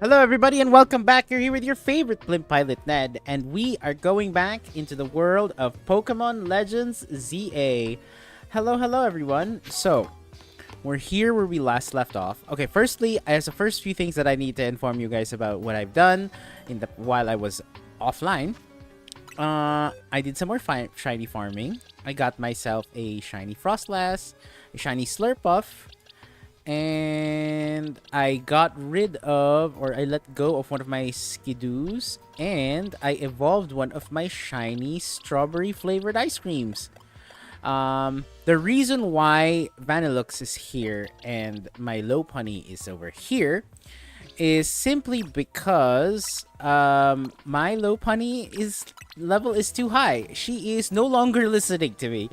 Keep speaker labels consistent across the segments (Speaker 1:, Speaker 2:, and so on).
Speaker 1: Hello, everybody, and welcome back. You're here with your favorite Blimp Pilot, Ned, and we are going back into the world of Pokemon Legends ZA. Hello, everyone. So, we're here where we last left off. Okay, firstly, as the first few things that I need to inform you guys about what I've done while I was offline. I did some more shiny farming. I got myself a shiny Frostlass, a shiny Slurpuff, and I got rid of, or I let go of one of my Skidoos, and I evolved one of my shiny strawberry flavored ice creams. The reason why Vanillux is here and my Lopunny is over here is simply because my Lopunny is level is too high. She is no longer listening to me.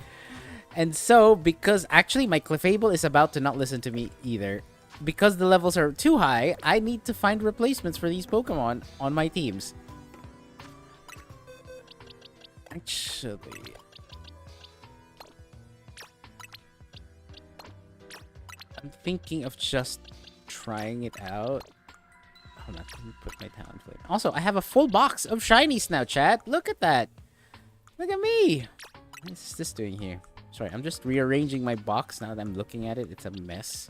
Speaker 1: And so, because actually my Clefable is about to not listen to me either, because the levels are too high, I need to find replacements for these Pokemon on my teams. Actually, I'm thinking of just trying it out. Hold on, let me put my talent flame. Also, I have a full box of shinies now, chat. Look at that. Look at me. What is this doing here? Sorry, I'm just rearranging my box now that I'm looking at it. It's a mess.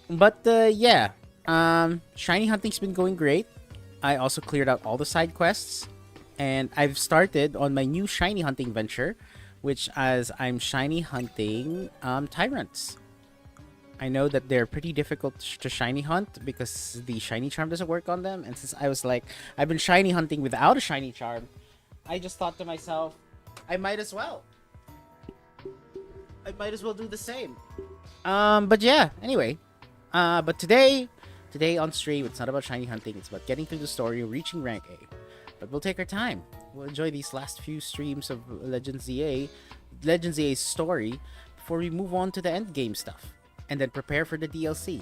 Speaker 1: But, yeah. Shiny hunting's been going great. I also cleared out all the side quests. And I've started on my new shiny hunting venture, which as I'm shiny hunting Tyrants. I know that they're pretty difficult to shiny hunt because the shiny charm doesn't work on them. And since I was like, I've been shiny hunting without a shiny charm, I just thought to myself, I might as well. I might as well do the same. But yeah, anyway. But today on stream, it's not about shiny hunting. It's about getting through the story, reaching rank A. But we'll take our time. We'll enjoy these last few streams of Legends ZA's story before we move on to the end game stuff. And then prepare for the DLC.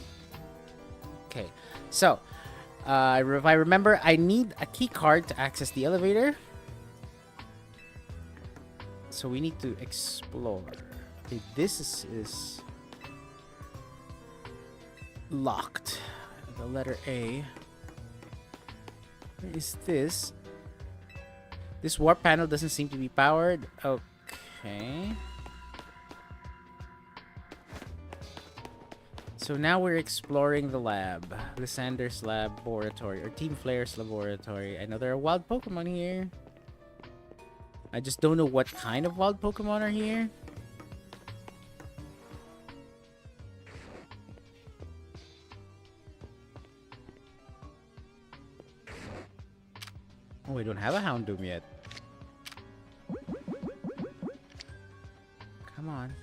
Speaker 1: Okay, so if I remember, I need a key card to access the elevator. So we need to explore. Okay, this is locked. The letter A. Where is this? This warp panel doesn't seem to be powered. Okay. So now we're exploring the lab. Lysander's laboratory, or Team Flare's laboratory. I know there are wild Pokemon here. I just don't know what kind of wild Pokemon are here. Oh, we don't have a Houndoom yet. Come on.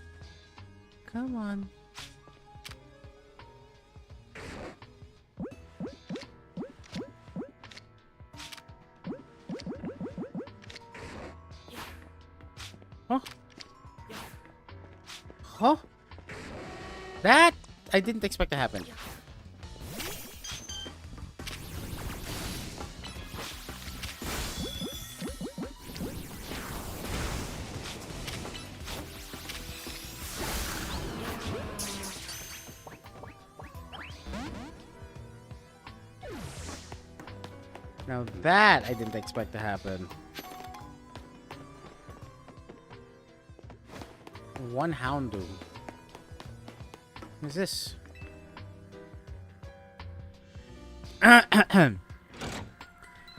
Speaker 1: Come on. Huh? Huh? That I didn't expect to happen. Now that I didn't expect to happen. One Houndoom. What is this?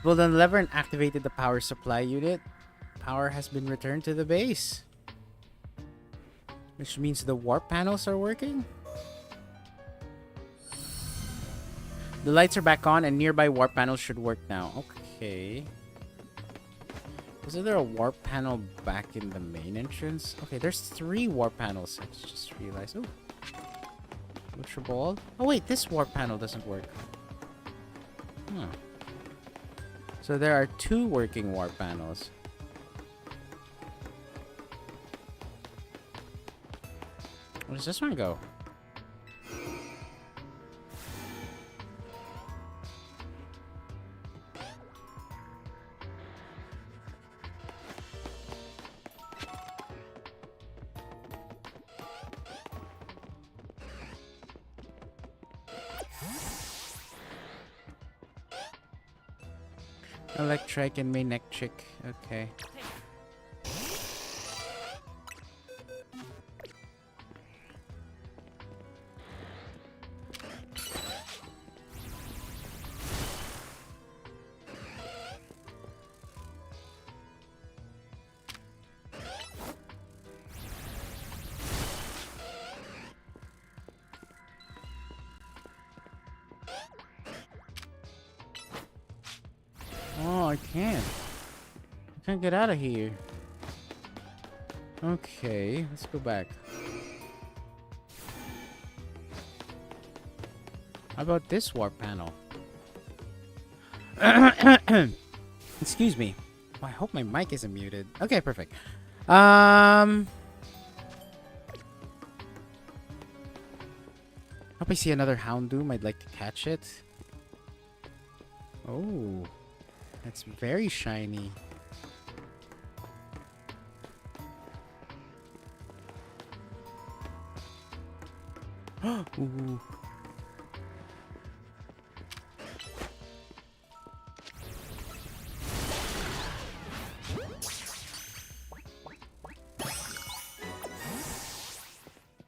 Speaker 1: Well, then lever and activated the power supply unit. Power has been returned to the base. Which means the warp panels are working. The lights are back on and nearby warp panels should work now. Okay. Wasn't there a warp panel back in the main entrance? Okay, there's 3 warp panels. I just realized. Oh. Ultra Ball. Oh wait, this warp panel doesn't work. Huh. So there are 2 working warp panels. Where does this one go? Electric and Manectric. Okay. Oh, I can't. I can't get out of here. Okay, let's go back. How about this warp panel? Excuse me. Oh, I hope my mic isn't muted. Okay, perfect. Hope I see another Houndoom. I'd like to catch it. Oh, that's very shiny. Ooh.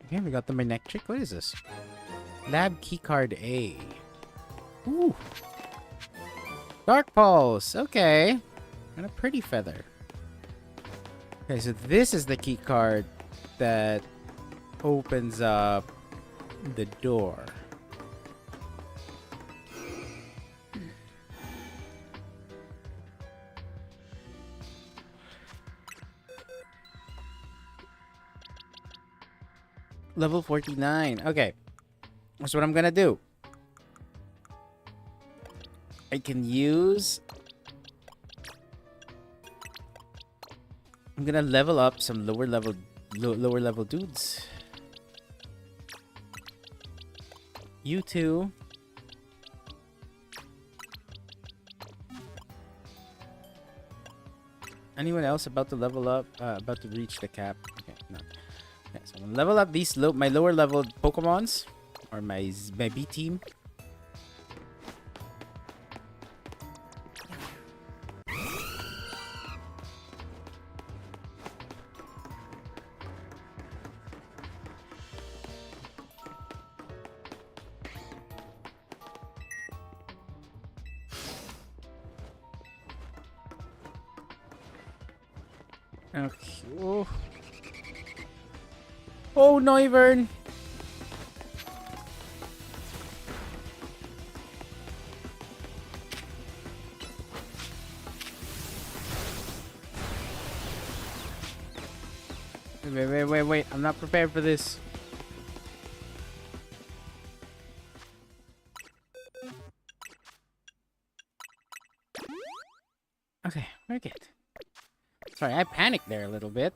Speaker 1: Okay, we got the Manectric. What is this? Lab Keycard A. Ooh. Dark Pulse. Okay. And a pretty feather. Okay, so this is the keycard that opens up the door. Level 49. Okay. That's what I'm gonna do. I can use... I'm gonna level up some lower level dudes. You two. Anyone else about to level up? About to reach the cap? Okay, no. Okay, so I'm gonna level up these my lower level Pokemons, or my B team. Okay. Oh, oh Noivern! Wait. I'm not prepared for this. Okay, we're good. Sorry, I panicked there a little bit.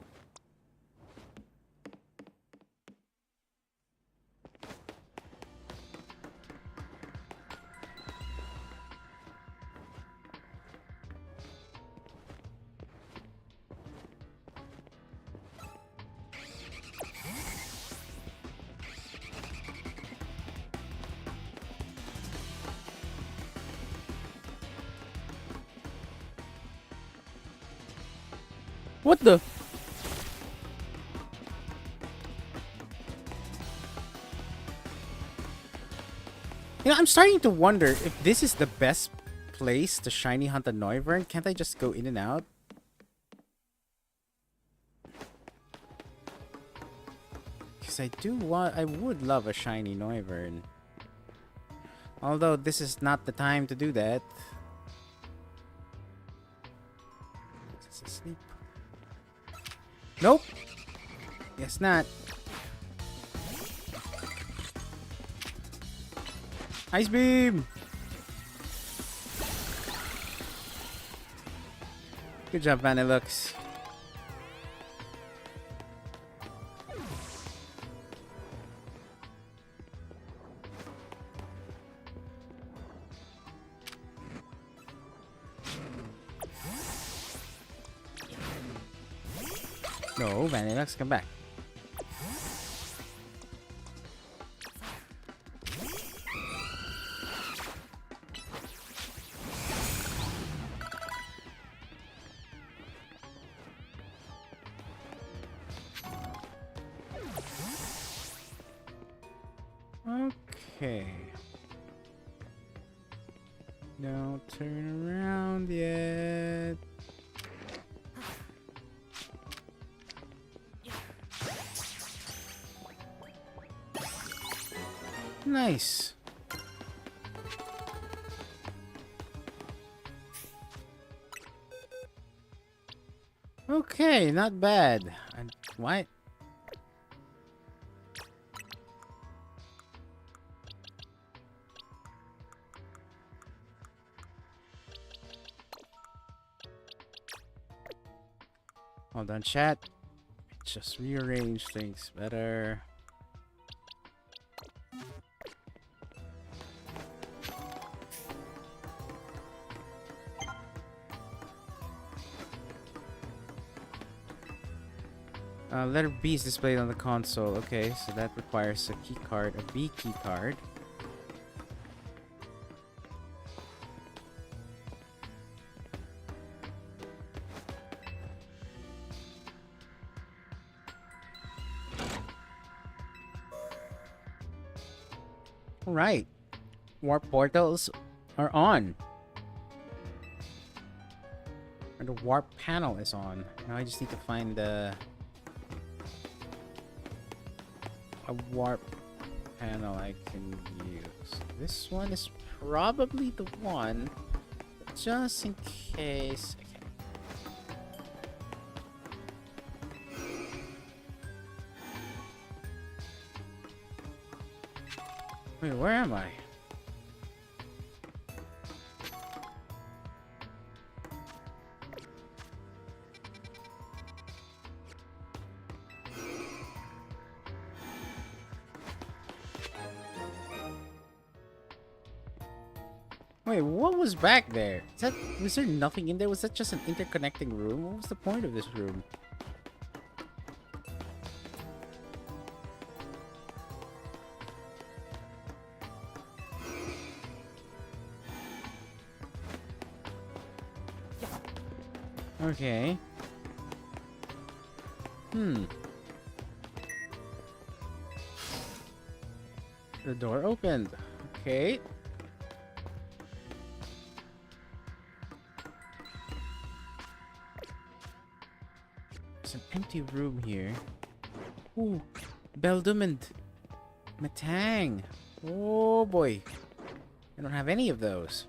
Speaker 1: What the? You know, I'm starting to wonder if this is the best place to shiny hunt a Noivern. Can't I just go in and out? Because I would love a shiny Noivern. Although this is not the time to do that. Is this asleep? Nope. Guess not. Ice Beam! Good job, Vanillux. No, Vanillux, come back. Okay. Don't turn around yet. Nice. Okay, not bad. And what? Hold on, chat. Just rearrange things better. Letter B is displayed on the console. Okay, so that requires a key card, a B key card. Alright. Warp portals are on. And the warp panel is on. Now I just need to find a warp panel I can use. This one is probably the one, but just in case. Wait, where am I? Wait, what was back there? Was there nothing in there? Was that just an interconnecting room? What was the point of this room? Okay. The door opened. Okay. There's an empty room here. Ooh. Beldumand. Matang. Oh boy. I don't have any of those.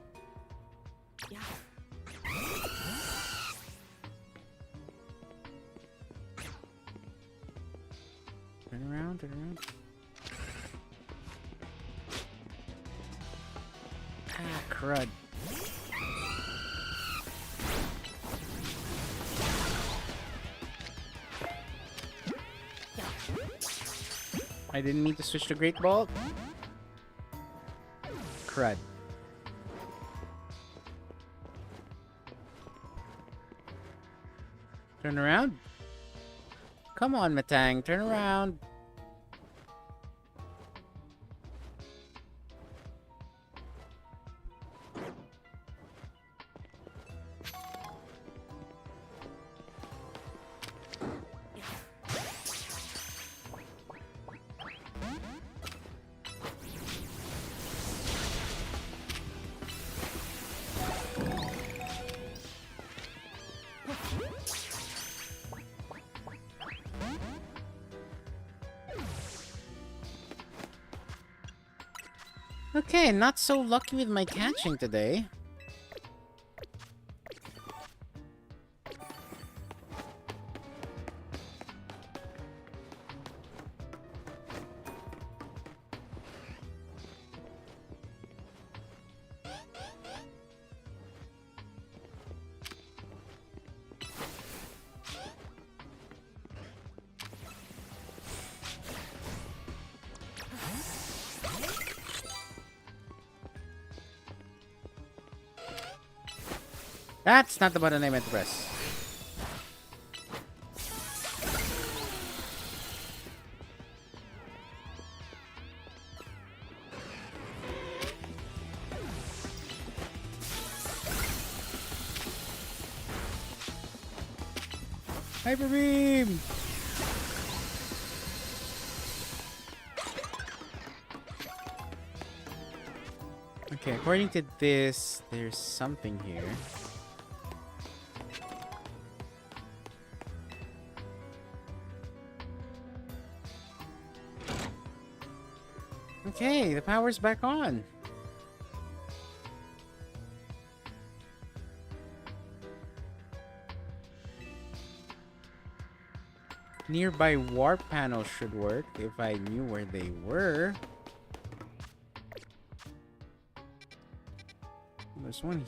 Speaker 1: Turn around, turn around. Ah, crud. I didn't mean to switch to Great Ball. Crud. Turn around. Come on, Matang, turn around. Okay, not so lucky with my catching today. That's not the button I meant to press. Hyper Beam! Okay, according to this, there's something here. Okay, the power's back on. Nearby warp panels should work if I knew where they were. There's one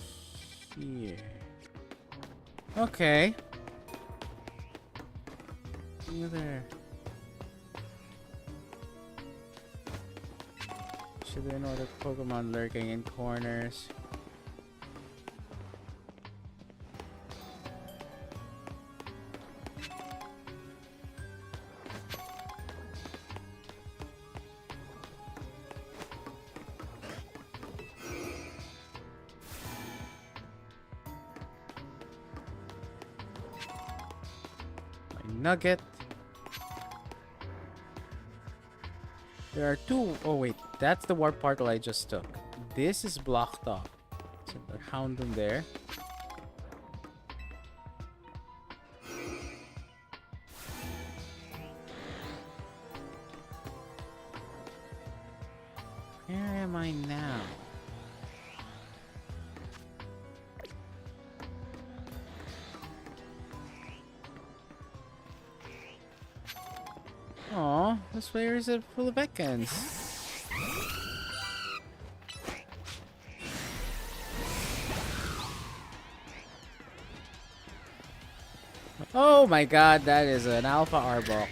Speaker 1: here. Okay. The other. Should there no other Pokemon lurking in corners? Nugget. There are two. Oh wait, that's the warp portal I just took. This is blocked off. So the Houndoom there. Where am I now? Aw, this player is full of Ekans. Oh my god, that is an Alpha Arbok.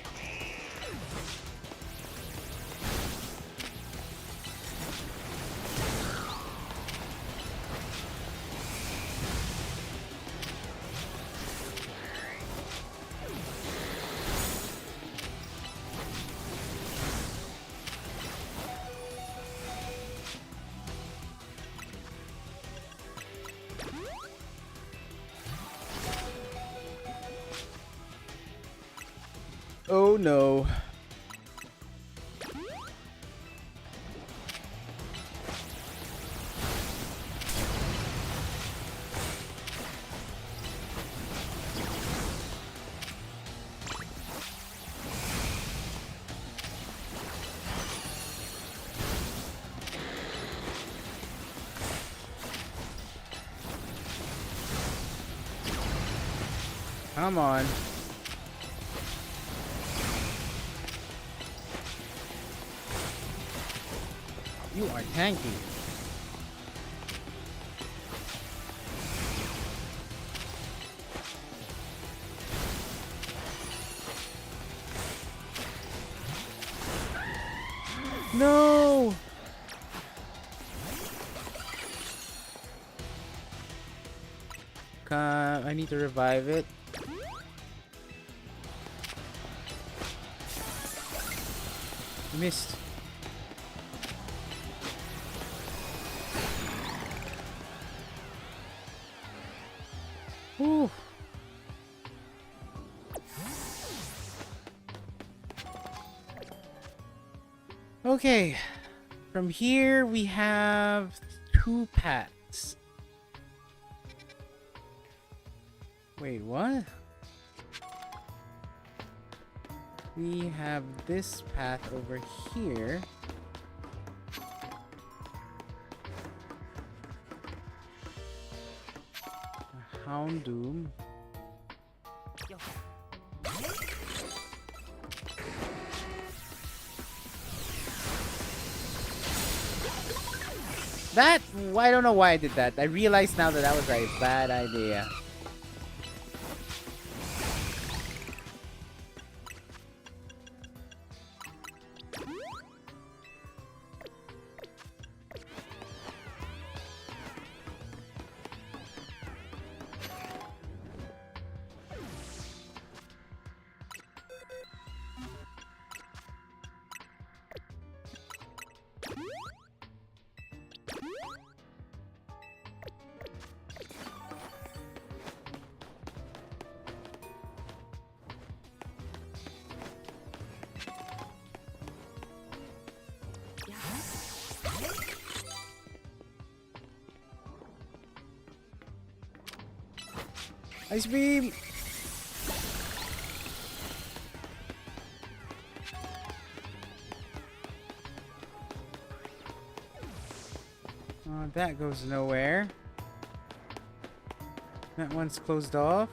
Speaker 1: Oh no. Come on. You are tanky. No! I need to revive it. Missed. Whew. Okay. From here, we have two paths. Wait, what? We have this path over here. A Houndoom. That, I don't know why I did that. I realize now that that was a bad idea. Ice beam! That goes nowhere. That one's closed off.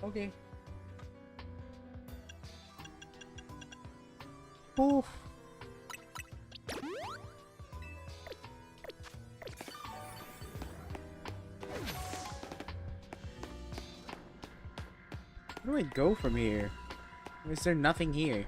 Speaker 1: Okay. Oof. Where do I go from here? Or is there nothing here?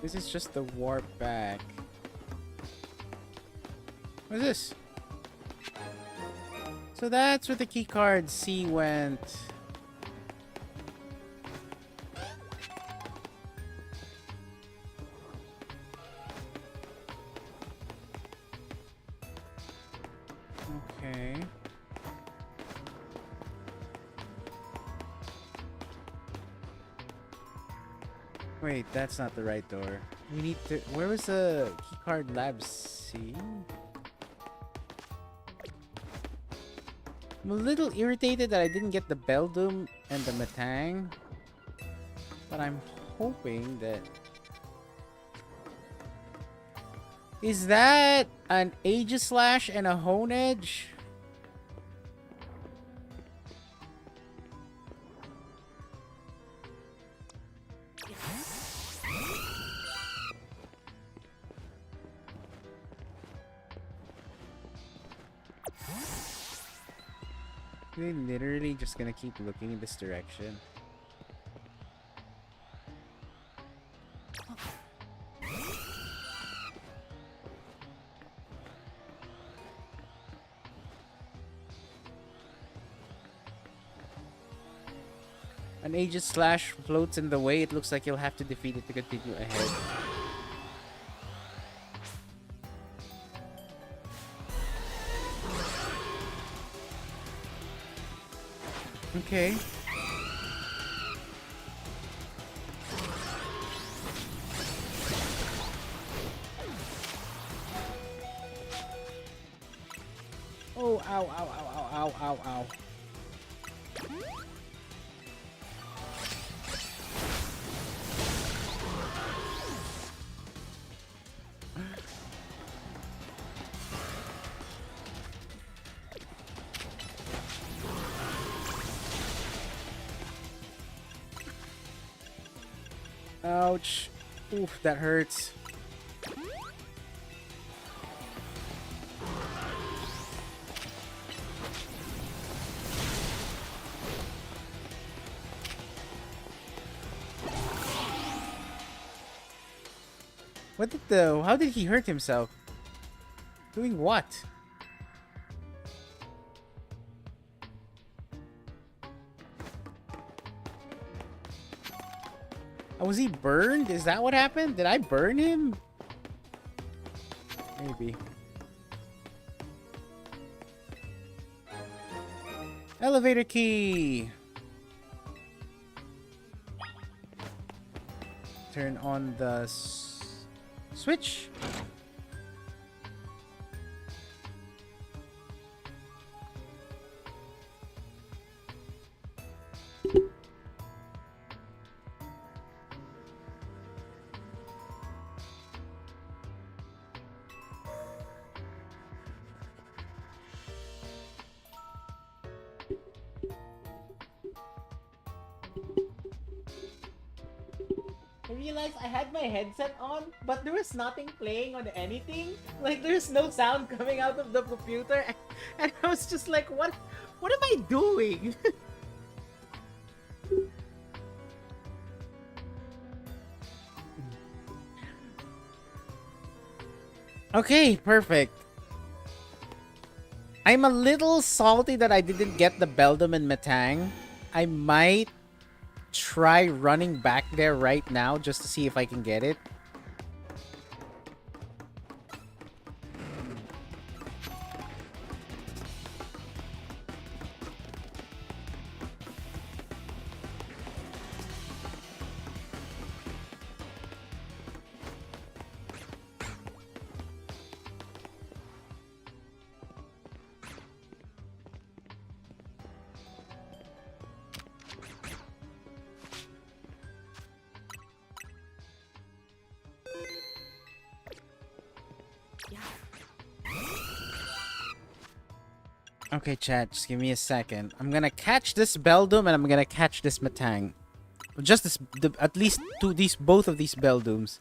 Speaker 1: This is just the warp back. What is this? So that's where the keycard C went. Okay. Wait, that's not the right door. We need to... Where was the keycard lab C? I'm a little irritated that I didn't get the Beldum and the Matang. But I'm hoping that... Is that an Aegislash and a Honedge? They're literally just gonna keep looking in this direction. An Aegislash floats in the way. It looks like you'll have to defeat it to continue ahead. Okay. Oh, ow, ow, ow, ow, ow, ow, ow. Ouch. Oof, that hurts. What did the... How did he hurt himself? Doing what? Was he burned? Is that what happened? Did I burn him? Maybe. Elevator key! Turn on the switch. I had my headset on, but there was nothing playing on anything. Like, there's no sound coming out of the computer, and I was just like, what am I doing? Okay, perfect. I'm a little salty that I didn't get the Beldum and Metang. I might try running back there right now just to see if I can get it. Okay, chat, just give me a second. I'm gonna catch this Beldum and I'm gonna catch this Metang. Just this, at least both of these Beldums.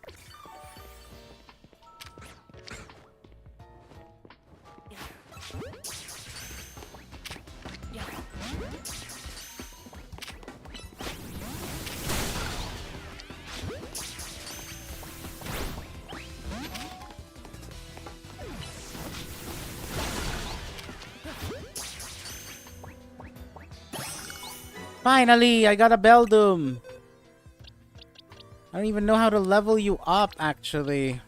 Speaker 1: Finally, I got a Beldum. I don't even know how to level you up, actually.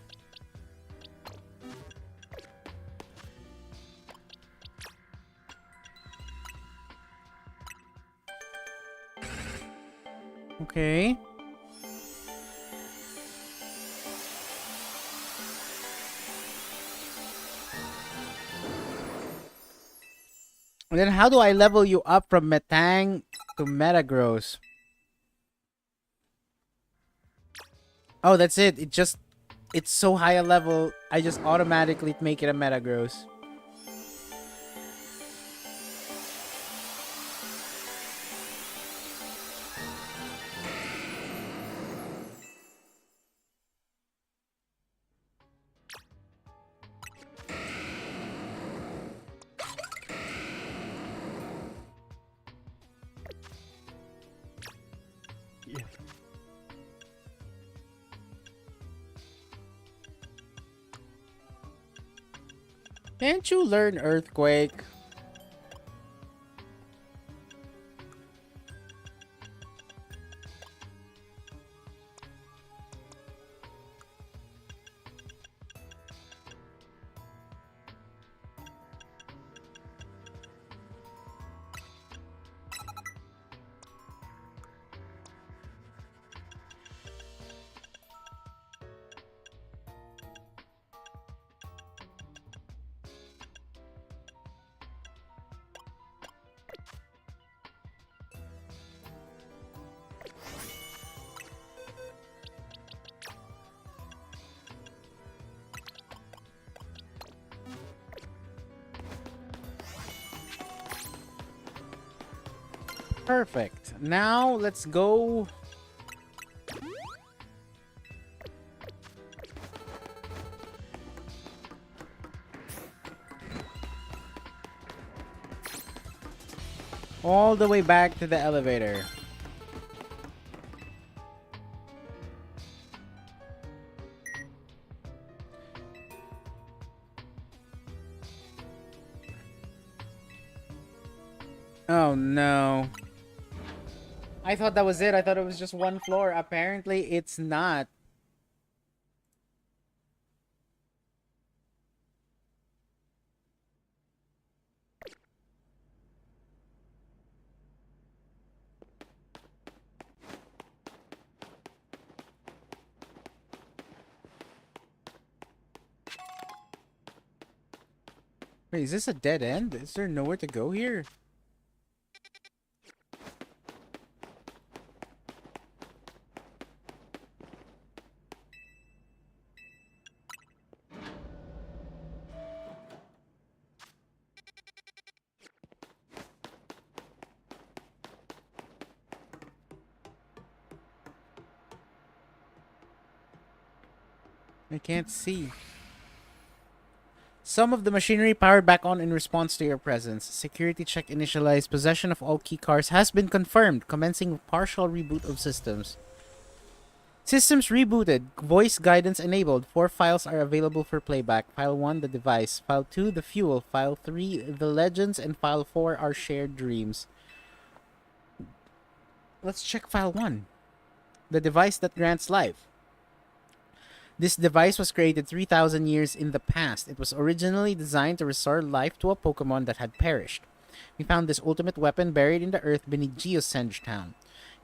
Speaker 1: Okay. And then how do I level you up from Metang to Metagross? Oh, that's it. It's so high a level, I just automatically make it a Metagross. Can't you learn Earthquake? Perfect. Now let's go. All the way back to the elevator. Oh no. I thought that was it. I thought it was just one floor. Apparently, it's not. Wait, is this a dead end? Is there nowhere to go here? I can't see. Some of the machinery powered back on in response to your presence. Security check initialized. Possession of all key cards has been confirmed. Commencing partial reboot of systems. Systems rebooted. Voice guidance enabled. 4 files are available for playback. File 1, the device. File 2, the fuel. File 3, the legends. And File 4 are shared dreams. Let's check File 1. The device that grants life. This device was created 3,000 years in the past. It was originally designed to restore life to a Pokemon that had perished. We found this ultimate weapon buried in the earth beneath Geosenge Town.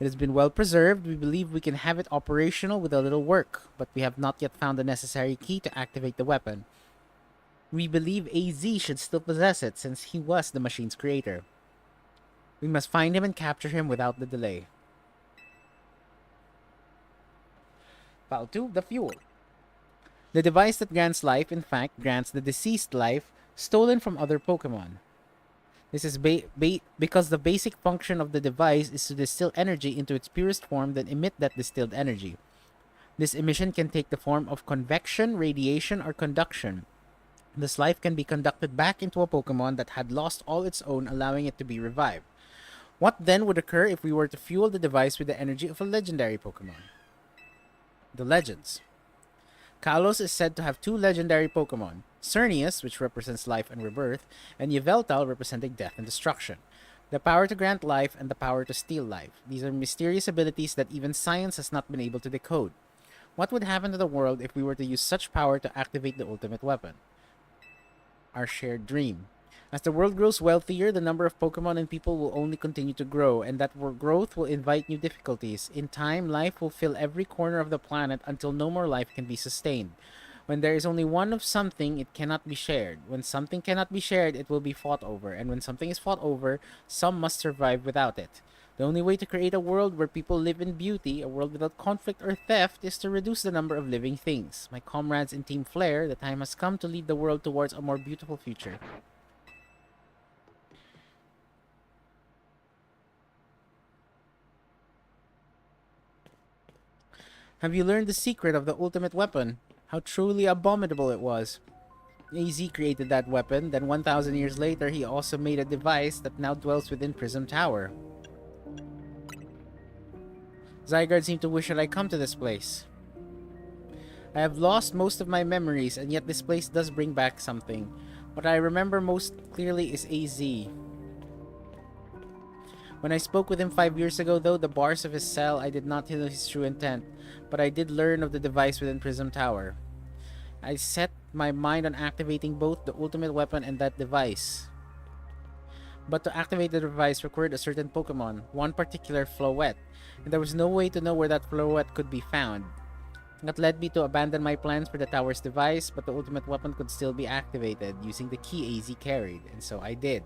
Speaker 1: It has been well preserved. We believe we can have it operational with a little work, but we have not yet found the necessary key to activate the weapon. We believe AZ should still possess it since he was the machine's creator. We must find him and capture him without the delay. File 2, the fuel. The device that grants life, in fact, grants the deceased life stolen from other Pokemon. This is because the basic function of the device is to distill energy into its purest form, then emit that distilled energy. This emission can take the form of convection, radiation, or conduction. This life can be conducted back into a Pokemon that had lost all its own, allowing it to be revived. What then would occur if we were to fuel the device with the energy of a legendary Pokemon? The legends. Kalos is said to have 2 legendary Pokemon, Cernius, which represents life and rebirth, and Yveltal, representing death and destruction. The power to grant life and the power to steal life. These are mysterious abilities that even science has not been able to decode. What would happen to the world if we were to use such power to activate the ultimate weapon? Our shared dream. As the world grows wealthier, the number of Pokemon and people will only continue to grow, and that growth will invite new difficulties. In time, life will fill every corner of the planet until no more life can be sustained. When there is only one of something, it cannot be shared. When something cannot be shared, it will be fought over. And when something is fought over, some must survive without it. The only way to create a world where people live in beauty, a world without conflict or theft, is to reduce the number of living things. My comrades in Team Flare, the time has come to lead the world towards a more beautiful future. Have you learned the secret of the ultimate weapon? How truly abominable it was. AZ created that weapon, then 1,000 years later, he also made a device that now dwells within Prism Tower. Zygarde seemed to wish that I come to this place. I have lost most of my memories, and yet this place does bring back something. What I remember most clearly is AZ. When I spoke with him 5 years ago, though, the bars of his cell, I did not know his true intent, but I did learn of the device within Prism Tower. I set my mind on activating both the ultimate weapon and that device. But to activate the device required a certain Pokemon, one particular Floette, and there was no way to know where that Floette could be found. That led me to abandon my plans for the tower's device, but the ultimate weapon could still be activated using the key AZ carried, and so I did.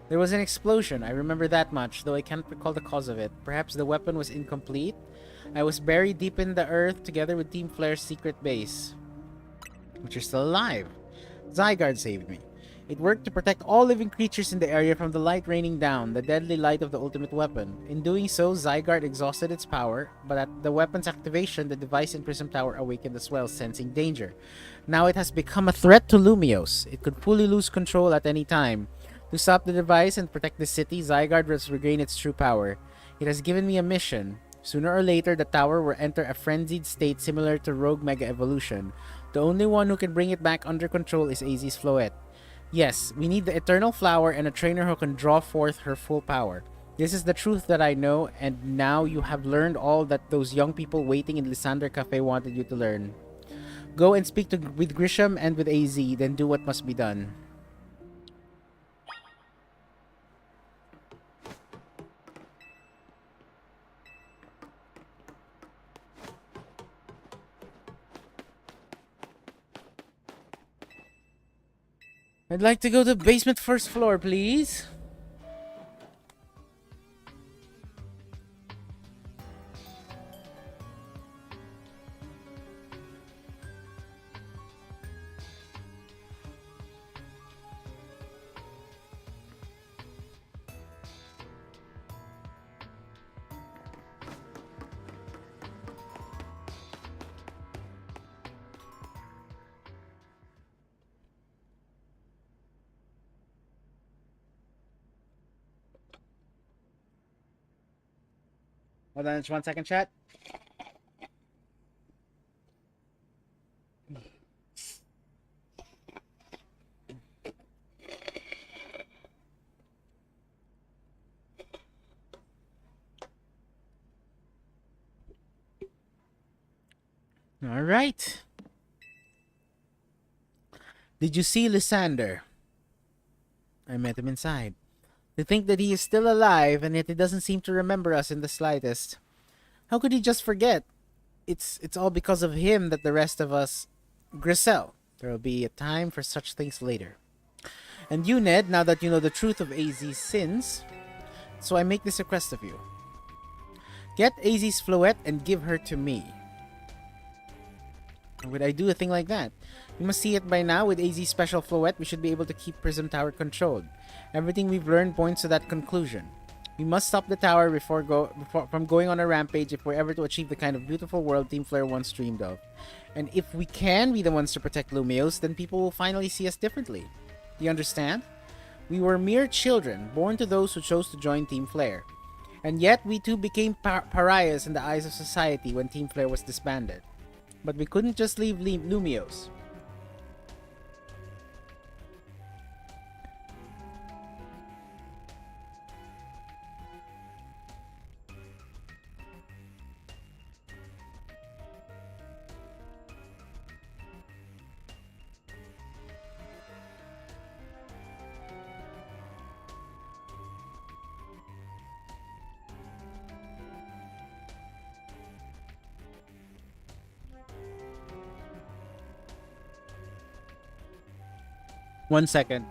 Speaker 1: There was an explosion, I remember that much, though I can't recall the cause of it. Perhaps the weapon was incomplete? I was buried deep in the earth together with Team Flare's secret base. But you're still alive. Zygarde saved me. It worked to protect all living creatures in the area from the light raining down, the deadly light of the ultimate weapon. In doing so, Zygarde exhausted its power, but at the weapon's activation, the device in Prism Tower awakened as well, sensing danger. Now it has become a threat to Lumiose. It could fully lose control at any time. To stop the device and protect the city, Zygarde must regain its true power. It has given me a mission. Sooner or later, the tower will enter a frenzied state similar to Rogue Mega Evolution. The only one who can bring it back under control is AZ's Floette. Yes, we need the Eternal Flower and a trainer who can draw forth her full power. This is the truth that I know, and now you have learned all that those young people waiting in Lysander Cafe wanted you to learn. Go and speak with Grisham and with AZ, then do what must be done. I'd like to go to basement first floor, please. Hold on just 1 second, chat. All right. Did you see Lysander? I met him inside. To think that he is still alive and yet he doesn't seem to remember us in the slightest. How could he just forget? It's all because of him that the rest of us... Grisel, there will be a time for such things later. And you, Ned, now that you know the truth of AZ's sins, so I make this request of you. Get AZ's Floette and give her to me. How would I do a thing like that? You must see it by now. With AZ's special Floette, we should be able to keep Prism Tower controlled. Everything we've learned points to that conclusion. We must stop the tower from going on a rampage if we're ever to achieve the kind of beautiful world Team Flare once dreamed of. And if we can be the ones to protect Lumios, then people will finally see us differently. Do you understand? We were mere children, born to those who chose to join Team Flare. And yet, we too became pariahs in the eyes of society when Team Flare was disbanded. But we couldn't just leave Lumios. One second.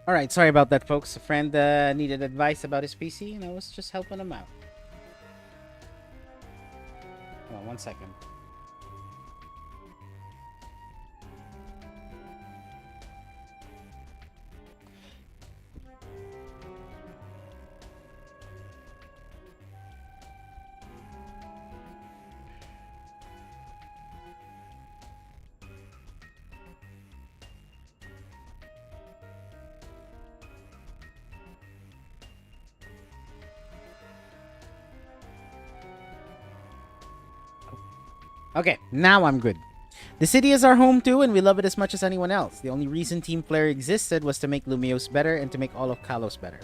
Speaker 1: All right, sorry about that, folks. A friend needed advice about his PC, and I was just helping him out. Hold on 1 second. Okay, now I'm good. The city is our home too, and we love it as much as anyone else. The only reason Team Flare existed was to make Lumios better and to make all of Kalos better.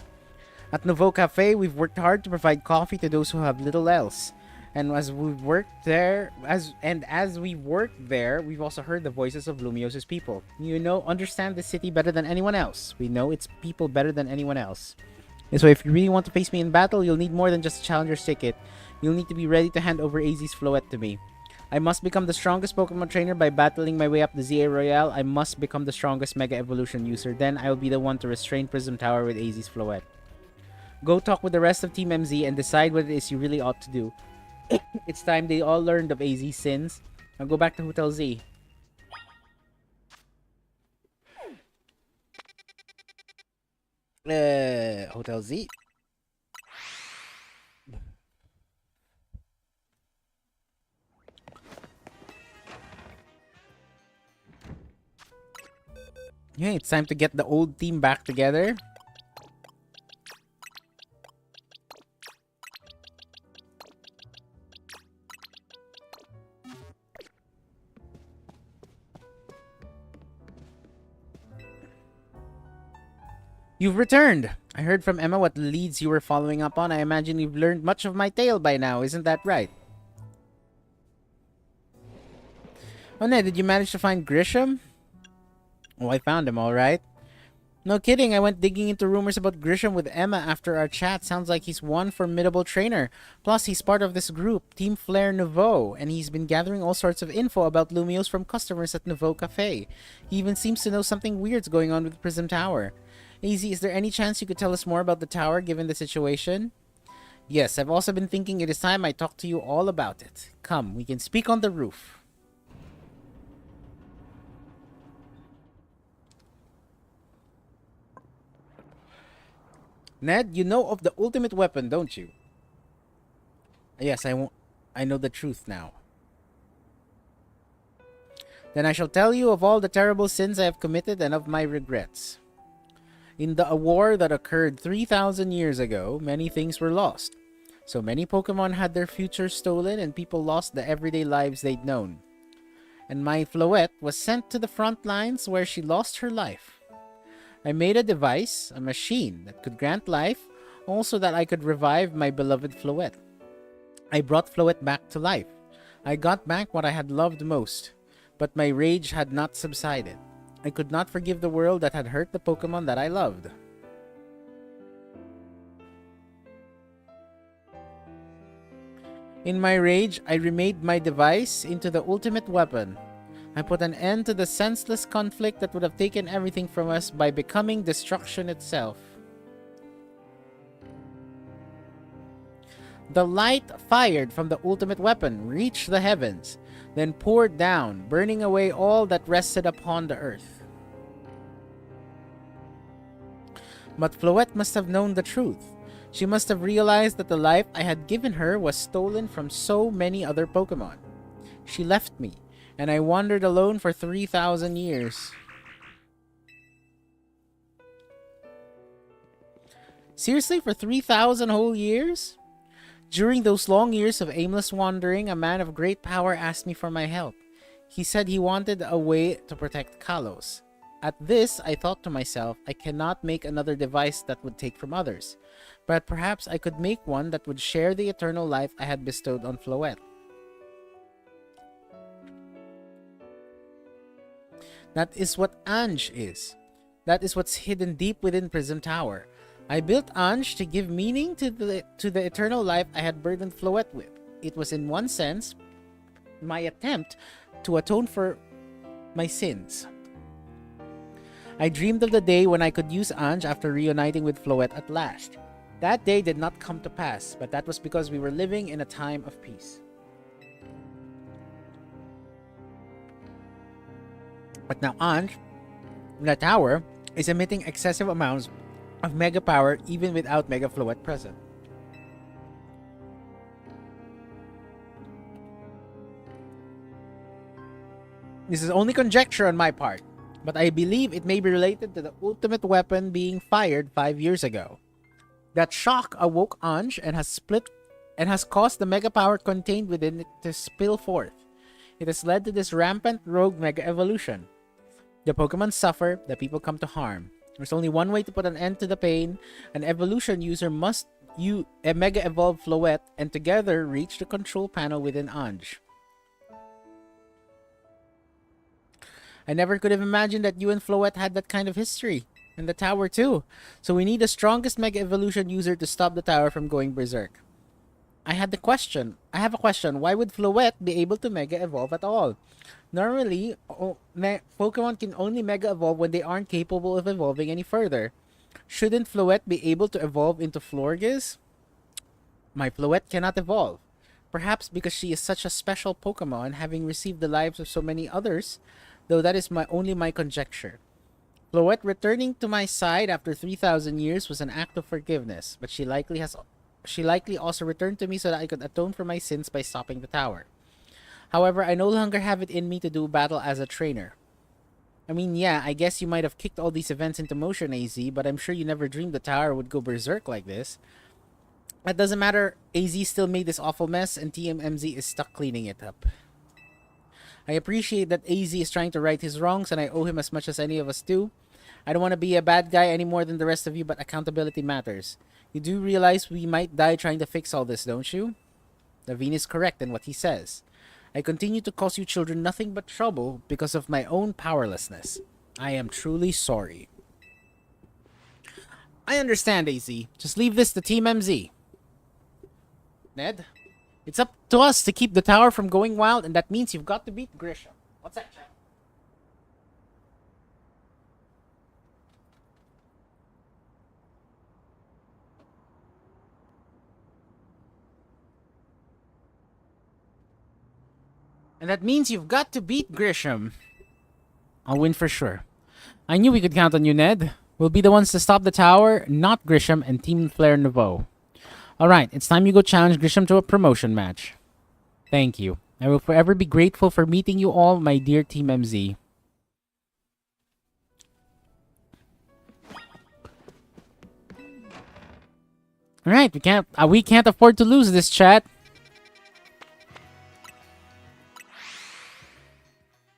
Speaker 1: At Nouveau Cafe, we've worked hard to provide coffee to those who have little else. And as we've worked there, as we worked there, we've also heard the voices of Lumios' people. You know, understand the city better than anyone else. We know its people better than anyone else. And so if you really want to face me in battle, you'll need more than just a challenger's ticket. You'll need to be ready to hand over AZ's Floette to me. I must become the strongest Pokemon trainer by battling my way up the ZA Royale. I must become the strongest Mega Evolution user. Then I will be the one to restrain Prism Tower with AZ's Floette. Go talk with the rest of Team MZ and decide what it is you really ought to do. It's time they all learned of AZ's sins. Now go back to Hotel Z. Hotel Z. Yeah, it's time to get the old team back together. You've returned. I heard from Emma what leads you were following up on. I imagine you've learned much of my tale by now, isn't that right? Oh, Ned, did you manage to find Grisham? Oh, I found him, alright. No kidding, I went digging into rumors about Grisham with Emma after our chat. Sounds like he's one formidable trainer. Plus, he's part of this group, Team Flare Nouveau, and he's been gathering all sorts of info about Lumios from customers at Nouveau Cafe. He even seems to know something weird's going on with Prism Tower. AZ, is there any chance you could tell us more about the tower given the situation? Yes, I've also been thinking it is time I talk to you all about it. Come, we can speak on the roof. Ned, you know of the ultimate weapon, don't you? Yes, I know the truth now. Then I shall tell you of all the terrible sins I have committed and of my regrets. In the war that occurred 3,000 years ago, many things were lost. So many Pokemon had their futures stolen and people lost the everyday lives they'd known. And my Floette was sent to the front lines where she lost her life. I made a device, a machine, that could grant life, also that I could revive my beloved Floette. I brought Floette back to life. I got back what I had loved most, but my rage had not subsided. I could not forgive the world that had hurt the Pokemon that I loved. In my rage, I remade my device into the ultimate weapon. I put an end to the senseless conflict that would have taken everything from us by becoming destruction itself. The light fired from the ultimate weapon reached the heavens, then poured down, burning away all that rested upon the earth. But Floette must have known the truth. She must have realized that the life I had given her was stolen from so many other Pokemon. She left me, and I wandered alone for 3,000 years. Seriously, for 3,000 whole years? During those long years of aimless wandering, a man of great power asked me for my help. He said he wanted a way to protect Kalos. At this, I thought to myself, I cannot make another device that would take from others, but perhaps I could make one that would share the eternal life I had bestowed on Floette. That is what Ange is. That is what's hidden deep within Prism Tower. I built Ange to give meaning to the eternal life I had burdened Floette with. It was in one sense my attempt to atone for my sins. I dreamed of the day when I could use Ange after reuniting with Floette at last. That day did not come to pass, but that was because we were living in a time of peace. But now Ange, in the tower, is emitting excessive amounts of mega power even without Mega Floette present. This is only conjecture on my part, but I believe it may be related to the ultimate weapon being fired 5 years ago. That shock awoke Ange and has caused the mega power contained within it to spill forth. It has led to this rampant rogue mega evolution. The Pokemon suffer, the people come to harm. There's only one way to put an end to the pain. An evolution user must mega evolve Floette and together reach the control panel within Ange. I never could have imagined that you and Floette had that kind of history. And the tower too. So we need the strongest Mega Evolution user to stop the tower from going berserk. I have a question. Why would Floette be able to Mega Evolve at all? Normally, Pokemon can only Mega Evolve when they aren't capable of evolving any further. Shouldn't Floette be able to evolve into Florges? My Floette cannot evolve. Perhaps because she is such a special Pokemon, having received the lives of so many others, though that is only my conjecture. Floette returning to my side after 3,000 years was an act of forgiveness, but she likely also returned to me so that I could atone for my sins by stopping the tower. However, I no longer have it in me to do battle as a trainer. I mean, yeah, I guess you might have kicked all these events into motion, AZ, but I'm sure you never dreamed the tower would go berserk like this. That doesn't matter, AZ still made this awful mess, and TMMZ is stuck cleaning it up. I appreciate that AZ is trying to right his wrongs, and I owe him as much as any of us do. I don't want to be a bad guy any more than the rest of you, but accountability matters. You do realize we might die trying to fix all this, don't you? Naveen is correct in what he says. I continue to cause you children nothing but trouble because of my own powerlessness. I am truly sorry. I understand, AZ. Just leave this to Team MZ. Ned? It's up to us to keep the tower from going wild, and that means you've got to beat Grisham. What's that, chat? And that means you've got to beat Grisham. I'll win for sure. I knew we could count on you, Ned. We'll be the ones to stop the tower, not Grisham and Team Flare Nouveau. Alright, it's time you go challenge Grisham to a promotion match. Thank you. I will forever be grateful for meeting you all, my dear Team MZ. Alright, we can't afford to lose this, chat.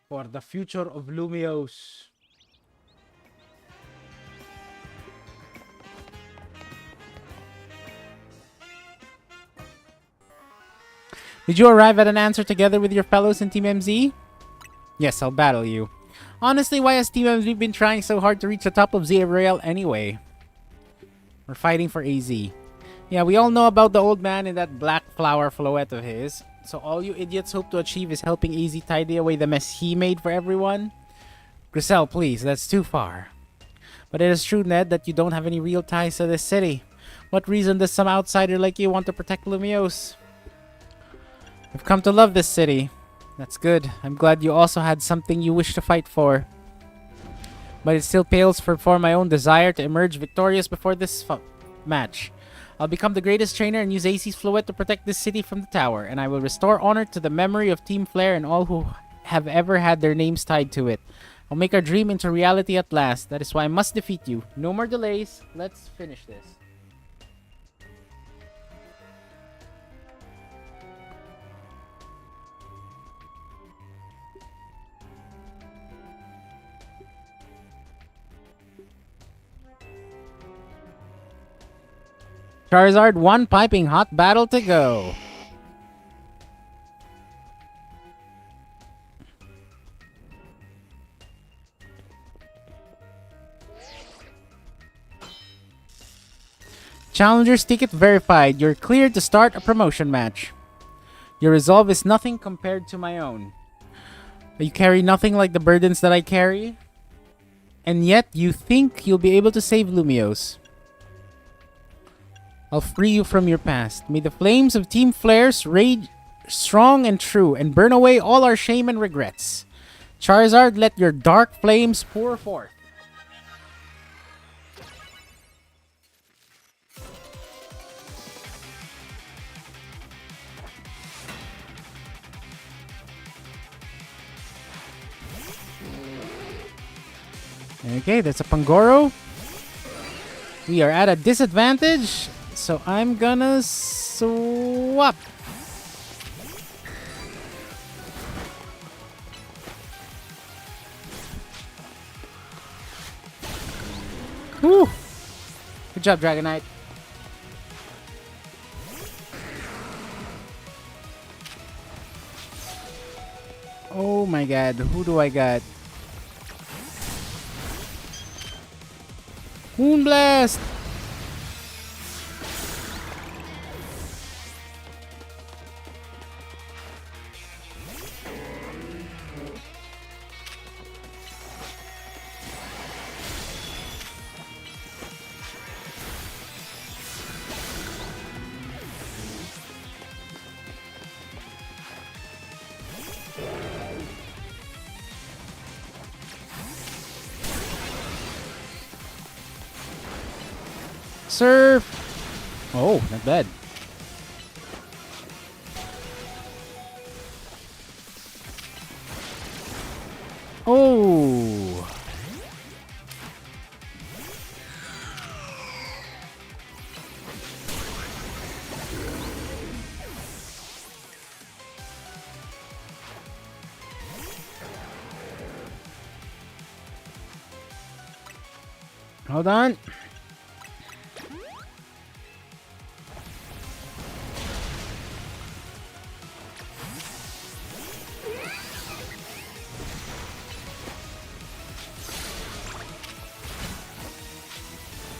Speaker 1: For the future of Lumiose. Did you arrive at an answer together with your fellows in Team MZ? Yes, I'll battle you. Honestly, why has Team MZ been trying so hard to reach the top of Zerael anyway? We're fighting for AZ. Yeah, we all know about the old man in that black flower Floette of his. So all you idiots hope to achieve is helping AZ tidy away the mess he made for everyone? Grisel, please, that's too far. But it is true, Ned, that you don't have any real ties to this city. What reason does some outsider like you want to protect Lumiose? I've come to love this city. That's good. I'm glad you also had something you wish to fight for. But it still pales for my own desire to emerge victorious before this match. I'll become the greatest trainer and use AZ's Floette to protect this city from the tower, and I will restore honor to the memory of Team Flare and all who have ever had their names tied to it. I'll make our dream into reality at last. That is why I must defeat you. No more delays. Let's finish this. Charizard, one piping hot battle to go. Challenger's ticket verified. You're cleared to start a promotion match. Your resolve is nothing compared to my own. You carry nothing like the burdens that I carry. And yet you think you'll be able to save Lumios. I'll free you from your past. May the flames of Team Flares rage strong and true and burn away all our shame and regrets. Charizard, let your dark flames pour forth. Okay, that's a Pangoro. We are at a disadvantage, so I'm gonna swap. Woo! Good job, Dragonite. Oh my god, who do I got? Moonblast! Surf! Oh, not bad. Oh! Hold on.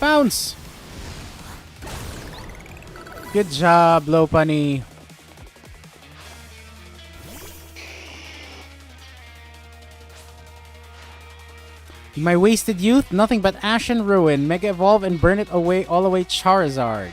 Speaker 1: Bounce! Good job, Lopunny. In my wasted youth, nothing but ash and ruin. Mega Evolve and burn it away all away Charizard.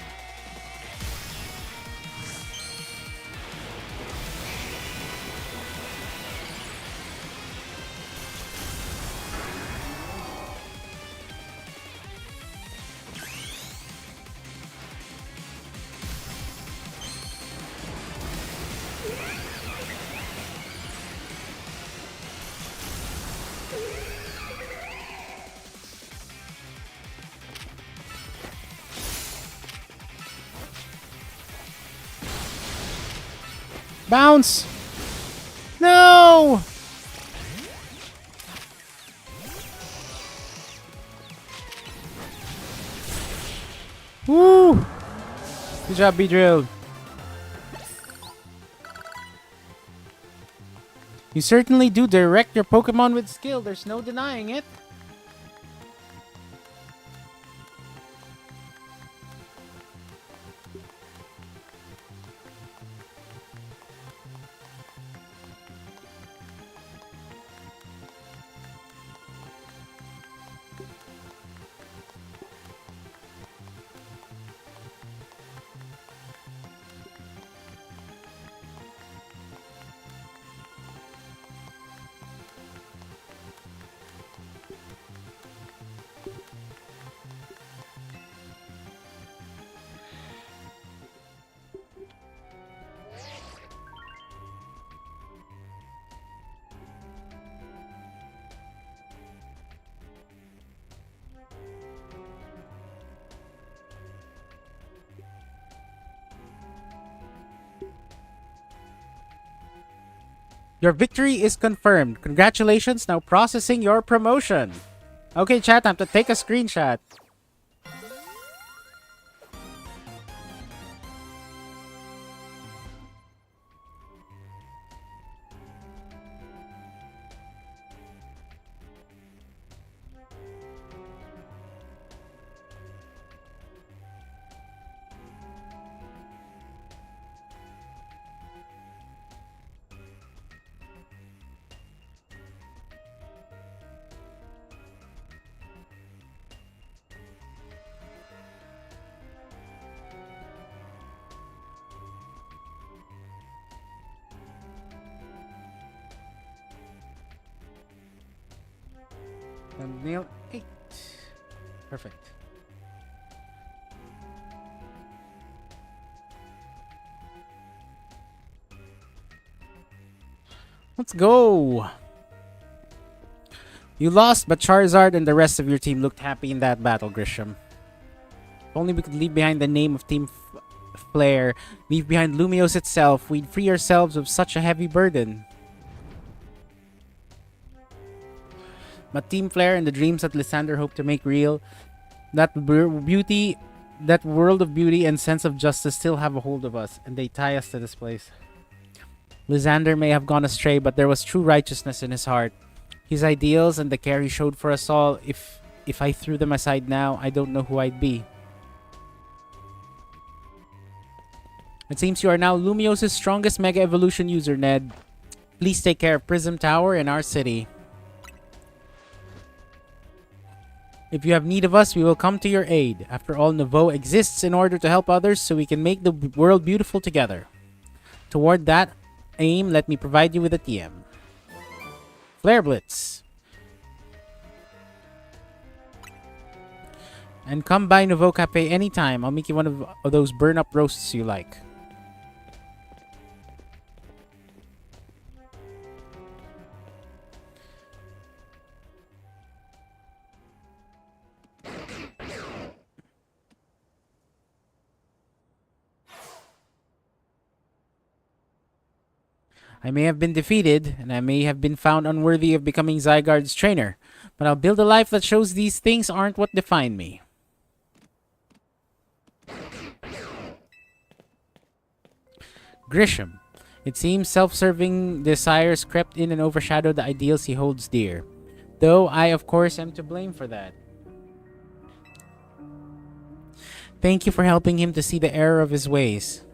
Speaker 1: Bounce! No! Woo! Good job, Beedrill. You certainly do direct your Pokemon with skill. There's no denying it. Your victory is confirmed. Congratulations, now processing your promotion. Okay, chat, time to take a screenshot. Thumbnail 8. Perfect. Let's go! You lost, but Charizard and the rest of your team looked happy in that battle, Grisham. If only we could leave behind the name of Team Flare, leave behind Lumiose itself, we'd free ourselves of such a heavy burden. But Team Flare and the dreams that Lysander hoped to make real, that beauty, that world of beauty and sense of justice still have a hold of us, and they tie us to this place. Lysander may have gone astray, but there was true righteousness in his heart. His ideals and the care he showed for us all, if I threw them aside now, I don't know who I'd be. It seems you are now Lumiose's strongest Mega Evolution user, Ned. Please take care of Prism Tower and our city. If you have need of us, we will come to your aid. After all, Nouveau exists in order to help others so we can make the world beautiful together. Toward that aim, let me provide you with a TM. Flare Blitz. And come by Nouveau Cafe anytime. I'll make you one of those burn-up roasts you like. I may have been defeated, and I may have been found unworthy of becoming Zygarde's trainer, but I'll build a life that shows these things aren't what define me. Grisham. It seems self-serving desires crept in and overshadowed the ideals he holds dear. Though I, of course, am to blame for that. Thank you for helping him to see the error of his ways.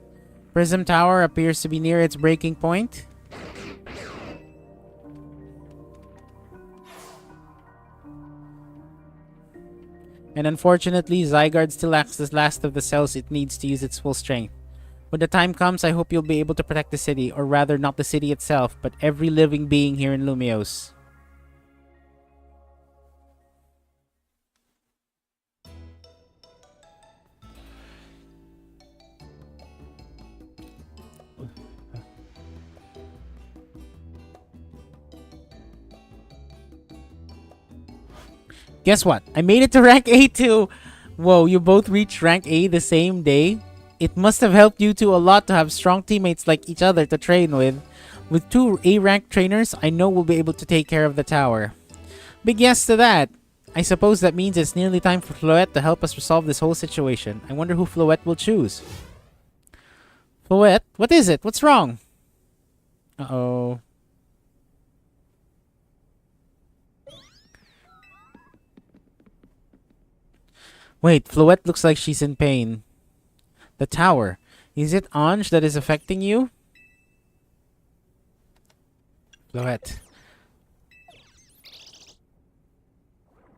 Speaker 1: Prism Tower appears to be near its breaking point. And unfortunately, Zygarde still lacks the last of the cells it needs to use its full strength. When the time comes, I hope you'll be able to protect the city, or rather not the city itself, but every living being here in Lumiose. Guess what? I made it to rank A too! Whoa, you both reached rank A the same day? It must have helped you two a lot to have strong teammates like each other to train with. With 2 A-rank trainers, I know we'll be able to take care of the tower. Big yes to that! I suppose that means it's nearly time for Floette to help us resolve this whole situation. I wonder who Floette will choose. Floette? What is it? What's wrong? Uh-oh. Wait, Floette looks like she's in pain. The tower. Is it Ange that is affecting you? Floette.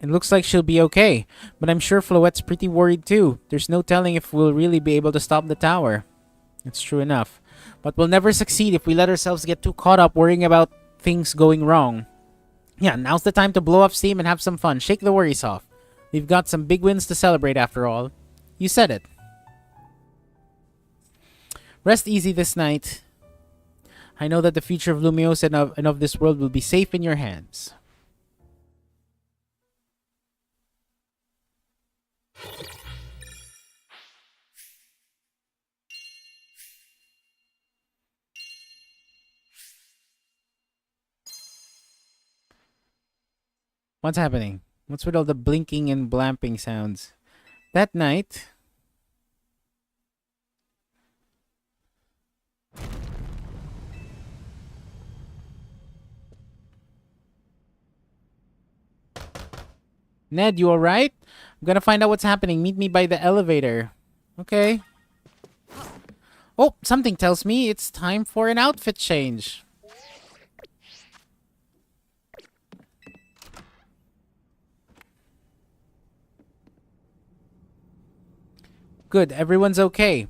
Speaker 1: It looks like she'll be okay, but I'm sure Floette's pretty worried too. There's no telling if we'll really be able to stop the tower. It's true enough. But we'll never succeed if we let ourselves get too caught up worrying about things going wrong. Yeah, now's the time to blow off steam and have some fun. Shake the worries off. We've got some big wins to celebrate after all. You said it. Rest easy this night. I know that the future of Lumiose and of this world will be safe in your hands. What's happening? What's with all the blinking and blamping sounds? That night... Ned, you alright? I'm gonna find out what's happening. Meet me by the elevator. Okay. Oh, something tells me it's time for an outfit change. Good, everyone's okay.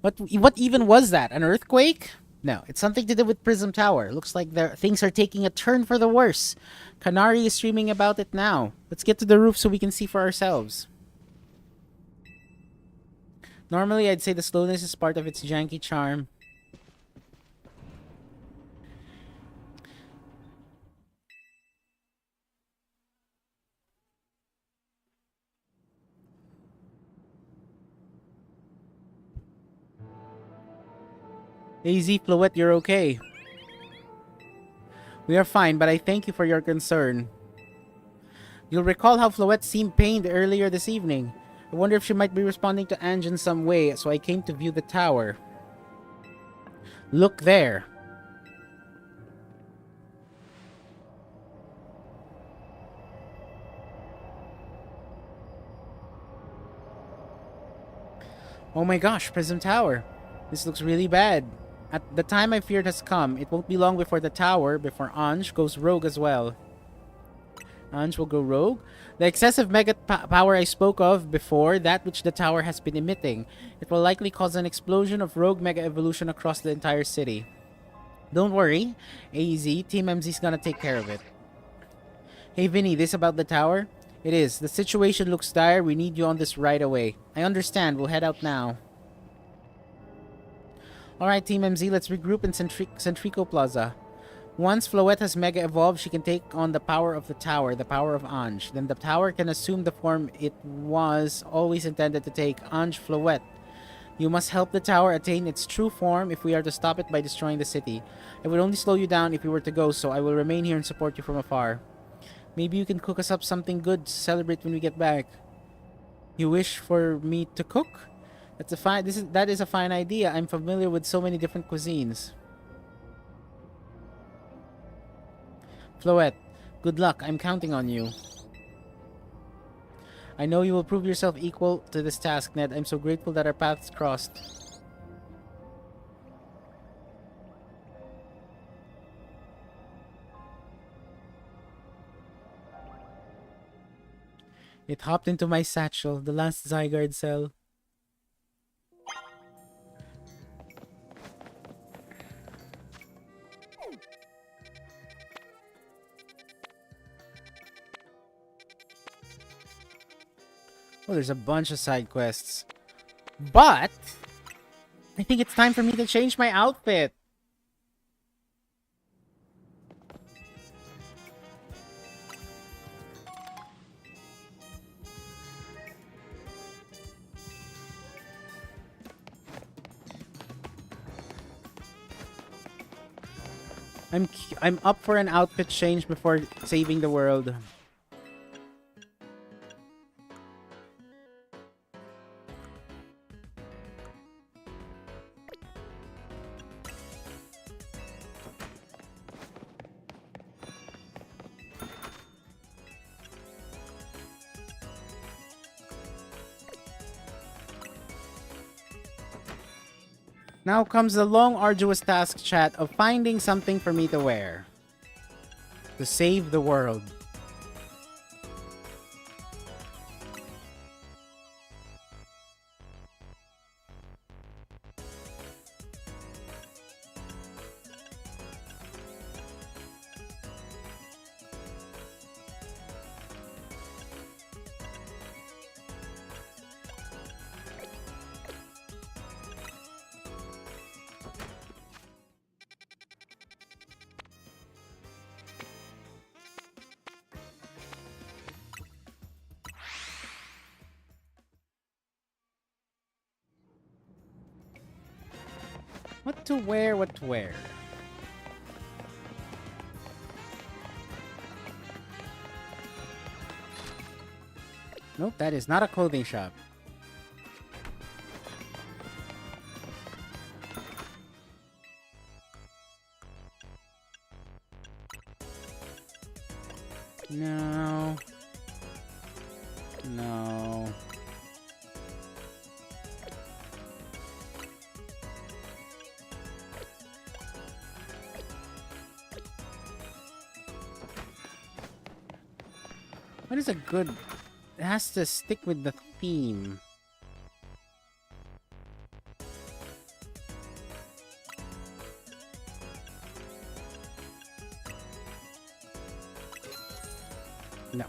Speaker 1: What even was that? An earthquake? No, it's something to do with Prism Tower. Looks like things are taking a turn for the worse. Kanari is streaming about it now. Let's get to the roof so we can see for ourselves. Normally, I'd say the slowness is part of its janky charm. AZ Floette, you're okay. We are fine, but I thank you for your concern. You'll recall how Floette seemed pained earlier this evening. I wonder if she might be responding to Ange in some way, so I came to view the tower. Look there. Oh my gosh, Prism Tower. This looks really bad. At the time I feared has come. It won't be long before the tower, before Ange goes rogue as well. Ange will go rogue? The excessive mega power I spoke of before, that which the tower has been emitting. It will likely cause an explosion of rogue mega evolution across the entire city. Don't worry, AZ, Team MZ's gonna take care of it. Hey Vinny, this about the tower? It is. The situation looks dire. We need you on this right away. I understand. We'll head out now. Alright, Team MZ, let's regroup in Centrico Plaza. Once Floette has Mega Evolved, she can take on the power of the tower, the power of Ange. Then the tower can assume the form it was always intended to take, Ange Floette. You must help the tower attain its true form if we are to stop it by destroying the city. I would only slow you down if you were to go, so I will remain here and support you from afar. Maybe you can cook us up something good to celebrate when we get back. You wish for me to cook? That is a fine idea. I'm familiar with so many different cuisines. Floette, good luck. I'm counting on you. I know you will prove yourself equal to this task, Ned. I'm so grateful that our paths crossed. It hopped into my satchel, the last Zygarde cell. Oh, there's a bunch of side quests. But I think it's time for me to change my outfit. I'm up for an outfit change before saving the world. Now comes the long, arduous task, chat, of finding something for me to wear. To save the world. What to wear, what to wear. Nope, that is not a clothing shop. No. No. What is a good... It has to stick with the theme. No.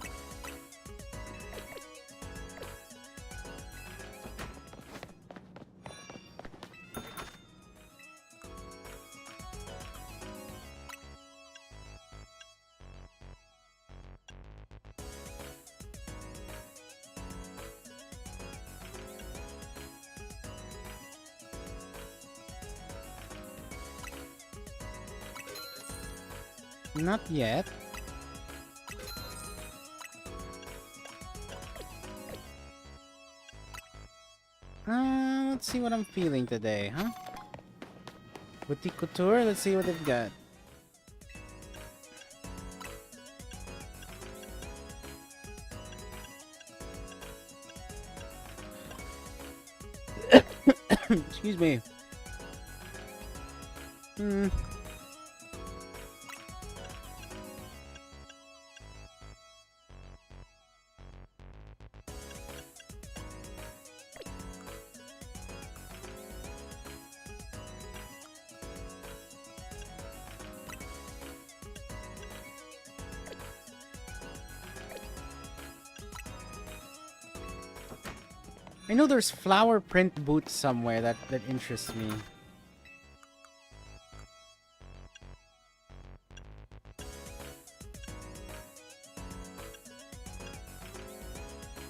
Speaker 1: Not yet. Let's see what I'm feeling today, huh? Boutique Couture, let's see what they've got. Excuse me. I know there's flower print boots somewhere that interests me.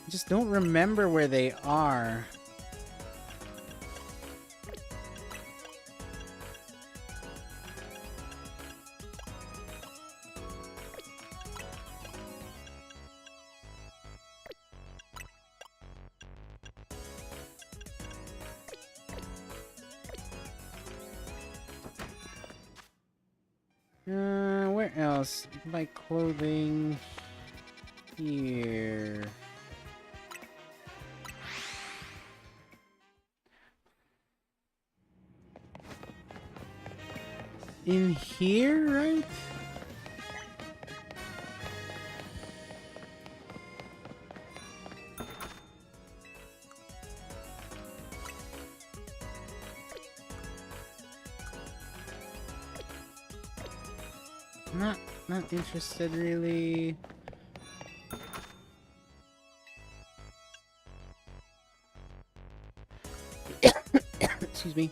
Speaker 1: I just don't remember where they are. Where else? My clothing here. In here, right? Not interested really. Excuse me.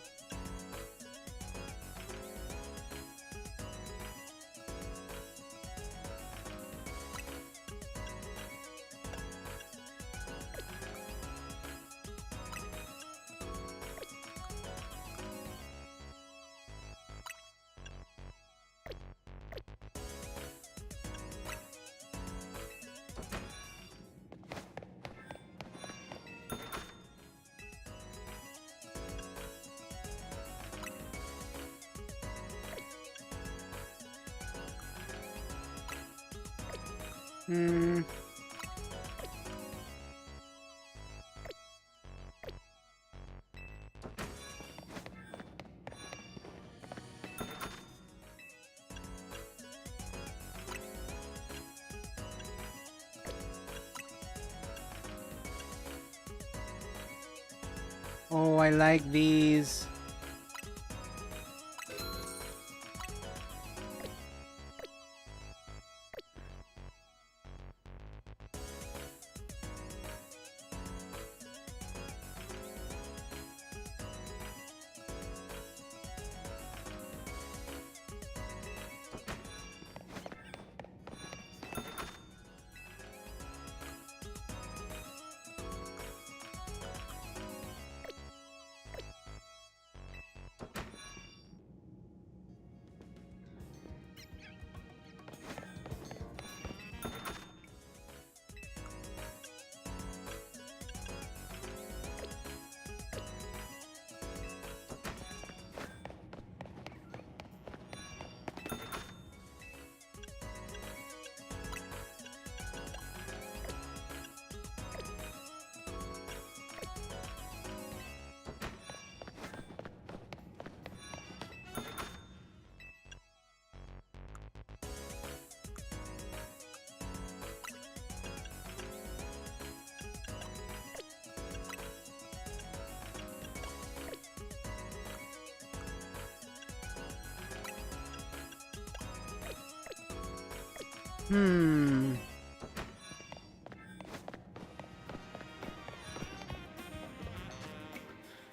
Speaker 1: Oh, I like these.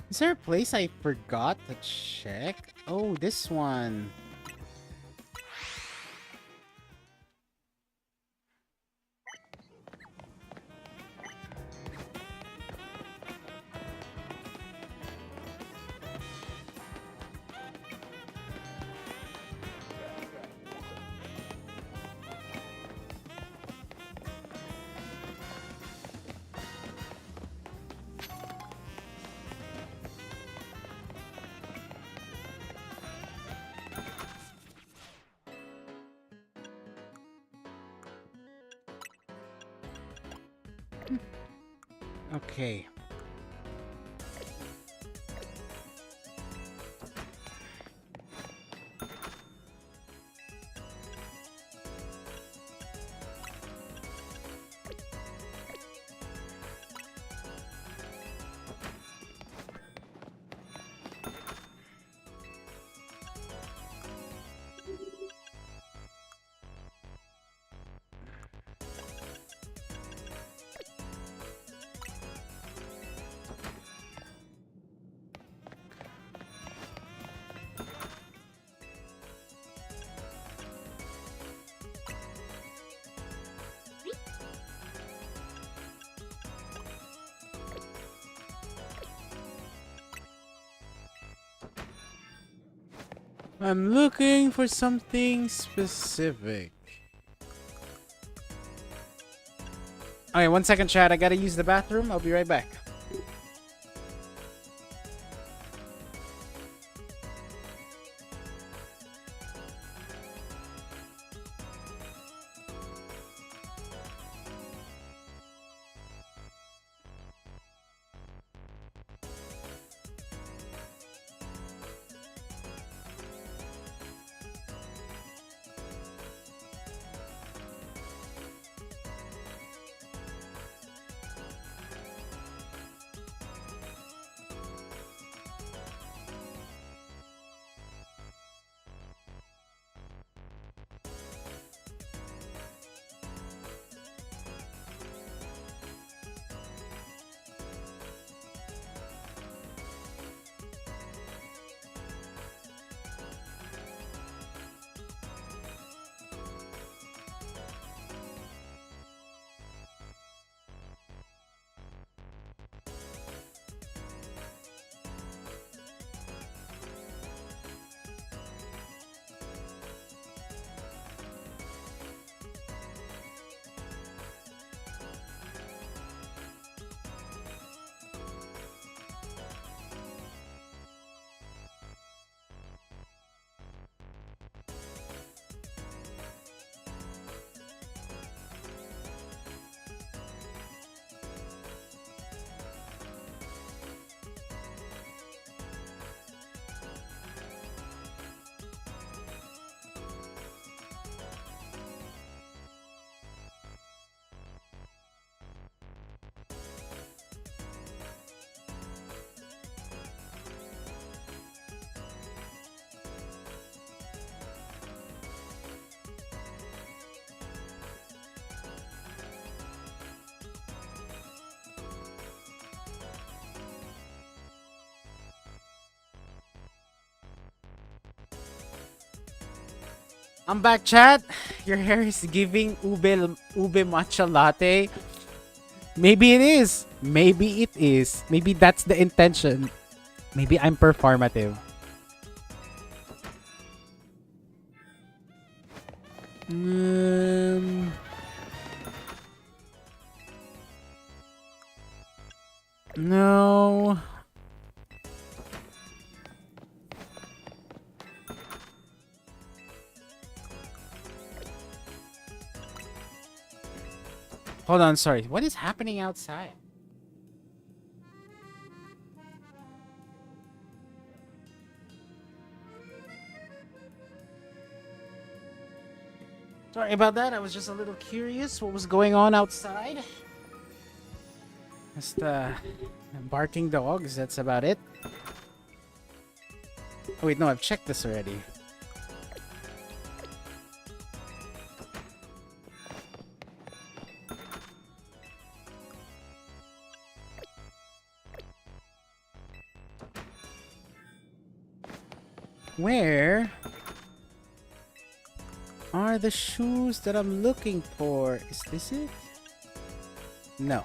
Speaker 1: Is there a place I forgot to check? Oh, this one. Okay. I'm looking for something specific. Okay, 1 second, chat. I gotta use the bathroom. I'll be right back. I'm back, chat. Your hair is giving ube matcha latte. Maybe it is. Maybe it is. Maybe that's the intention. Maybe I'm performative. Um, no. Hold on, sorry. What is happening outside? Sorry about that. I was just a little curious what was going on outside. Just barking dogs. That's about it. Oh wait, no, I've checked this already. Where are the shoes that I'm looking for? Is this it? No.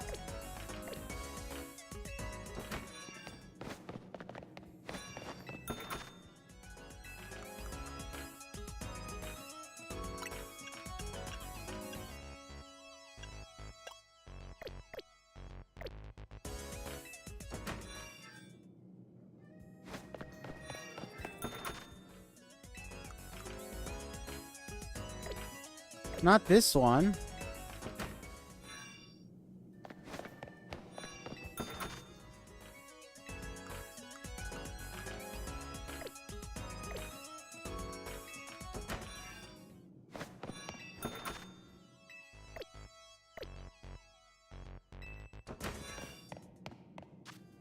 Speaker 1: Not this one.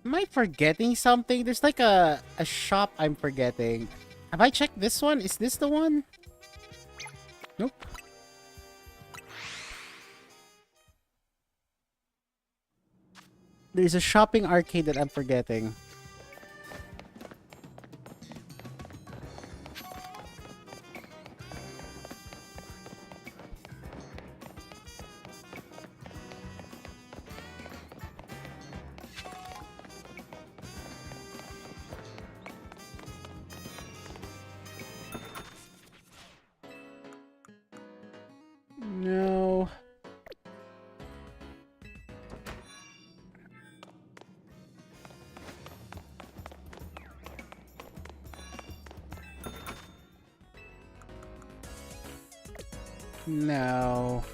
Speaker 1: Am I forgetting something? There's like a shop I'm forgetting. Have I checked this one? Is this the one? Nope. There's a shopping arcade that I'm forgetting. No. No.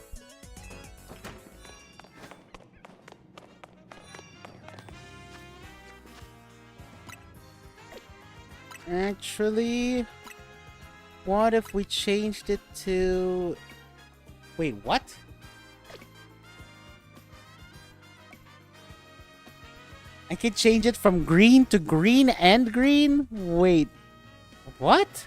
Speaker 1: Actually, what if we changed it to... Wait, what? I can change it from green to green and green? Wait, what?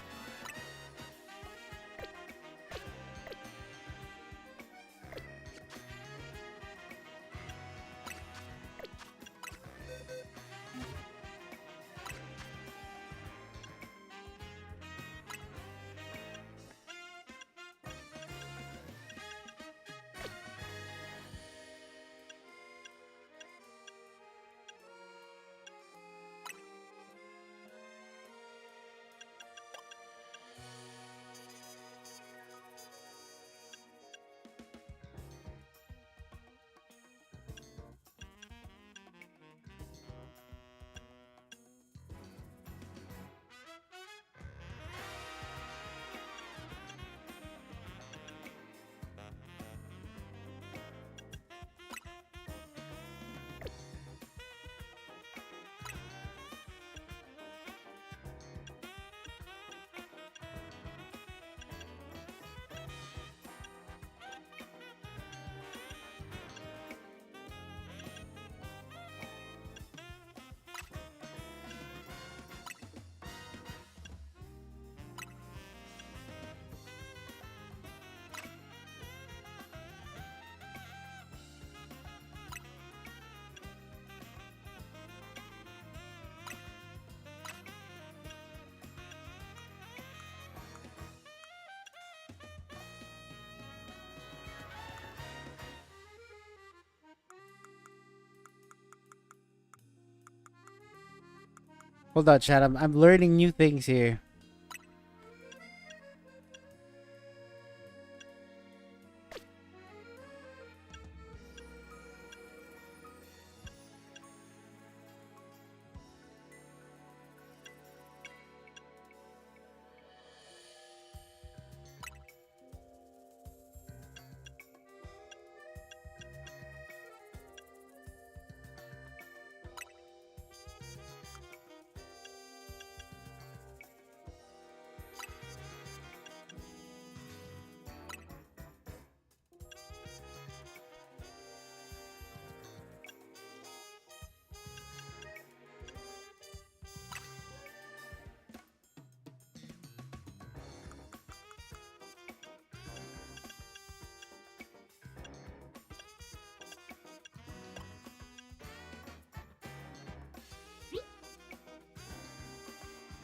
Speaker 1: Hold on, chat. I'm learning new things here.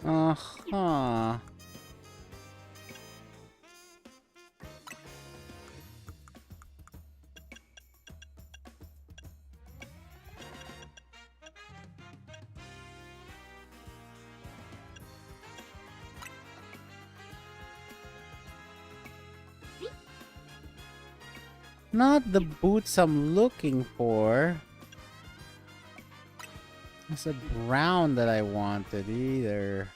Speaker 1: Uh-huh. Not the boots I'm looking for. It's a brown that I wanted either.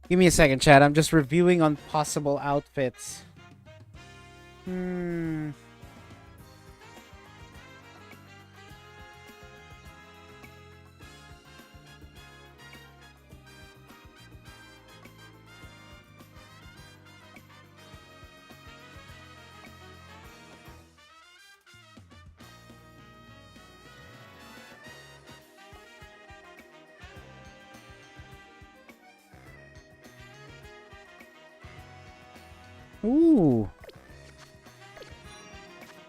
Speaker 1: Give me a second, Chad. I'm just reviewing on possible outfits. Hmm. Ooh.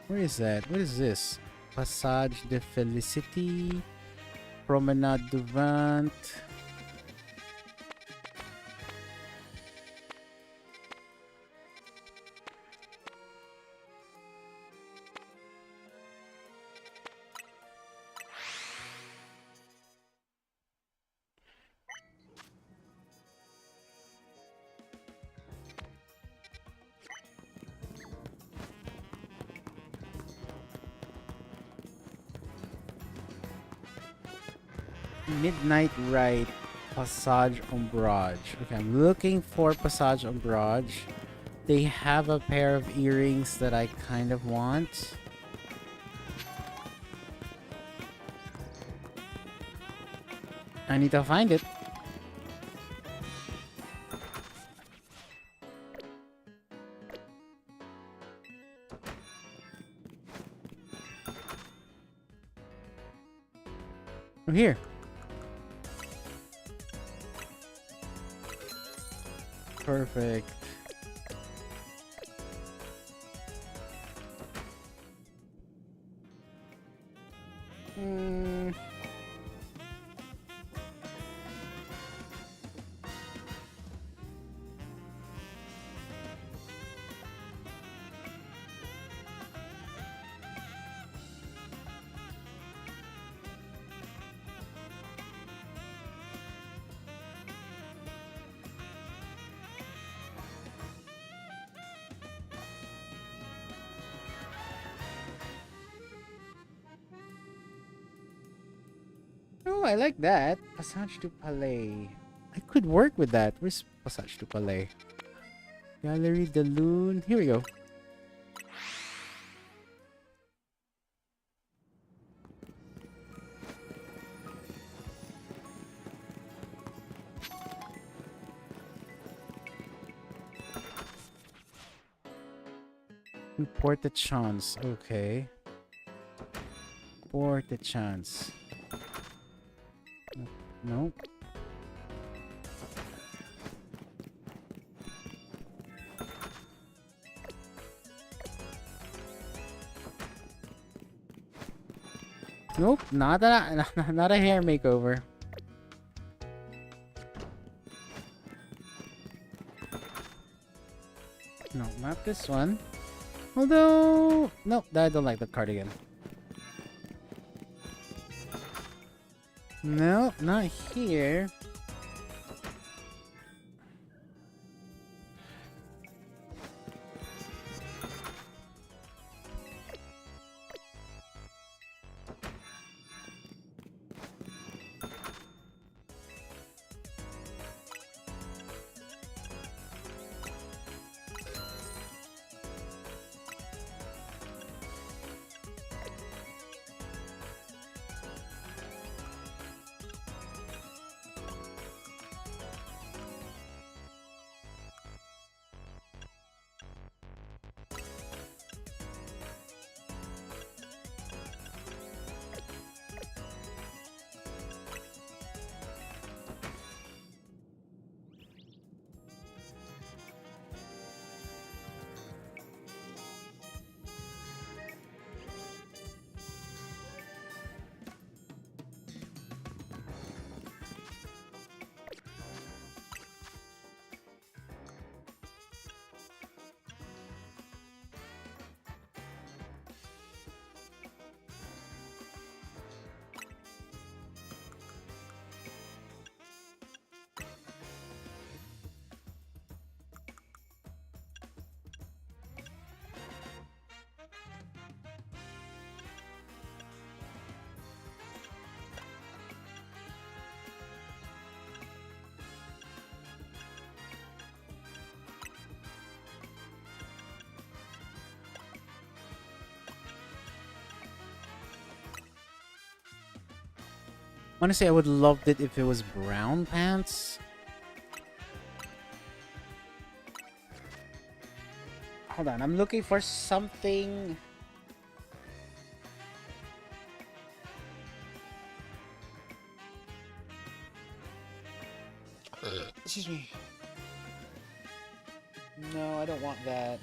Speaker 1: Where is that? What is this? Passage de Félicité. Promenade du Vent. Midnight Rite, Passage Ombrage. Okay, I'm looking for Passage Ombrage. They have a pair of earrings that I kind of want. I need to find it. Oh, here. Perfect. Hmm. Oh, I like that. Passage du Palais. I could work with that. Where's Passage du Palais? Gallery de Lune. Here we go. Port de Chance. Okay. Port de Chance. Nope. Nope, not not a hair makeover. No, not this one. Although, nope, I don't like the cardigan. No, not here. Honestly, I would loved it if it was brown pants. Hold on, I'm looking for something. Excuse me. No, I don't want that.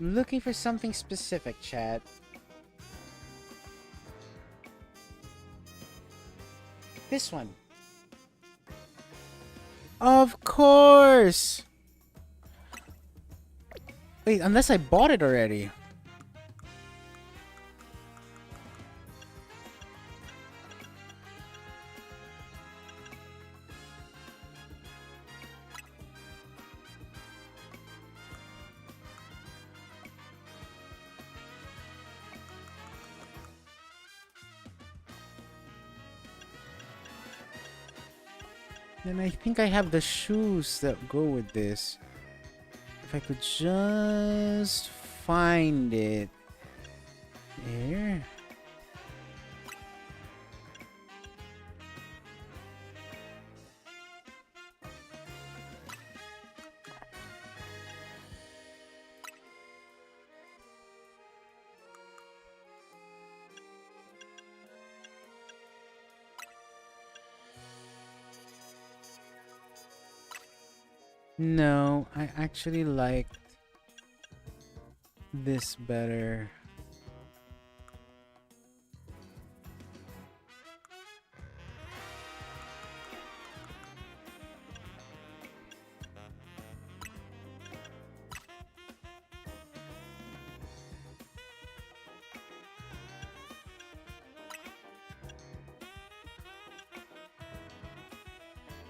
Speaker 1: I'm looking for something specific, chat. This one. Of course! Wait, unless I bought it already. Then I think I have the shoes that go with this. If I could just find it. Here. No, I actually liked this better.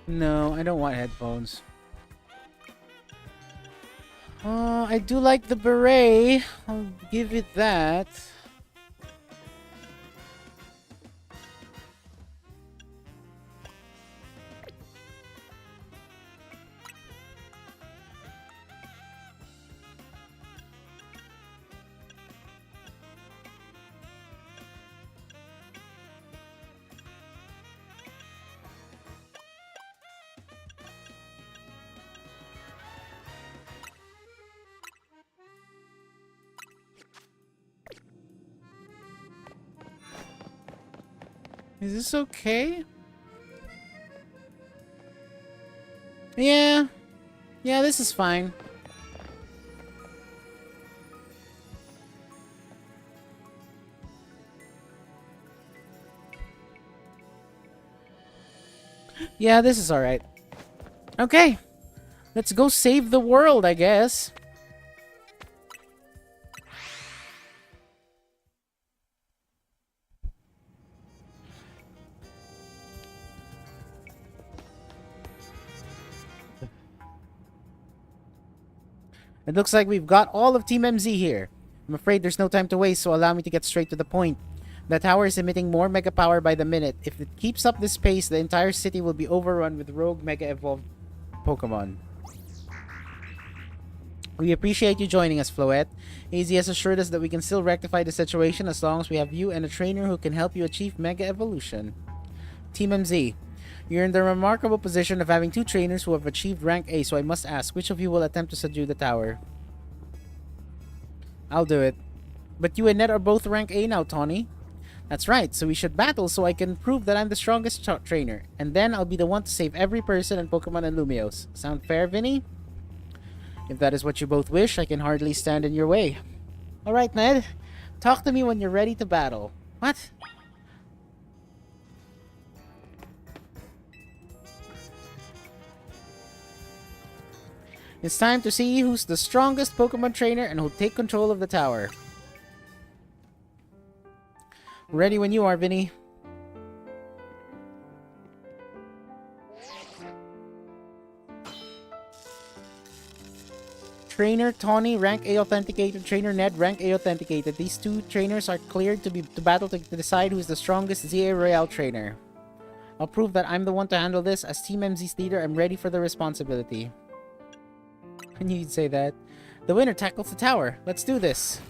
Speaker 1: No, I don't want headphones. I do like the beret. I'll give it that. Is this okay? Yeah. Yeah, this is fine. Yeah, this is alright. Okay. Let's go save the world, I guess. It looks like we've got all of Team MZ here. I'm afraid there's no time to waste, so allow me to get straight to the point. The tower is emitting more mega power by the minute. If it keeps up this pace, the entire city will be overrun with rogue mega evolved Pokemon. We appreciate you joining us, Floette. AZ has assured us that we can still rectify the situation as long as we have you and a trainer who can help you achieve mega evolution. Team MZ, you're in the remarkable position of having two trainers who have achieved rank A, so I must ask, which of you will attempt to subdue the tower? I'll do it. But you and Ned are both rank A now, Tawny. That's right, so we should battle so I can prove that I'm the strongest trainer. And then I'll be the one to save every person and Pokemon in Lumiose. Sound fair, Vinny? If that is what you both wish, I can hardly stand in your way. Alright, Ned. Talk to me when you're ready to battle. What? It's time to see who's the strongest Pokemon trainer and who'll take control of the tower. Ready when you are, Vinny. Trainer Tawny, rank A authenticated. Trainer Ned, rank A authenticated. These two trainers are cleared to battle to decide who's the strongest ZA Royale trainer. I'll prove that I'm the one to handle this. As Team MZ's leader, I'm ready for the responsibility. I knew you'd say that. The winner tackles the tower. Let's do this.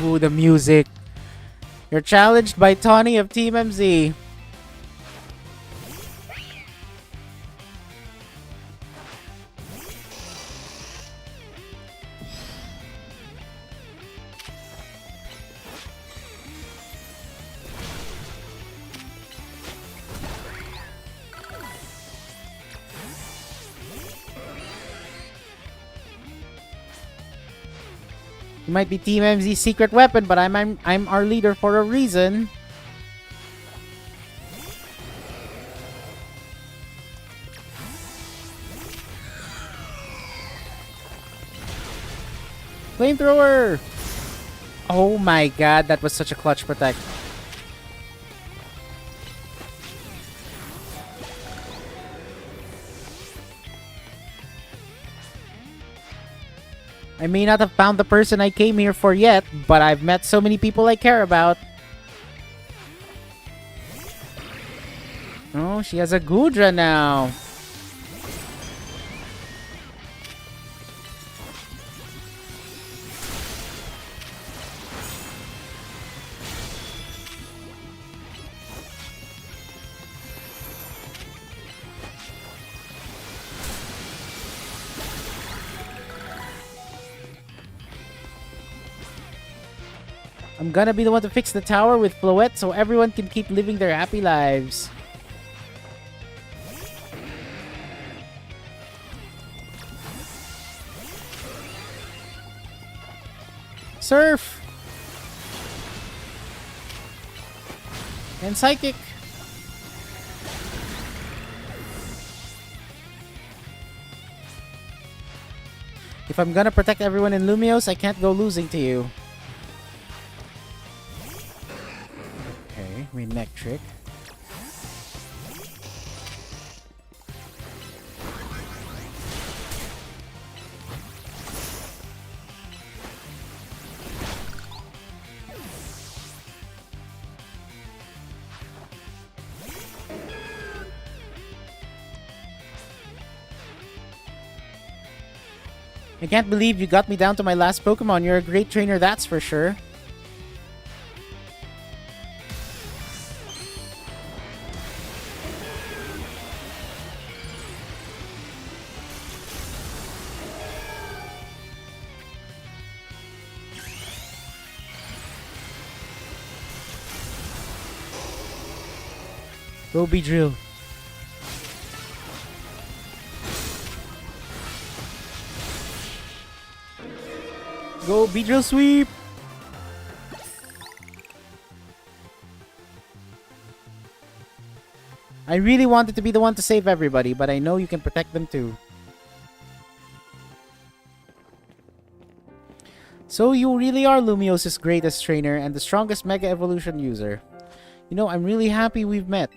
Speaker 1: Ooh, the music. You're challenged by Tawny of Team MZ. You might be Team MZ's secret weapon, but I'm our leader for a reason. Flamethrower! Oh my god, that was such a clutch protect. I may not have found the person I came here for yet, but I've met so many people I care about. Oh, she has a Gudra now. I'm gonna be the one to fix the tower with Floette so everyone can keep living their happy lives. Surf! And Psychic! If I'm gonna protect everyone in Lumiose, I can't go losing to you. Okay, we neck trick. I can't believe you got me down to my last Pokemon. You're a great trainer, that's for sure. Go Beedrill. Go Beedrill sweep! I really wanted to be the one to save everybody, but I know you can protect them too. So you really are Lumiose's greatest trainer and the strongest Mega Evolution user. You know, I'm really happy we've met.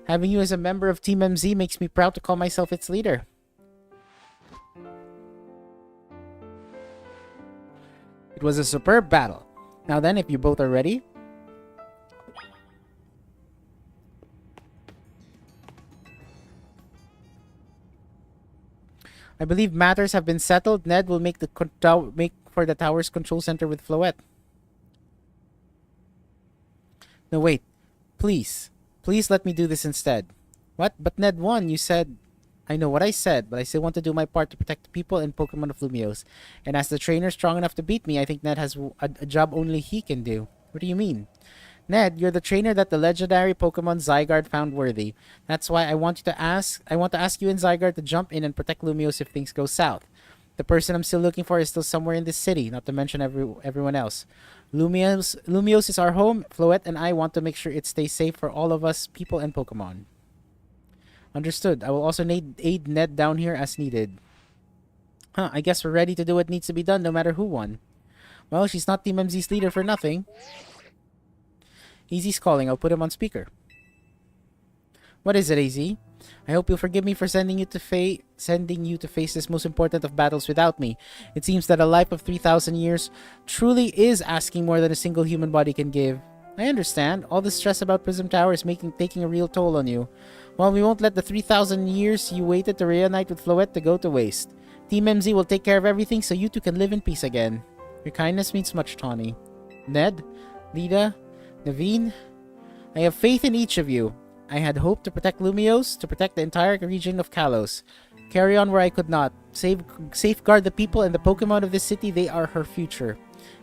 Speaker 1: Having you as a member of Team MZ makes me proud to call myself its leader. It was a superb battle. Now then, if you both are ready. I believe matters have been settled. Ned will make for the tower's control center with Floette. No, wait. Please. Please let me do this instead. What? But Ned won. You said... I know what I said, but I still want to do my part to protect the people and Pokemon of Lumiose. And as the trainer strong enough to beat me, I think Ned has a job only he can do. What do you mean? Ned, you're the trainer that the legendary Pokemon Zygarde found worthy. That's why I want to ask you and Zygarde to jump in and protect Lumiose if things go south. The person I'm still looking for is still somewhere in this city, not to mention everyone else. Lumiose is our home. Floette and I want to make sure it stays safe for all of us, people and Pokemon. Understood. I will also aid Ned down here as needed. Huh, I guess we're ready to do what needs to be done no matter who won. Well, she's not Team MZ's leader for nothing. Easy's calling. I'll put him on speaker. What is it, AZ? I hope you'll forgive me for sending you to face this most important of battles without me. It seems that a life of 3,000 years truly is asking more than a single human body can give. I understand. All the stress about Prism Tower is taking a real toll on you. Well, we won't let the 3,000 years you waited to reunite with Floette to go to waste. Team MZ will take care of everything so you two can live in peace again. Your kindness means much, Tawny. Ned, Lida, Naveen, I have faith in each of you. I had hoped to protect Lumiose, to protect the entire region of Kalos. Carry on where I could not. Safeguard the people and the Pokemon of this city, they are her future.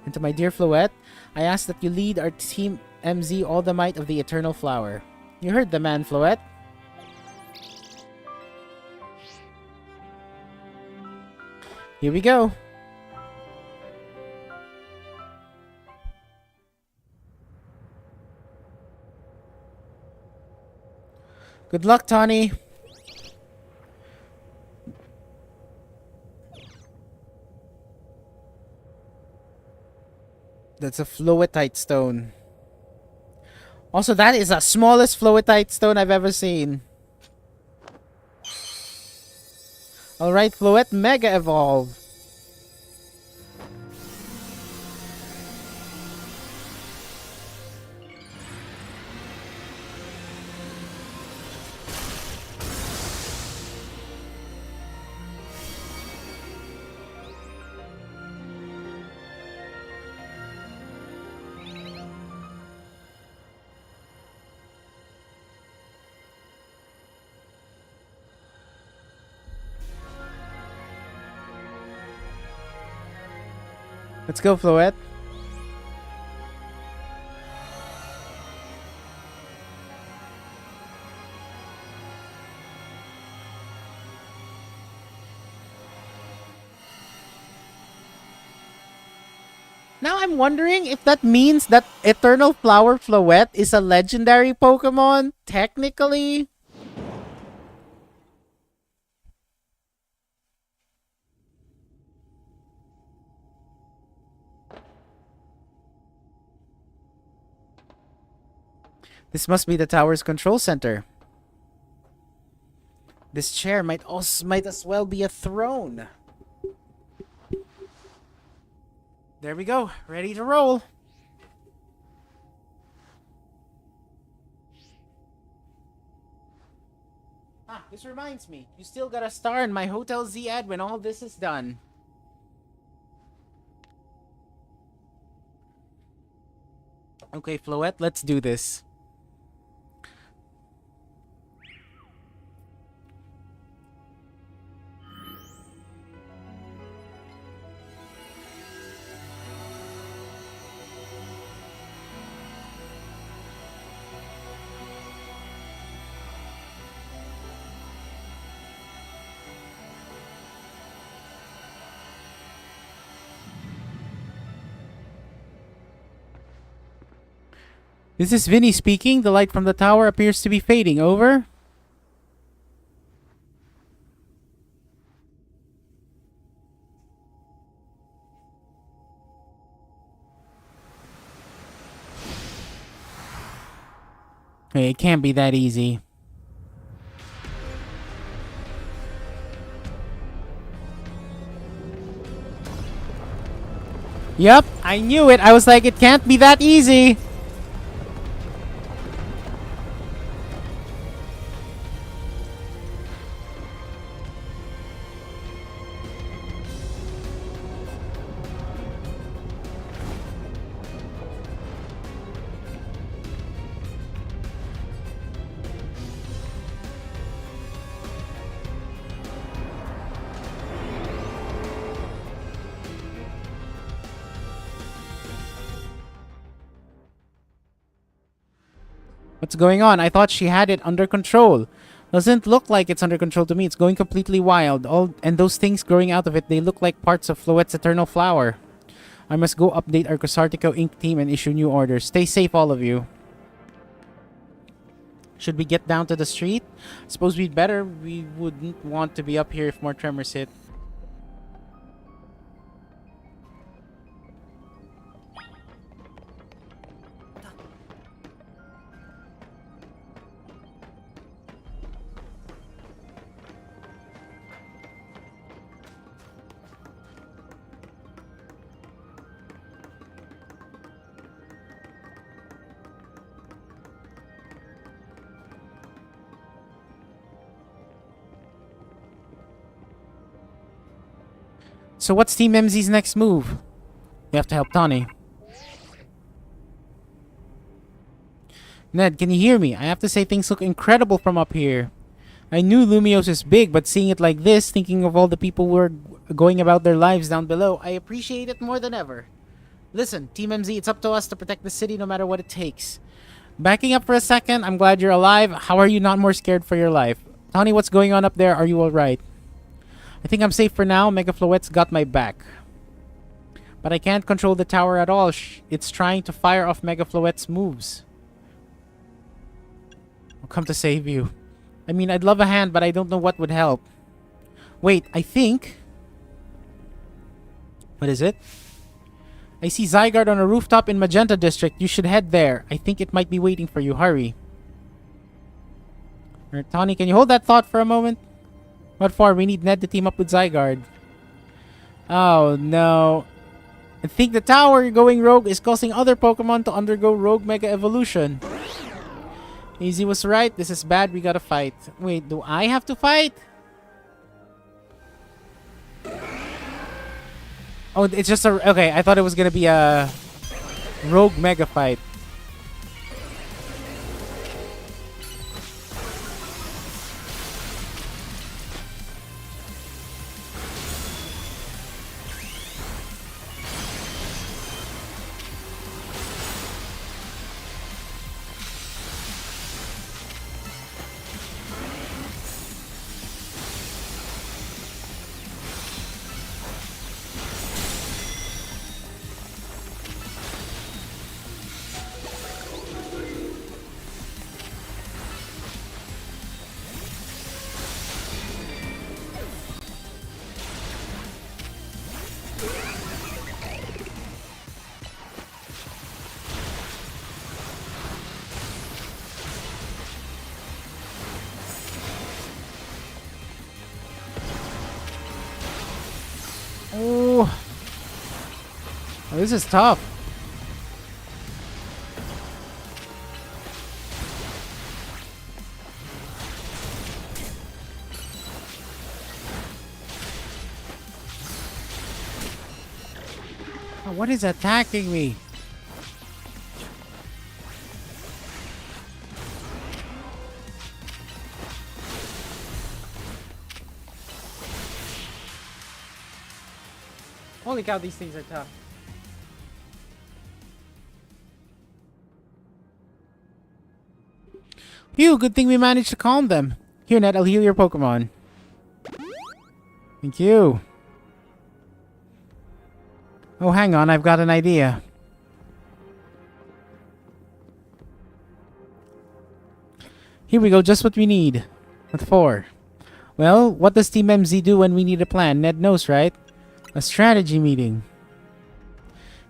Speaker 1: And to my dear Floette, I ask that you lead our Team MZ all the might of the Eternal Flower. You heard the man, Floette. Here we go. Good luck, Tawny. That's a Floetite stone. Also, that is the smallest Floetite stone I've ever seen. Alright, Floette Mega Evolve. Let's go, Floette. Now I'm wondering if that means that Eternal Flower Floette is a legendary Pokemon, technically. This must be the tower's control center. This chair might as well be a throne. There we go, ready to roll. Ah, this reminds me, you still got a star in my Hotel Z ad when all this is done. Okay, Floette, let's do this. This is Vinny speaking. The light from the tower appears to be fading. Over. Hey, it can't be that easy. Yep, I knew it. I was like, it can't be that easy. What's going on? I thought she had it under control. Doesn't look like it's under control to me. It's going completely wild. And those things growing out of it, they look like parts of Floette's eternal flower. I must go update our Cosartico Inc. team and issue new orders. Stay safe, all of you. Should we get down to the street? Suppose we'd better. We wouldn't want to be up here if more tremors hit. So what's Team MZ's next move? We have to help Tawny. Ned, can you hear me? I have to say things look incredible from up here. I knew Lumiose is big, but seeing it like this, thinking of all the people who are going about their lives down below, I appreciate it more than ever. Listen, Team MZ, it's up to us to protect the city no matter what it takes. Backing up for a second, I'm glad you're alive. How are you not more scared for your life? Tawny, what's going on up there? Are you alright? I think I'm safe for now. Mega Floette's got my back. But I can't control the tower at all. It's trying to fire off Mega Floette's moves. I'll come to save you. I mean, I'd love a hand, but I don't know what would help. Wait, I think... What is it? I see Zygarde on a rooftop in Magenta District. You should head there. I think it might be waiting for you. Hurry. Alright, Tawny, can you hold that thought for a moment? What for? We need Ned to team up with Zygarde. Oh, no. I think the tower going rogue is causing other Pokemon to undergo rogue Mega Evolution. Easy was right. This is bad. We gotta fight. Wait, do I have to fight? Oh, it's just a... Okay, I thought it was gonna be a rogue Mega fight. Oh, this is tough. Oh, what is attacking me? Holy cow, these things are tough. Phew, good thing we managed to calm them. Here, Ned, I'll heal your Pokemon. Thank you. Oh, hang on, I've got an idea. Here we go, just what we need. What for? Well, what does Team MZ do when we need a plan? Ned knows, right? A strategy meeting.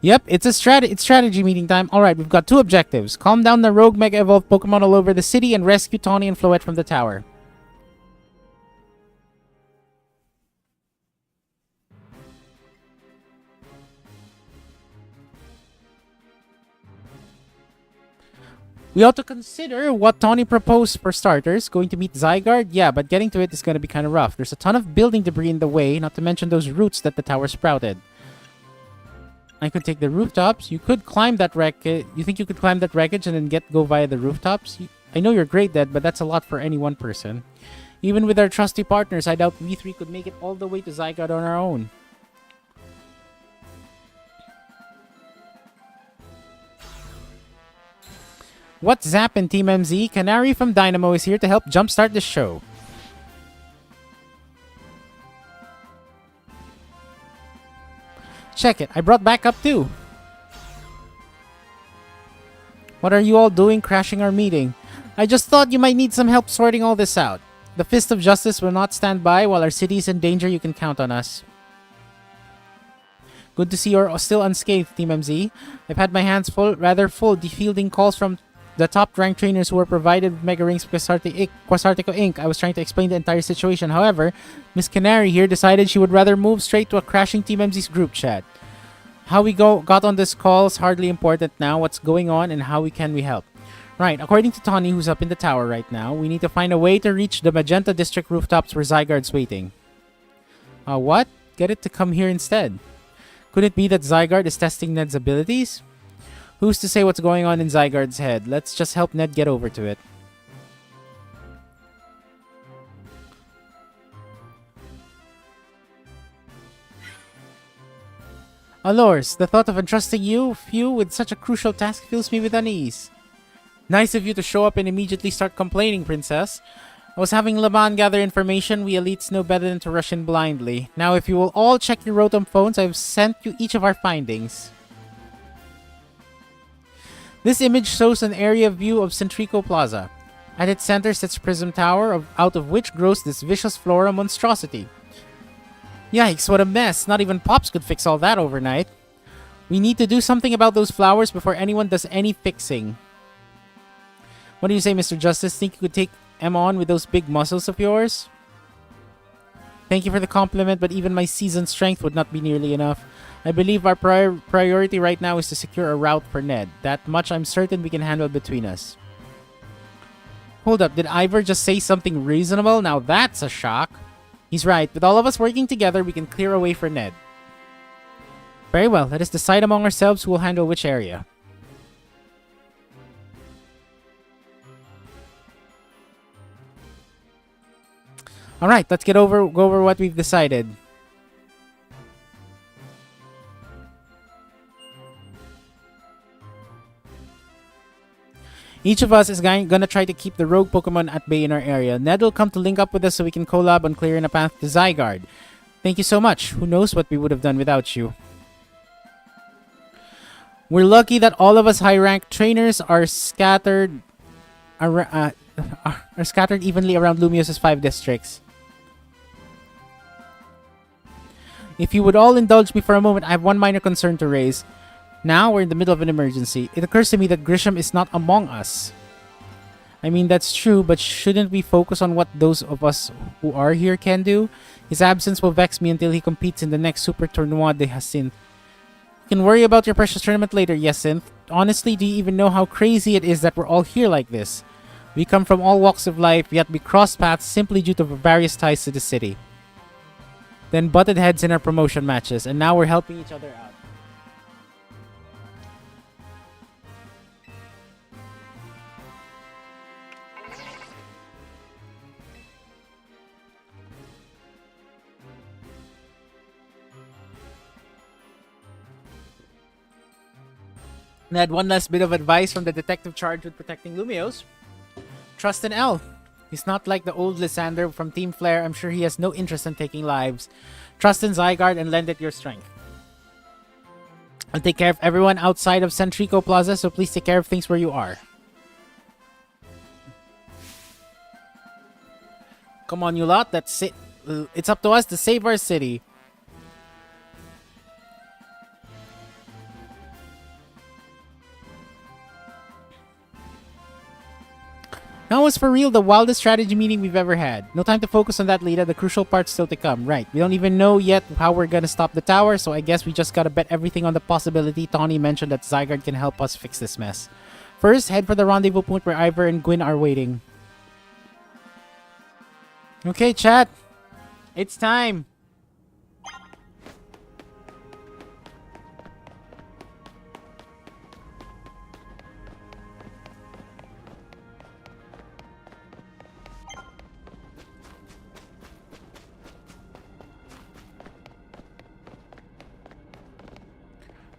Speaker 1: Yep, it's strategy meeting time. Alright, we've got two objectives. Calm down the rogue Mega Evolved Pokemon all over the city and rescue Tawny and Floette from the tower. We ought to consider what Tawny proposed for starters. Going to meet Zygarde? Yeah, but getting to it is going to be kind of rough. There's a ton of building debris in the way, not to mention those roots that the tower sprouted. I could take the rooftops. You could climb that wreckage. You think you could climb that wreckage and then go via the rooftops? I know you're great, Dad, but that's a lot for any one person. Even with our trusty partners, I doubt we three could make it all the way to Zygarde on our own. What's zappin', Team MZ? Canary from Dynamo is here to help jumpstart the show. Check it, I brought backup too. What are you all doing crashing our meeting? I just thought you might need some help sorting all this out. The Fist of Justice will not stand by while our city is in danger. You can count on us. Good to see you're still unscathed, Team MZ. I've had my hands rather full defielding calls from the top-ranked trainers who were provided with Mega Rings Quasartico Inc. I was trying to explain the entire situation. However, Miss Canary here decided she would rather move straight to a crashing Team MZ's group chat. How we got on this call is hardly important now. What's going on and how can we help? Right, according to Tawny, who's up in the tower right now, we need to find a way to reach the Magenta District rooftops where Zygarde's waiting. What? Get it to come here instead. Could it be that Zygarde is testing Ned's abilities? Who's to say what's going on in Zygarde's head? Let's just help Ned get over to it. Allures, the thought of entrusting you with such a crucial task fills me with unease. Nice of you to show up and immediately start complaining, Princess. I was having Laban gather information. We elites know better than to rush in blindly. Now, if you will all check your Rotom phones, I've sent you each of our findings. This image shows an area view of Centrico Plaza. At its center sits Prism Tower, out of which grows this vicious flora monstrosity. Yikes, what a mess. Not even Pops could fix all that overnight. We need to do something about those flowers before anyone does any fixing. What do you say, Mr. Justice? Think you could take Em on with those big muscles of yours? Thank you for the compliment, but even my seasoned strength would not be nearly enough. I believe our priority right now is to secure a route for Ned. That much I'm certain we can handle between us. Hold up, did Ivor just say something reasonable? Now that's a shock. He's right. With all of us working together, we can clear a way for Ned. Very well, let us decide among ourselves who will handle which area. Alright, let's go over what we've decided. Each of us is gonna try to keep the rogue Pokemon at bay in our area. Ned will come to link up with us so we can collab on clearing a path to Zygarde. Thank you so much. Who knows what we would have done without you. We're lucky that all of us high-ranked trainers are scattered are scattered evenly around Lumios's 5 districts. If you would all indulge me for a moment, I have one minor concern to raise. Now we're in the middle of an emergency. It occurs to me that Grisham is not among us. I mean, that's true, but shouldn't we focus on what those of us who are here can do? His absence will vex me until he competes in the next Super Tournoi de Hyacinth. You can worry about your precious tournament later, Hyacinth. Honestly, do you even know how crazy it is that we're all here like this? We come from all walks of life, yet we cross paths simply due to various ties to the city. Then butted heads in our promotion matches, and now we're helping each other out. Ned, one last bit of advice from the detective charged with protecting Lumios. Trust in L. He's not like the old Lysander from Team Flare. I'm sure he has no interest in taking lives. Trust in Zygarde and lend it your strength. I'll take care of everyone outside of Centrico Plaza, so please take care of things where you are. Come on, you lot. That's it. It's up to us to save our city. That was for real the wildest strategy meeting we've ever had. No time to focus on that, Lita. The crucial part's still to come. Right. We don't even know yet how we're gonna stop the tower, so I guess we just gotta bet everything on the possibility Tawny mentioned that Zygarde can help us fix this mess. First, head for the rendezvous point where Ivor and Gwyn are waiting. Okay, chat. It's time.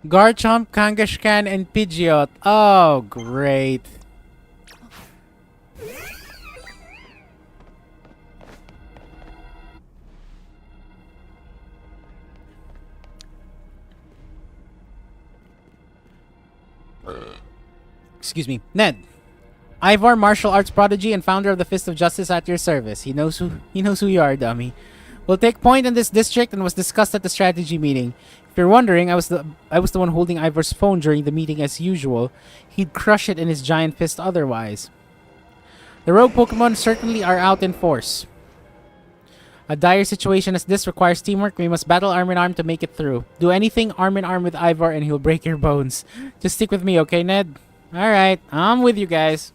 Speaker 1: Garchomp, Kangaskhan, and Pidgeot. Oh, great. Excuse me. Ned. Ivar, martial arts prodigy and founder of the Fist of Justice at your service. He knows who you are, dummy. We'll take point in this district and was discussed at the strategy meeting. If you're wondering, I was the one holding Ivar's phone during the meeting as usual. He'd crush it in his giant fist otherwise. The rogue Pokemon certainly are out in force. A dire situation as this requires teamwork. We must battle arm in arm to make it through. Do anything arm in arm with Ivar and he'll break your bones. Just stick with me, okay, Ned? Alright, I'm with you guys.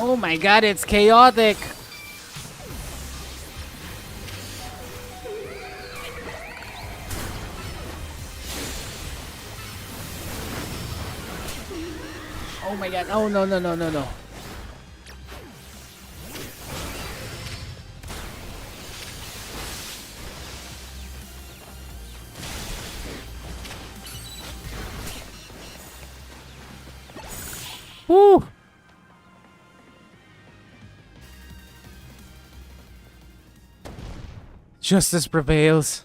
Speaker 1: Oh my god, it's chaotic! Oh my god, oh no, no, no, no, no. Woo! Justice prevails.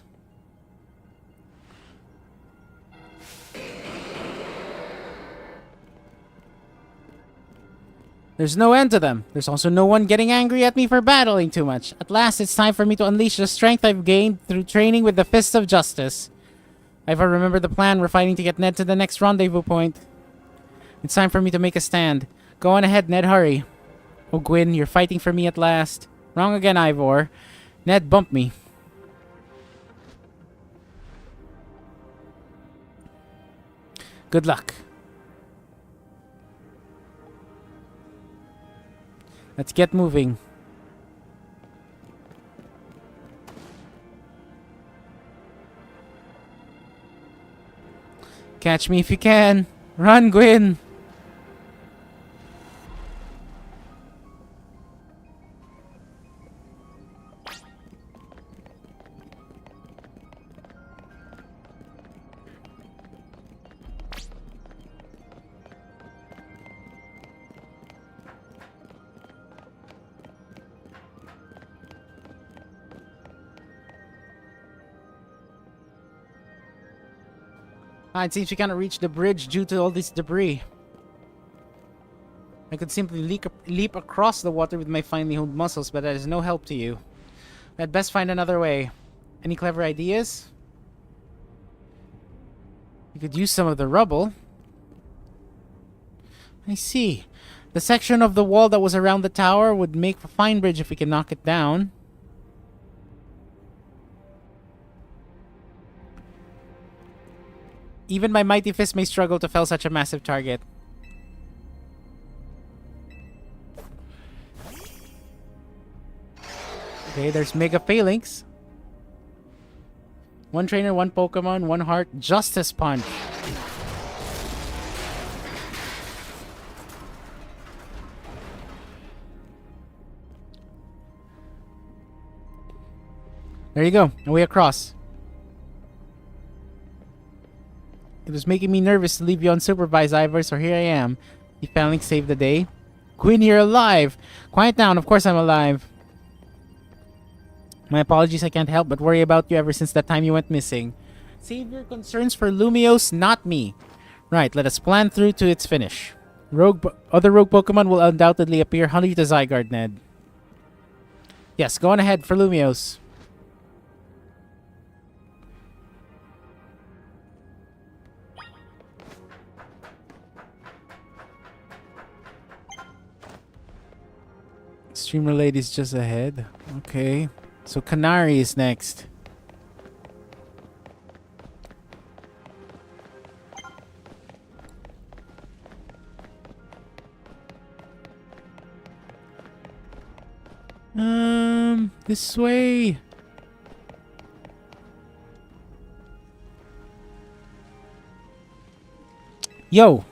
Speaker 1: There's no end to them. There's also no one getting angry at me for battling too much. At last, it's time for me to unleash the strength I've gained through training with the Fists of Justice. I've remembered the plan. We're fighting to get Ned to the next rendezvous point. It's time for me to make a stand. Go on ahead, Ned, hurry. Oh, Gwyn, you're fighting for me at last. Wrong again, Ivor. Ned bumped me. Good luck. Let's get moving. Catch me if you can. Run, Gwyn. It seems we cannot reach the bridge due to all this debris. I could simply leap across the water with my finely honed muscles, but that is no help to you. I'd best find another way. Any clever ideas? You could use some of the rubble. I see. The section of the wall that was around the tower would make a fine bridge if we can knock it down. Even my mighty fist may struggle to fell such a massive target. Okay, there's Mega Phalanx. One trainer, one Pokemon, one heart. Justice Punch. There you go. A way across. It was making me nervous to leave you unsupervised, Ivor, so here I am. You finally saved the day. Gwyn, you're alive! Quiet down, of course I'm alive. My apologies, I can't help but worry about you ever since that time you went missing. Save your concerns for Lumiose, not me. Right, let us plan through to its finish. Other rogue Pokemon will undoubtedly appear. Hunt you to Zygarde, Ned. Yes, go on ahead for Lumiose. Streamer Lady's just ahead. Okay. So Canary is next. This way. Yo.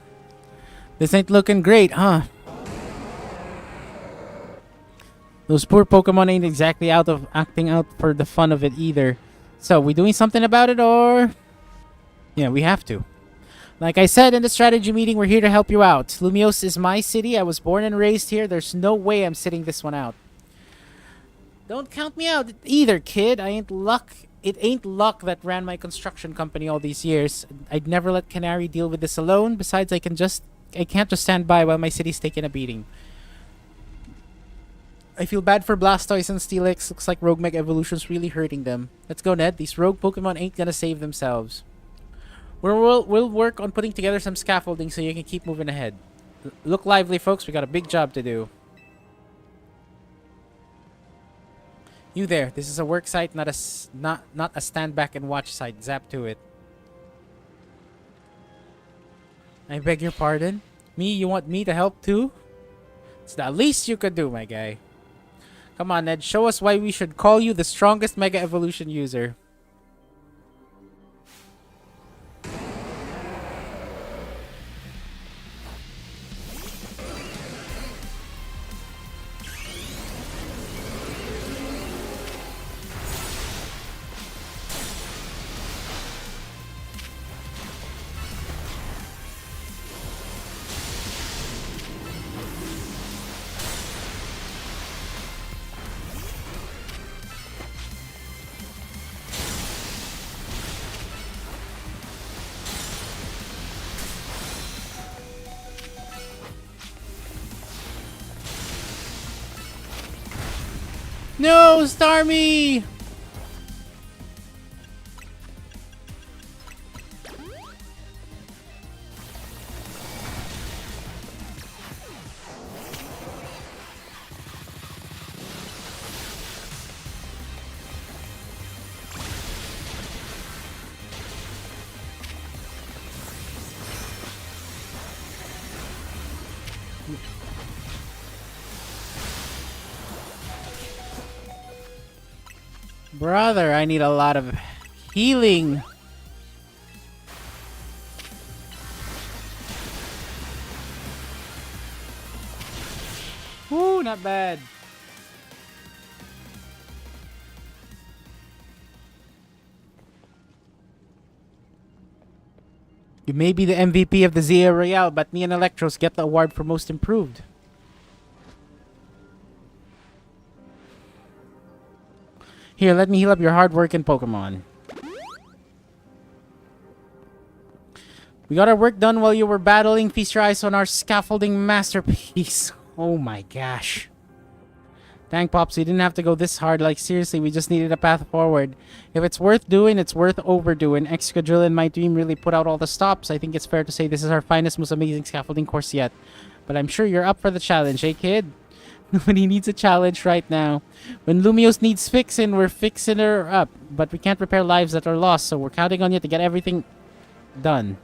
Speaker 1: This ain't looking great, huh? Those poor Pokemon ain't exactly acting out for the fun of it either. So, we doing something about it or? Yeah, we have to. Like I said in the strategy meeting, we're here to help you out. Lumiose is my city. I was born and raised here. There's no way I'm sitting this one out. Don't count me out either, kid. It ain't luck that ran my construction company all these years. I'd never let Canary deal with this alone. Besides, I can't just stand by while my city's taking a beating. I feel bad for Blastoise and Steelix. Looks like Rogue Mega Evolution's really hurting them. Let's go, Ned. These rogue Pokemon ain't gonna save themselves. We'll work on putting together some scaffolding so you can keep moving ahead. Look lively, folks. We got a big job to do. You there. This is a work site, not a stand back and watch site. Zap to it. I beg your pardon? Me? You want me to help too? It's the least you could do, my guy. Come on, Ned. Show us why we should call you the strongest Mega Evolution user. No, Starmie! Brother, I need a lot of healing. Woo, not bad. You may be the MVP of the Zia Royale, but me and Electros get the award for most improved. Here, let me heal up your hard-working Pokemon. We got our work done while you were battling. Feast your eyes on our scaffolding masterpiece. Oh my gosh. Dang, Pops, we didn't have to go this hard. Like, seriously, we just needed a path forward. If it's worth doing, it's worth overdoing. Excadrill and my team really put out all the stops. I think it's fair to say this is our finest, most amazing scaffolding course yet. But I'm sure you're up for the challenge, eh, kid? Nobody needs a challenge right now. When Lumiose needs fixing, we're fixing her up. But we can't repair lives that are lost, so we're counting on you to get everything done.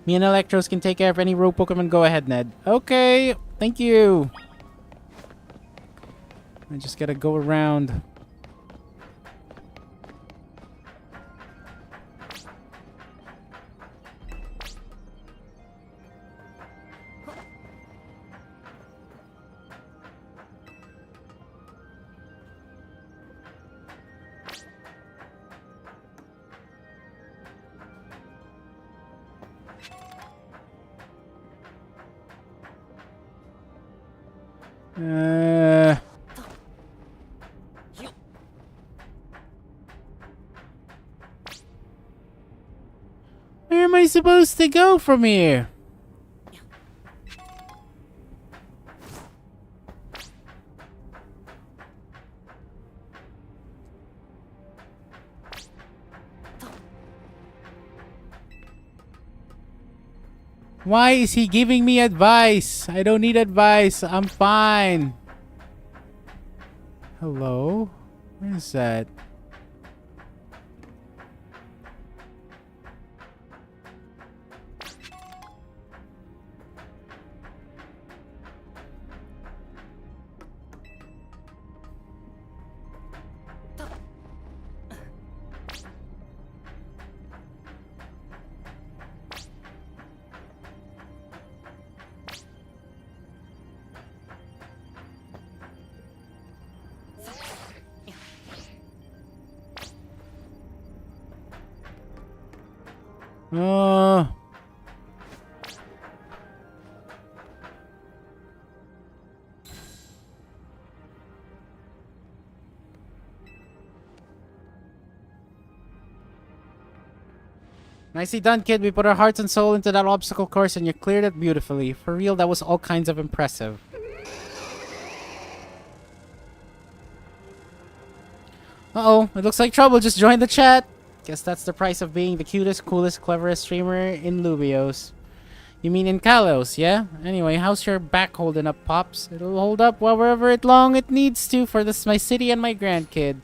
Speaker 1: Me and Electros can take care of any rogue Pokemon. Go ahead, Ned. Okay, thank you. I just gotta go around. Where am I supposed to go from here? Why is he giving me advice? I don't need advice. I'm fine. Hello? Where is that? Nicely done, kid. We put our hearts and soul into that obstacle course and you cleared it beautifully. For real, that was all kinds of impressive. Uh-oh, it looks like Trouble just joined the chat. Guess that's the price of being the cutest, coolest, cleverest streamer in Lumiose. You mean in Kalos, yeah? Anyway, how's your back holding up, Pops? It'll hold up wherever it long it needs to for this my city and my grandkid.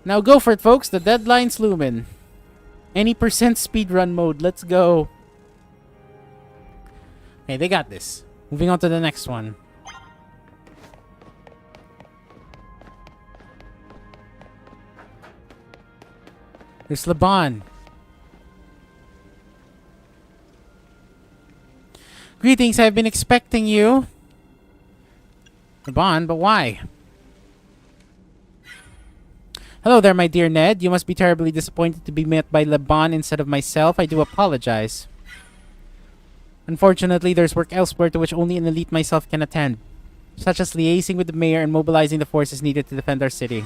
Speaker 1: Now go for it, folks. The deadline's looming. Any percent speedrun mode. Let's go. Hey, they got this. Moving on to the next one. There's Laban. Greetings, I've been expecting you. Laban, but why? Hello there, my dear Ned. You must be terribly disappointed to be met by Laban instead of myself. I do apologize. Unfortunately, there's work elsewhere to which only an elite myself can attend, such as liaising with the mayor and mobilizing the forces needed to defend our city.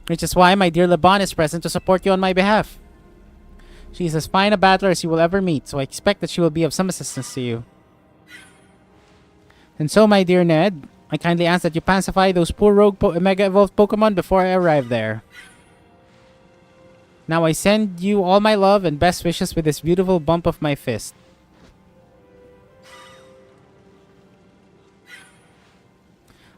Speaker 1: Which is why my dear Laban is present to support you on my behalf. She is as fine a battler as you will ever meet, so I expect that she will be of some assistance to you. And so, my dear Ned, I kindly ask that you pacify those poor rogue Mega Evolved Pokemon before I arrive there. Now I send you all my love and best wishes with this beautiful bump of my fist.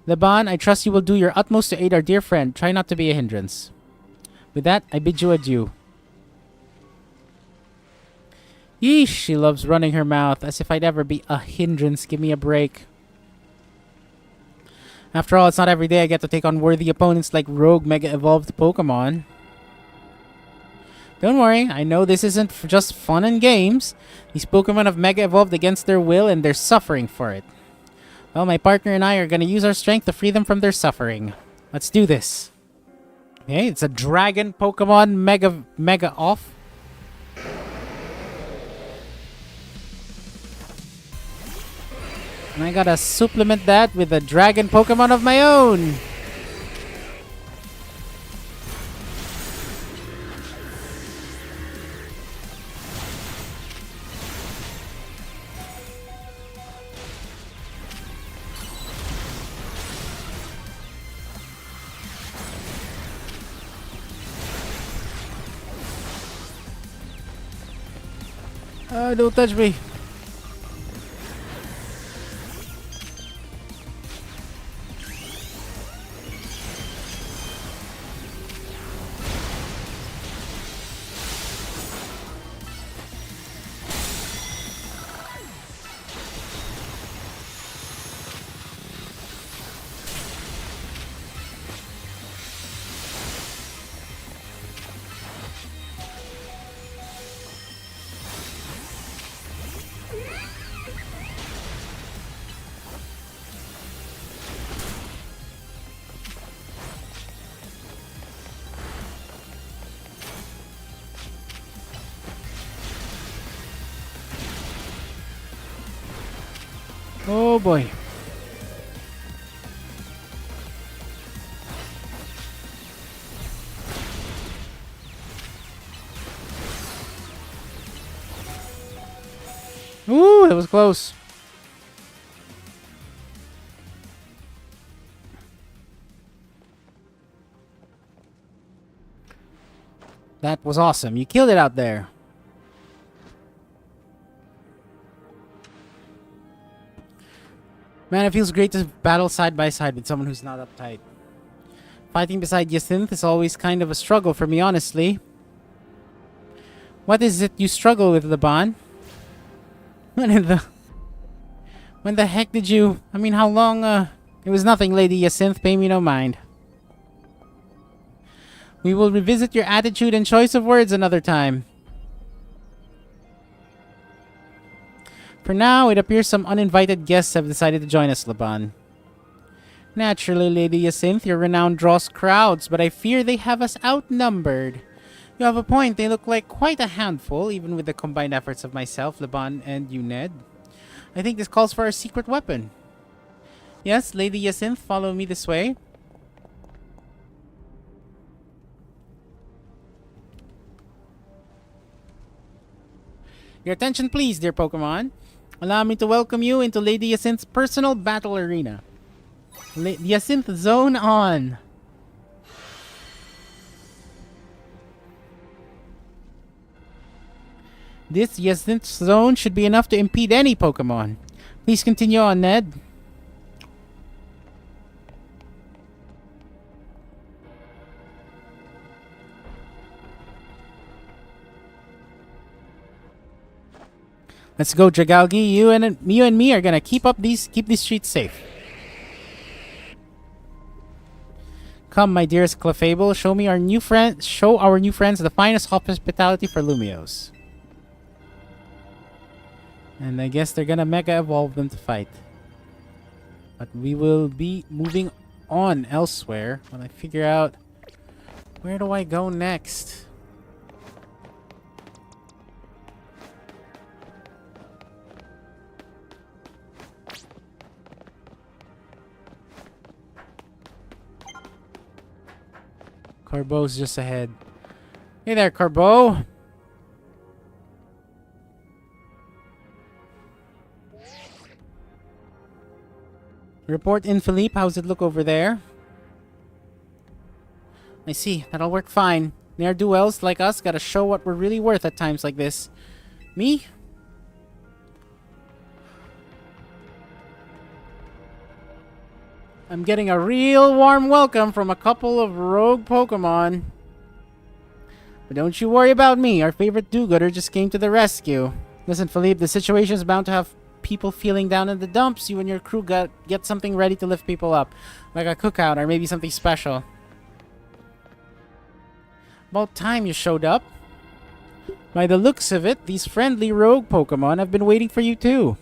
Speaker 1: Laban, I trust you will do your utmost to aid our dear friend. Try not to be a hindrance. With that, I bid you adieu. Yeesh, she loves running her mouth, as if I'd ever be a hindrance. Give me a break. After all, it's not every day I get to take on worthy opponents like rogue Mega Evolved Pokemon. Don't worry, I know this isn't just fun and games. These Pokemon have Mega Evolved against their will and they're suffering for it. Well, my partner and I are going to use our strength to free them from their suffering. Let's do this. Okay, it's a Dragon Pokemon Mega off. And I gotta supplement that with a Dragon Pokemon of my own. Don't touch me. Oh boy. Ooh, that was close. That was awesome. You killed it out there. Man, it feels great to battle side by side with someone who's not uptight. Fighting beside Jacinth is always kind of a struggle for me, honestly. What is it you struggle with, Laban? When the heck did you... I mean, how long, It was nothing, Lady Jacinth. Pay me no mind. We will revisit your attitude and choice of words another time. For now, it appears some uninvited guests have decided to join us, Laban. Naturally, Lady Jacinth, your renown draws crowds, but I fear they have us outnumbered. You have a point. They look like quite a handful, even with the combined efforts of myself, Laban, and you, Ned. I think this calls for a secret weapon. Yes, Lady Jacinth, follow me this way. Your attention, please, dear Pokemon. Allow me to welcome you into Lady Jacinth's personal battle arena. Jacinth Zone on. This Jacinth Zone should be enough to impede any Pokemon. Please continue on, Ned. Let's go, Jagalgi. You and me are gonna keep these streets safe. Come, my dearest Clefable, show our new friends the finest hospitality for Lumios. And I guess they're gonna Mega Evolve them to fight. But we will be moving on elsewhere when I figure out where do I go next. Carbo's just ahead. Hey there, Carbo. Report in, Philippe. How's it look over there? I see. That'll work fine. Ne'er-do-wells like us gotta show what we're really worth at times like this. Me? I'm getting a real warm welcome from a couple of rogue Pokemon. But don't you worry about me. Our favorite do-gooder just came to the rescue. Listen, Philippe, the situation is bound to have people feeling down in the dumps. You and your crew get something ready to lift people up. Like a cookout or maybe something special. About time you showed up. By the looks of it, these friendly rogue Pokemon have been waiting for you too.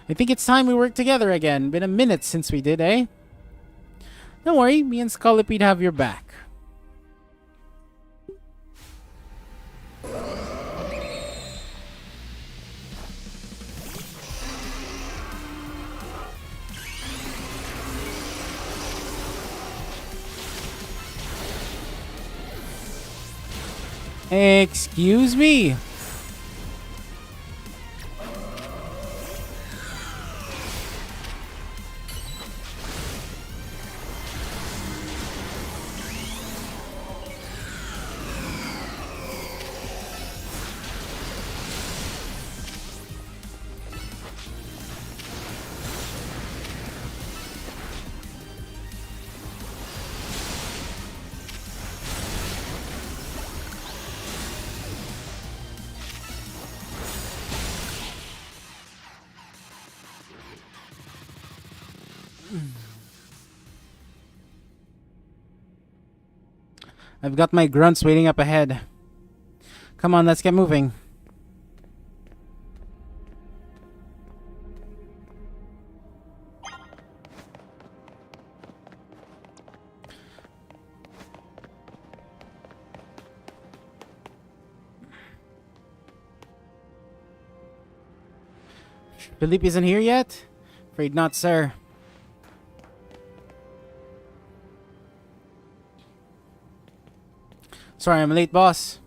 Speaker 1: I think it's time we work together again. Been a minute since we did, eh? Don't worry, me and Scolipede have your back. Excuse me? I've got my grunts waiting up ahead. Come on, let's get moving. Philippe isn't here yet? Afraid not, sir. Sorry, I'm late, boss.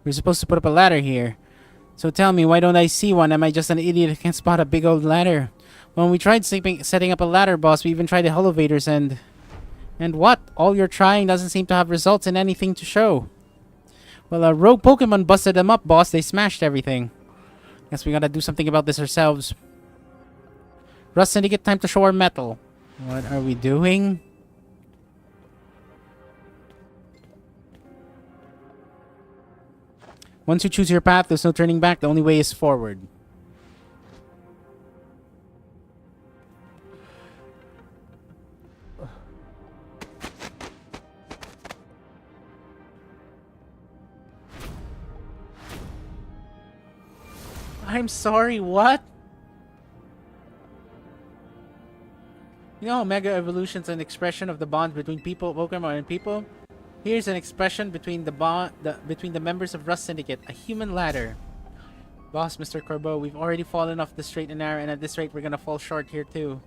Speaker 1: We're supposed to put up a ladder here. So tell me, why don't I see one? Am I just an idiot who can't spot a big old ladder? When we tried setting up a ladder, boss, we even tried the elevators and... And what? All you're trying doesn't seem to have results in anything to show. Well, a rogue Pokemon busted them up, boss. They smashed everything. Guess we gotta do something about this ourselves. Rust Syndicate, time to show our mettle. What are we doing? Once you choose your path, there's no turning back. The only way is forward. I'm sorry, what? You know, Mega Evolution's an expression of the bond between Pokemon and people? Here's an expression between between the members of Rust Syndicate, a human ladder. Boss, Mr. Corbeau, we've already fallen off the straight and narrow, and at this rate, we're gonna fall short here too.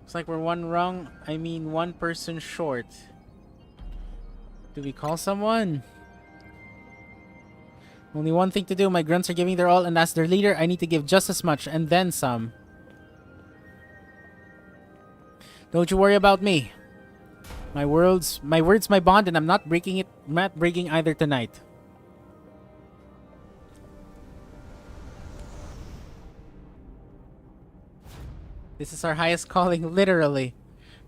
Speaker 1: Looks like we're one person short. Do we call someone? Only one thing to do. My grunts are giving their all, and as their leader, I need to give just as much, and then some. Don't you worry about me. My word's my bond, and I'm not breaking it. I'm not breaking either tonight. This is our highest calling, literally.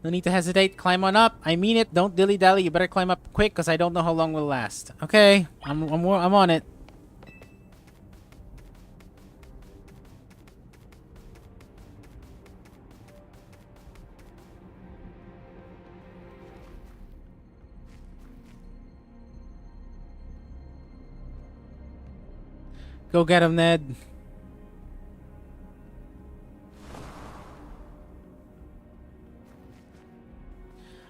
Speaker 1: No need to hesitate. Climb on up. I mean it. Don't dilly-dally. You better climb up quick because I don't know how long we'll last. Okay. I'm on it. Go get him, Ned.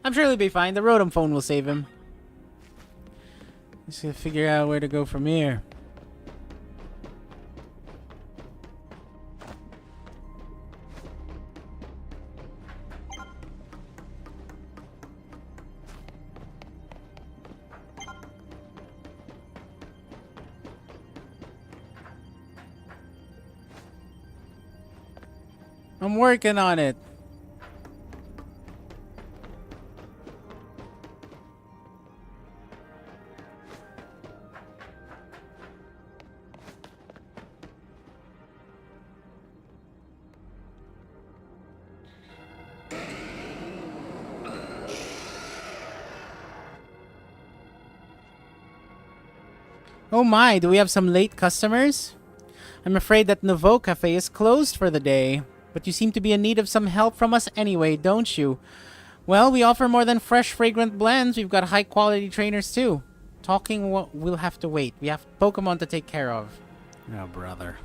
Speaker 1: I'm sure he'll be fine. The Rotom phone will save him. Just gotta figure out where to go from here. I'm working on it. Oh my, do we have some late customers? I'm afraid that Nouveau Cafe is closed for the day. But you seem to be in need of some help from us anyway, don't you? Well, we offer more than fresh, fragrant blends. We've got high-quality trainers, too. Talking, we'll have to wait. We have Pokemon to take care of. Oh, brother.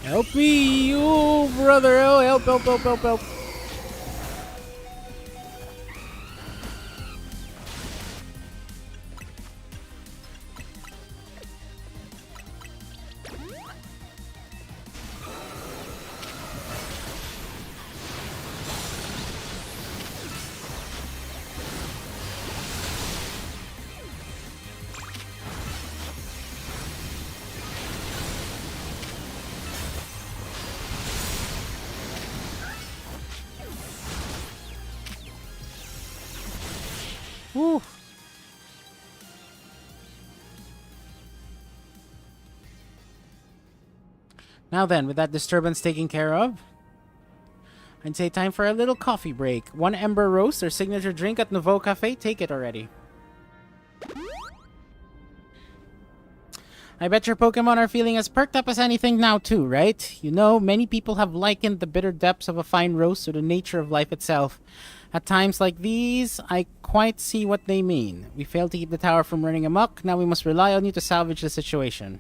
Speaker 1: Help me, you brother! Oh, help, help, help, help, help! Whew. Now then, with that disturbance taken care of, I'd say time for a little coffee break. One Ember Roast, their signature drink at Nouveau Cafe. Take it already. I bet your Pokemon are feeling as perked up as anything now too, right? You know, many people have likened the bitter depths of a fine roast to the nature of life itself. At times like these, I quite see what they mean. We failed to keep the tower from running amok, now we must rely on you to salvage the situation.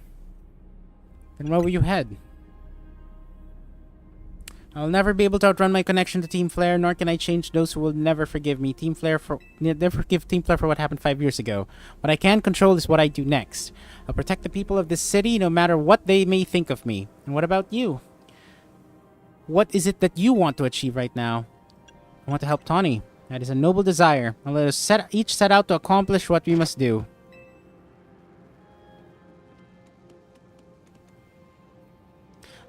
Speaker 1: Then where will you head? I'll never be able to outrun my connection to Team Flare, nor can I change those who will never forgive me. Never forgive Team Flare for what happened 5 years ago. What I can control is what I do next. I'll protect the people of this city, no matter what they may think of me. And what about you? What is it that you want to achieve right now? I want to help Tawny. That is a noble desire. And let us each set out to accomplish what we must do.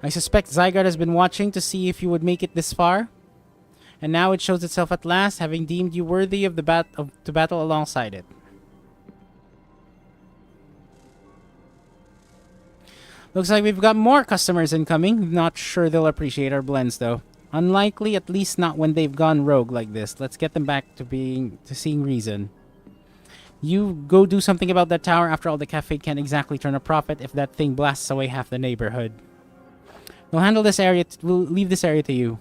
Speaker 1: I suspect Zygarde has been watching to see if you would make it this far. And now it shows itself at last, having deemed you worthy of to battle alongside it. Looks like we've got more customers incoming. Not sure they'll appreciate our blends though. Unlikely, at least not when they've gone rogue like this. Let's get them back to seeing reason. You go do something about that tower. After all, the cafe can't exactly turn a profit if that thing blasts away half the neighborhood. We'll handle this area. We'll leave this area to you.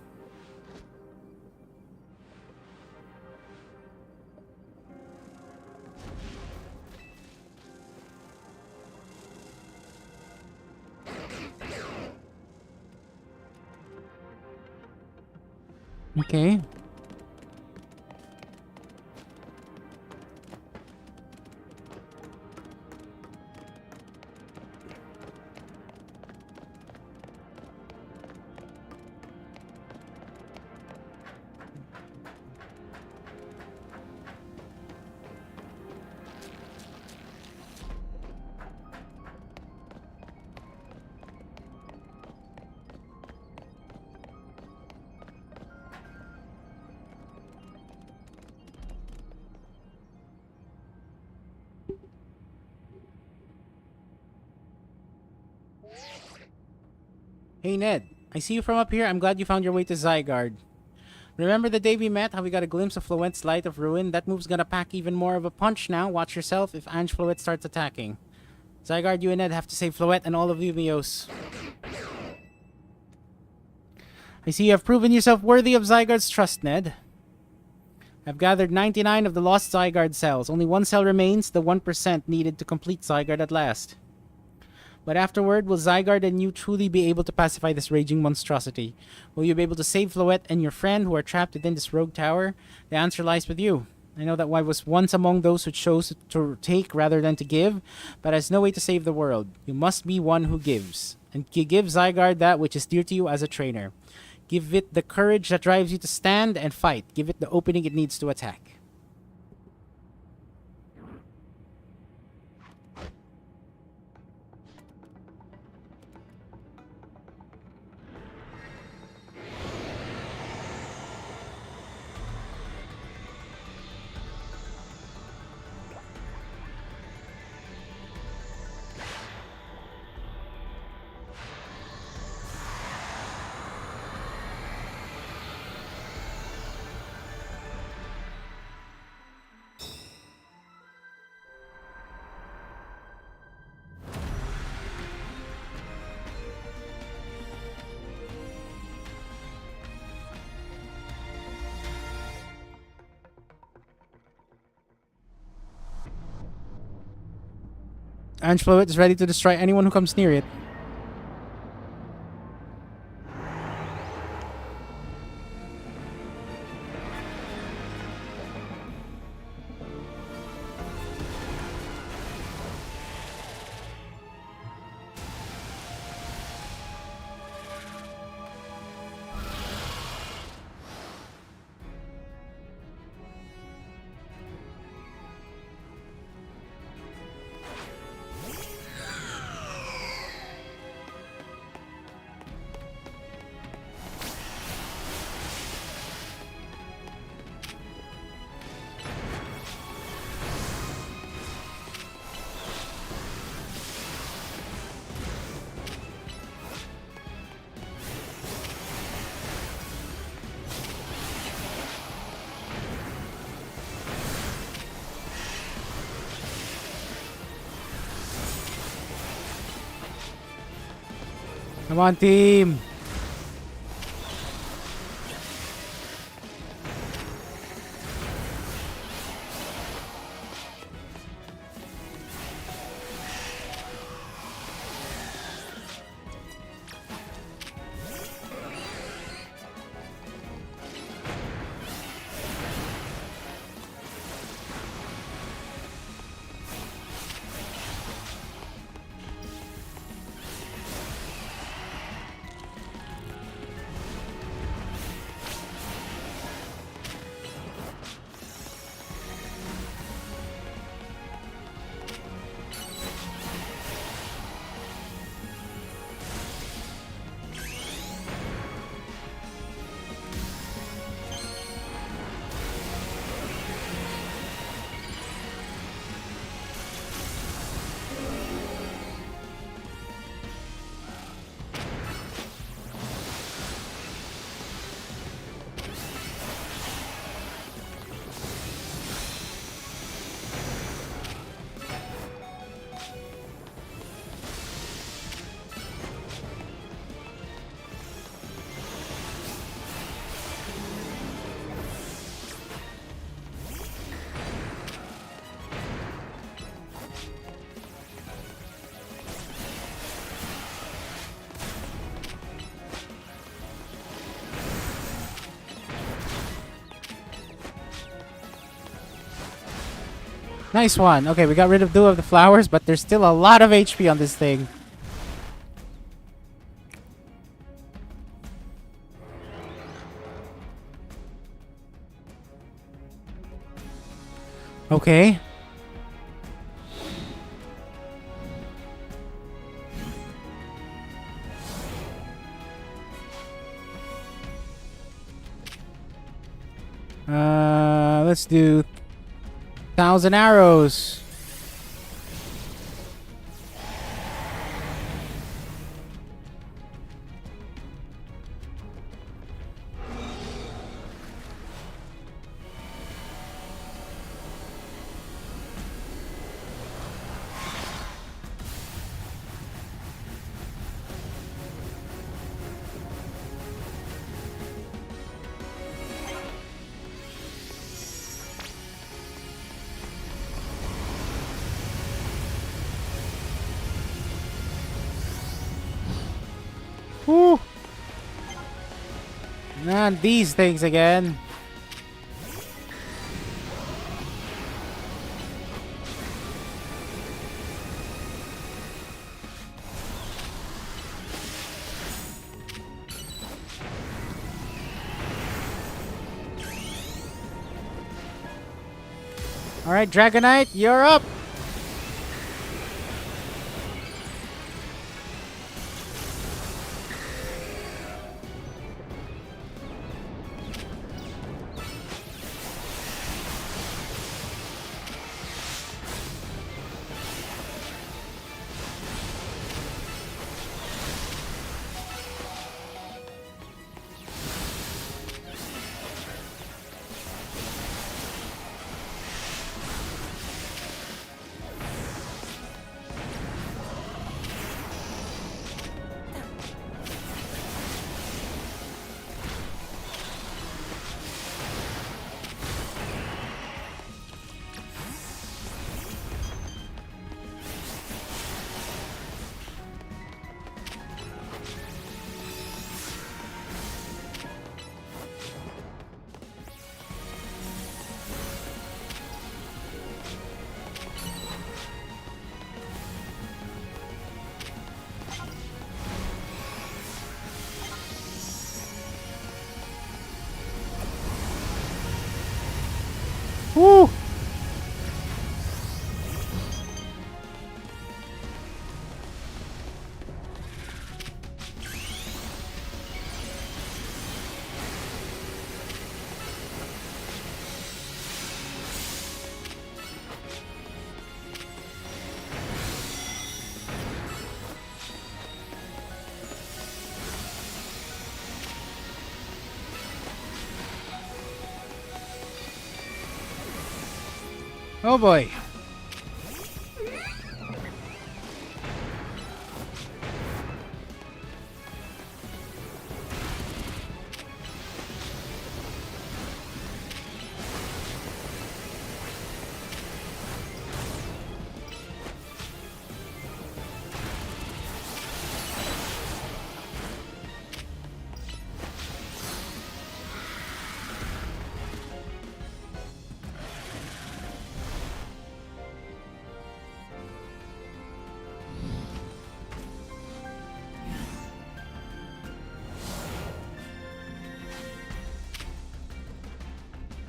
Speaker 1: Okay. Hey Ned, I see you from up here. I'm glad you found your way to Zygarde. Remember the day we met, how we got a glimpse of Floette's Light of Ruin? That move's gonna pack even more of a punch now. Watch yourself if Ange Floette starts attacking. Zygarde, you and Ned have to save Floette and all of Lumiose. I see you have proven yourself worthy of Zygarde's trust, Ned. I've gathered 99 of the lost Zygarde cells. Only one cell remains, the 1% needed to complete Zygarde at last. But afterward, will Zygarde and you truly be able to pacify this raging monstrosity? Will you be able to save Floette and your friend who are trapped within this rogue tower? The answer lies with you. I know that I was once among those who chose to take rather than to give, but has no way to save the world. You must be one who gives. And give Zygarde that which is dear to you as a trainer. Give it the courage that drives you to stand and fight. Give it the opening it needs to attack. Ange Floette is ready to destroy anyone who comes near it. Come on, team! Nice one. Okay, we got rid of two of the flowers, but there's still a lot of HP on this thing. Okay. Let's do 1,000 arrows. Whew. Not these things again. Alright, Dragonite, you're up! Woo! Oh boy.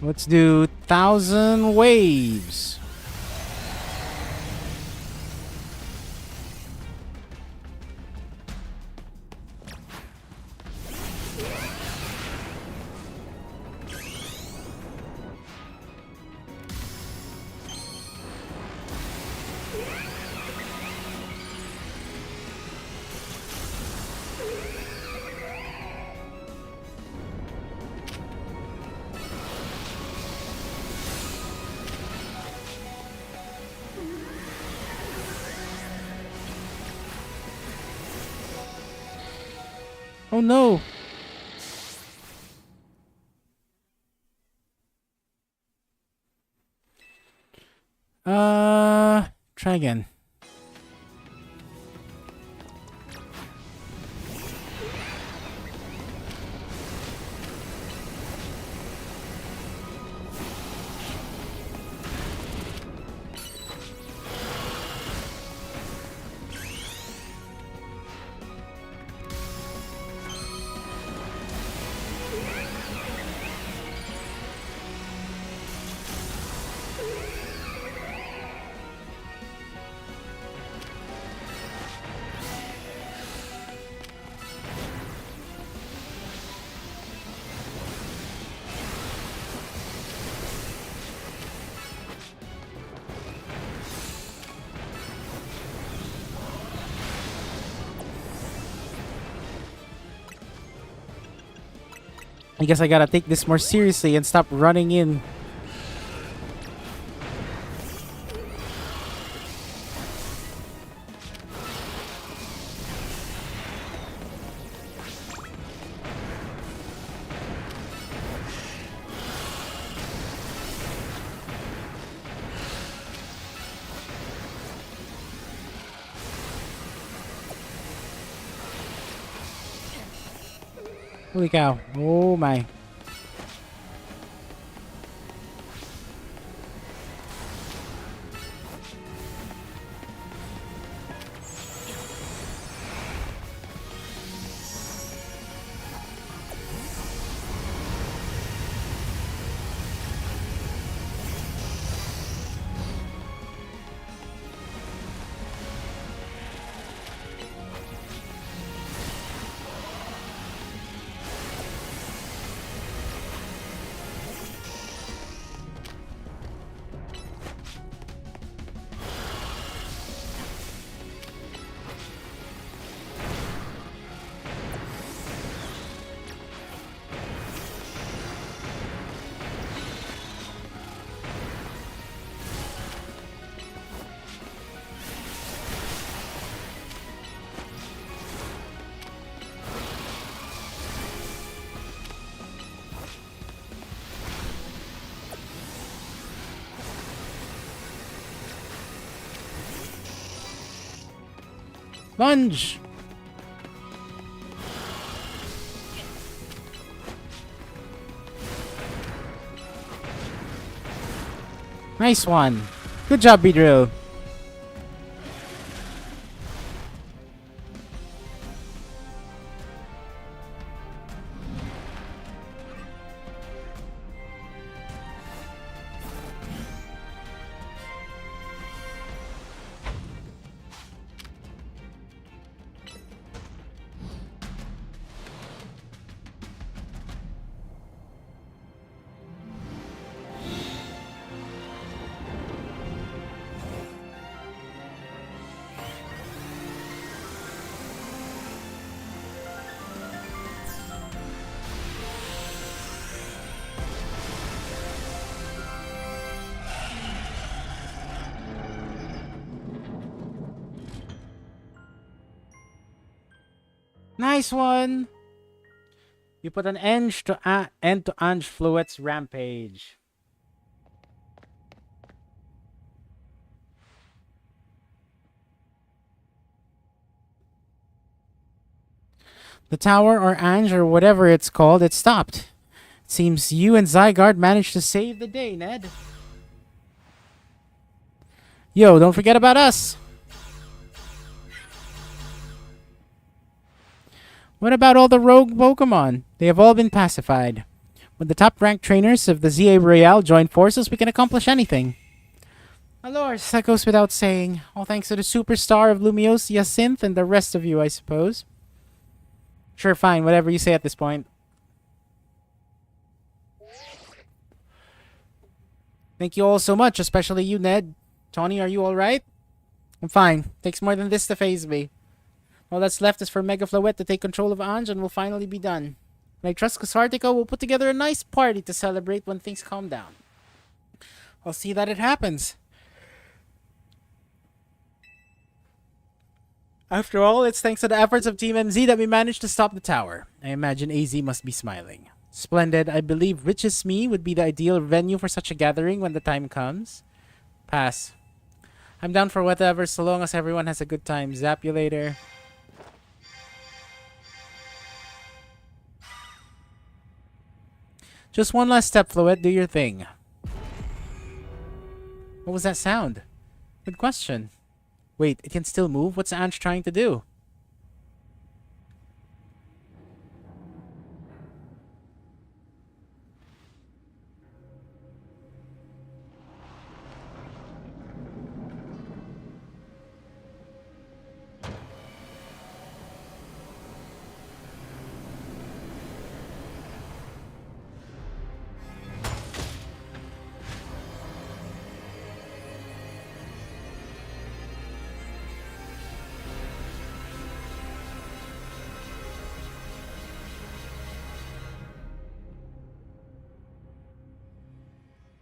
Speaker 1: Let's do 1,000 waves. Oh no. Try again. I guess I gotta take this more seriously and stop running in. Holy cow. Oh my. Lunge! Nice one. Good job, Beedrill. Nice one. You put an end to Ange Fluet's rampage. The tower or Ange or whatever it's called, it stopped. It seems you and Zygarde managed to save the day, Ned. Yo, don't forget about us. What about all the rogue Pokemon? They have all been pacified. When the top-ranked trainers of the ZA Royale join forces, we can accomplish anything. Alors, that goes without saying. All thanks to the superstar of Lumiose, Yacinth, and the rest of you, I suppose. Sure, fine, whatever you say at this point. Thank you all so much, especially you, Ned. Tawny, are you alright? I'm fine. Takes more than this to phase me. All that's left is for Mega Floette to take control of Ange and we'll finally be done. And I trust Cosartico will put together a nice party to celebrate when things calm down. I'll see that it happens. After all, it's thanks to the efforts of Team MZ that we managed to stop the tower. I imagine AZ must be smiling. Splendid. I believe Rich's Me would be the ideal venue for such a gathering when the time comes. Pass. I'm down for whatever so long as everyone has a good time. Zap you later. Just one last step, Floette. Do your thing. What was that sound? Good question. Wait, it can still move? What's Ange trying to do?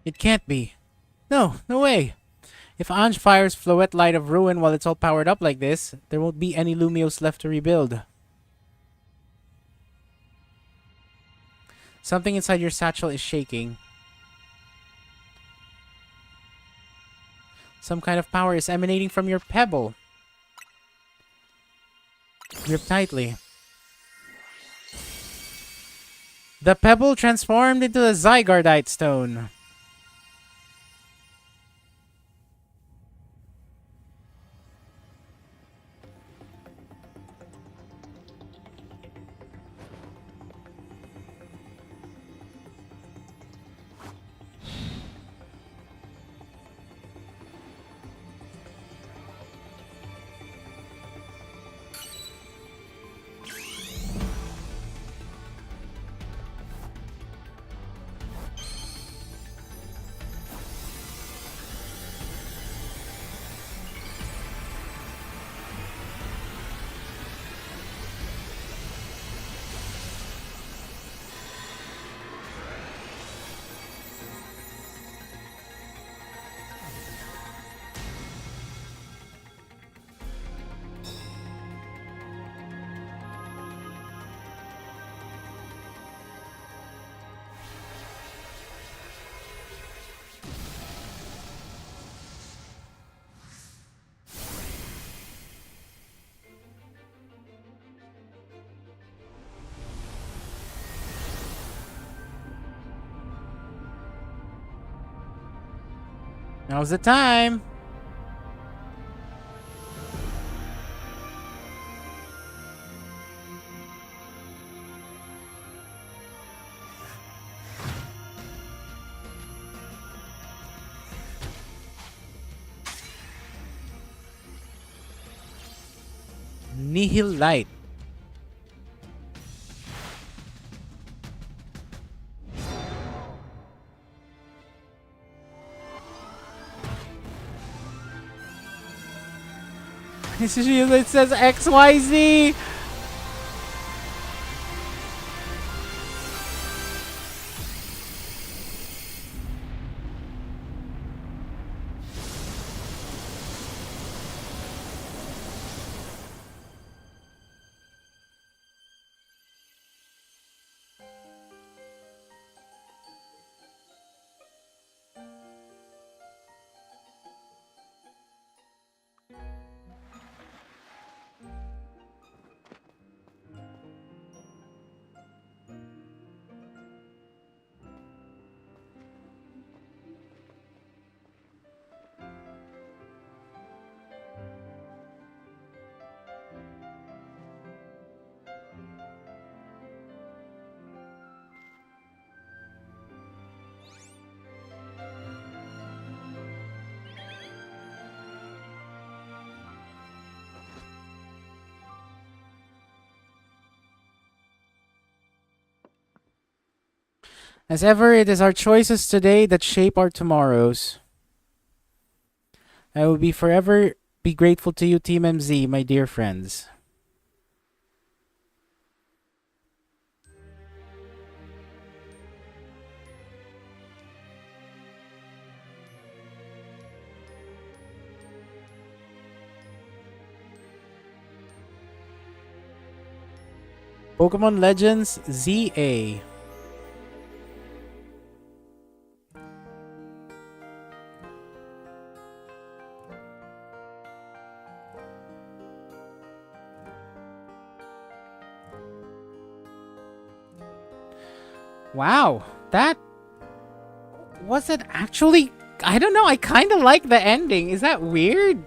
Speaker 1: It can't be. No, no way. If Ange fires Floette Light of Ruin while it's all powered up like this, there won't be any Lumiose left to rebuild. Something inside your satchel is shaking. Some kind of power is emanating from your pebble. Grip tightly. The pebble transformed into a Zygarde stone. Now's the time. Nihilite. It says XYZ. As ever, it is our choices today that shape our tomorrows. I will be forever be grateful to you, Team MZ, my dear friends. Pokemon Legends ZA. Wow, that was it actually. I don't know. I kind of like the ending. Is that weird?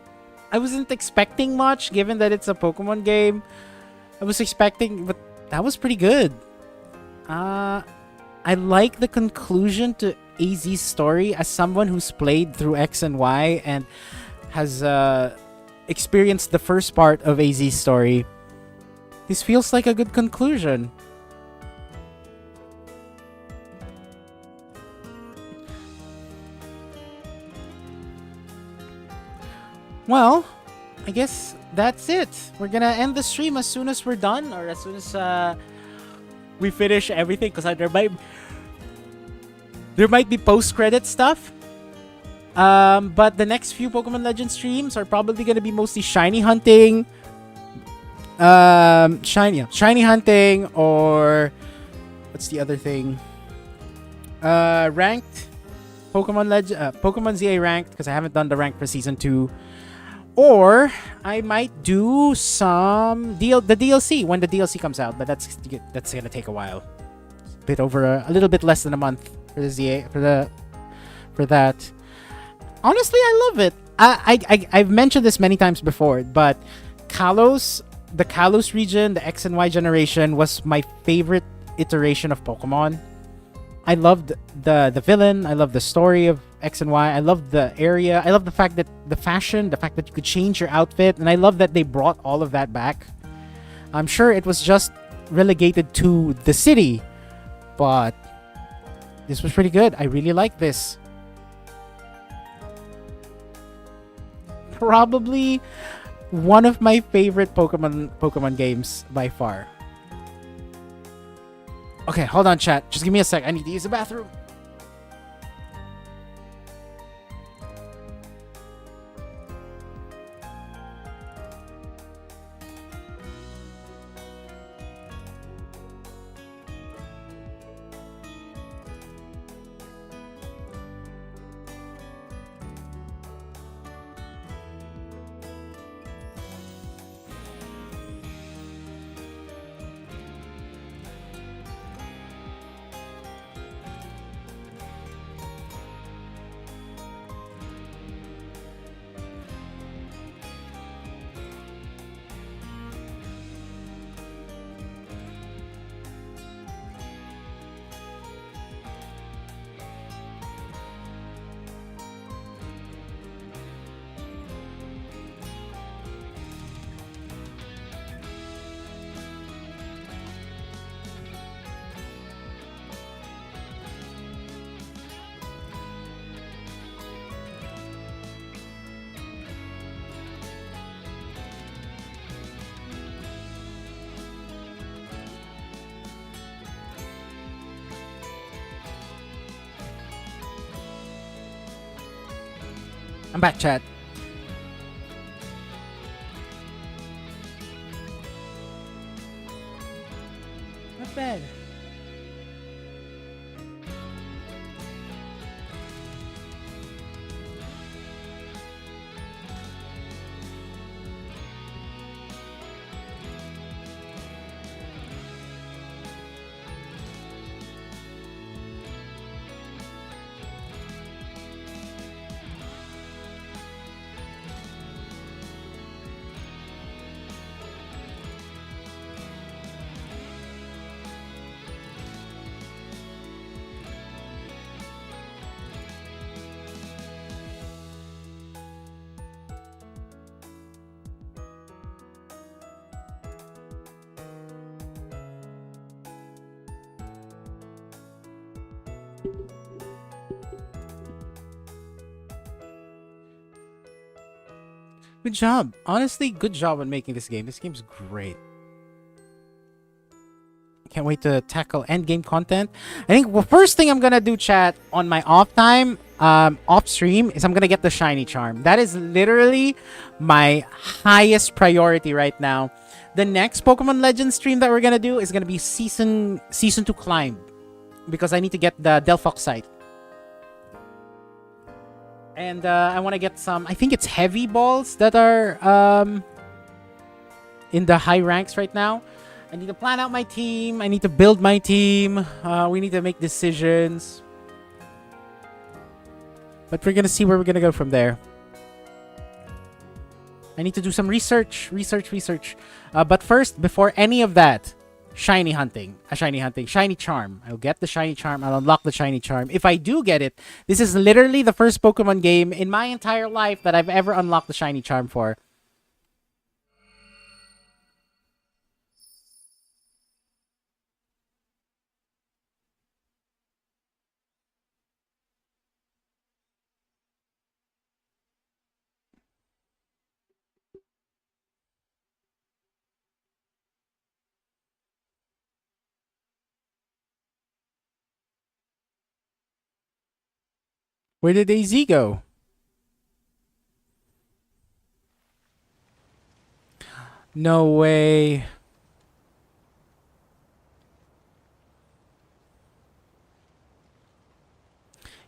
Speaker 1: I wasn't expecting much given that it's a Pokemon game. I was expecting, but that was pretty good. I like the conclusion to AZ's story as someone who's played through X and Y and has experienced the first part of AZ's story. This feels like a good conclusion. Well, I guess that's it. We're gonna end the stream as soon as we're done, or as soon as we finish everything, because there might be post-credit stuff. But the next few Pokemon Legends streams are probably gonna be mostly shiny hunting. Shiny hunting, or what's the other thing? Ranked Pokemon ZA ranked, because I haven't done the rank for season 2. Or I might do some the DLC when the DLC comes out, but that's gonna take a while. bit over a little bit less than a month for the ZA for that. Honestly, I love it. I've mentioned this many times before, but Kalos, the Kalos region, the X and Y generation was my favorite iteration of Pokemon. I loved the villain. I loved the story of X and Y. I loved the area. I love the fact that the fashion, the fact that you could change your outfit, and I love that they brought all of that back. I'm sure it was just relegated to the city, but this was pretty good. I really like this. Probably one of my favorite Pokemon games by far. Okay, hold on, chat. Just give me a sec. I need to use the bathroom. I'm back, chat. Not bad. Good job. Honestly, good job on making this game. This game's great. Can't wait to tackle endgame content. I think the first thing I'm gonna do, chat, on my off time, off stream, is I'm gonna get the shiny charm. That is literally my highest priority right now. The next Pokemon Legends stream that we're gonna do is gonna be season 2 climb, because I need to get the Delphox site. And I want to get some, I think it's heavy balls that are in the high ranks right now. I need to plan out my team. I need to build my team. We need to make decisions. But we're going to see where we're going to go from there. I need to do some research. But first, before any of that, shiny hunting. Shiny charm. I'll get the shiny charm. I'll unlock the shiny charm. If I do get it, this is literally the first Pokemon game in my entire life that I've ever unlocked the shiny charm for. Where did AZ go? No way.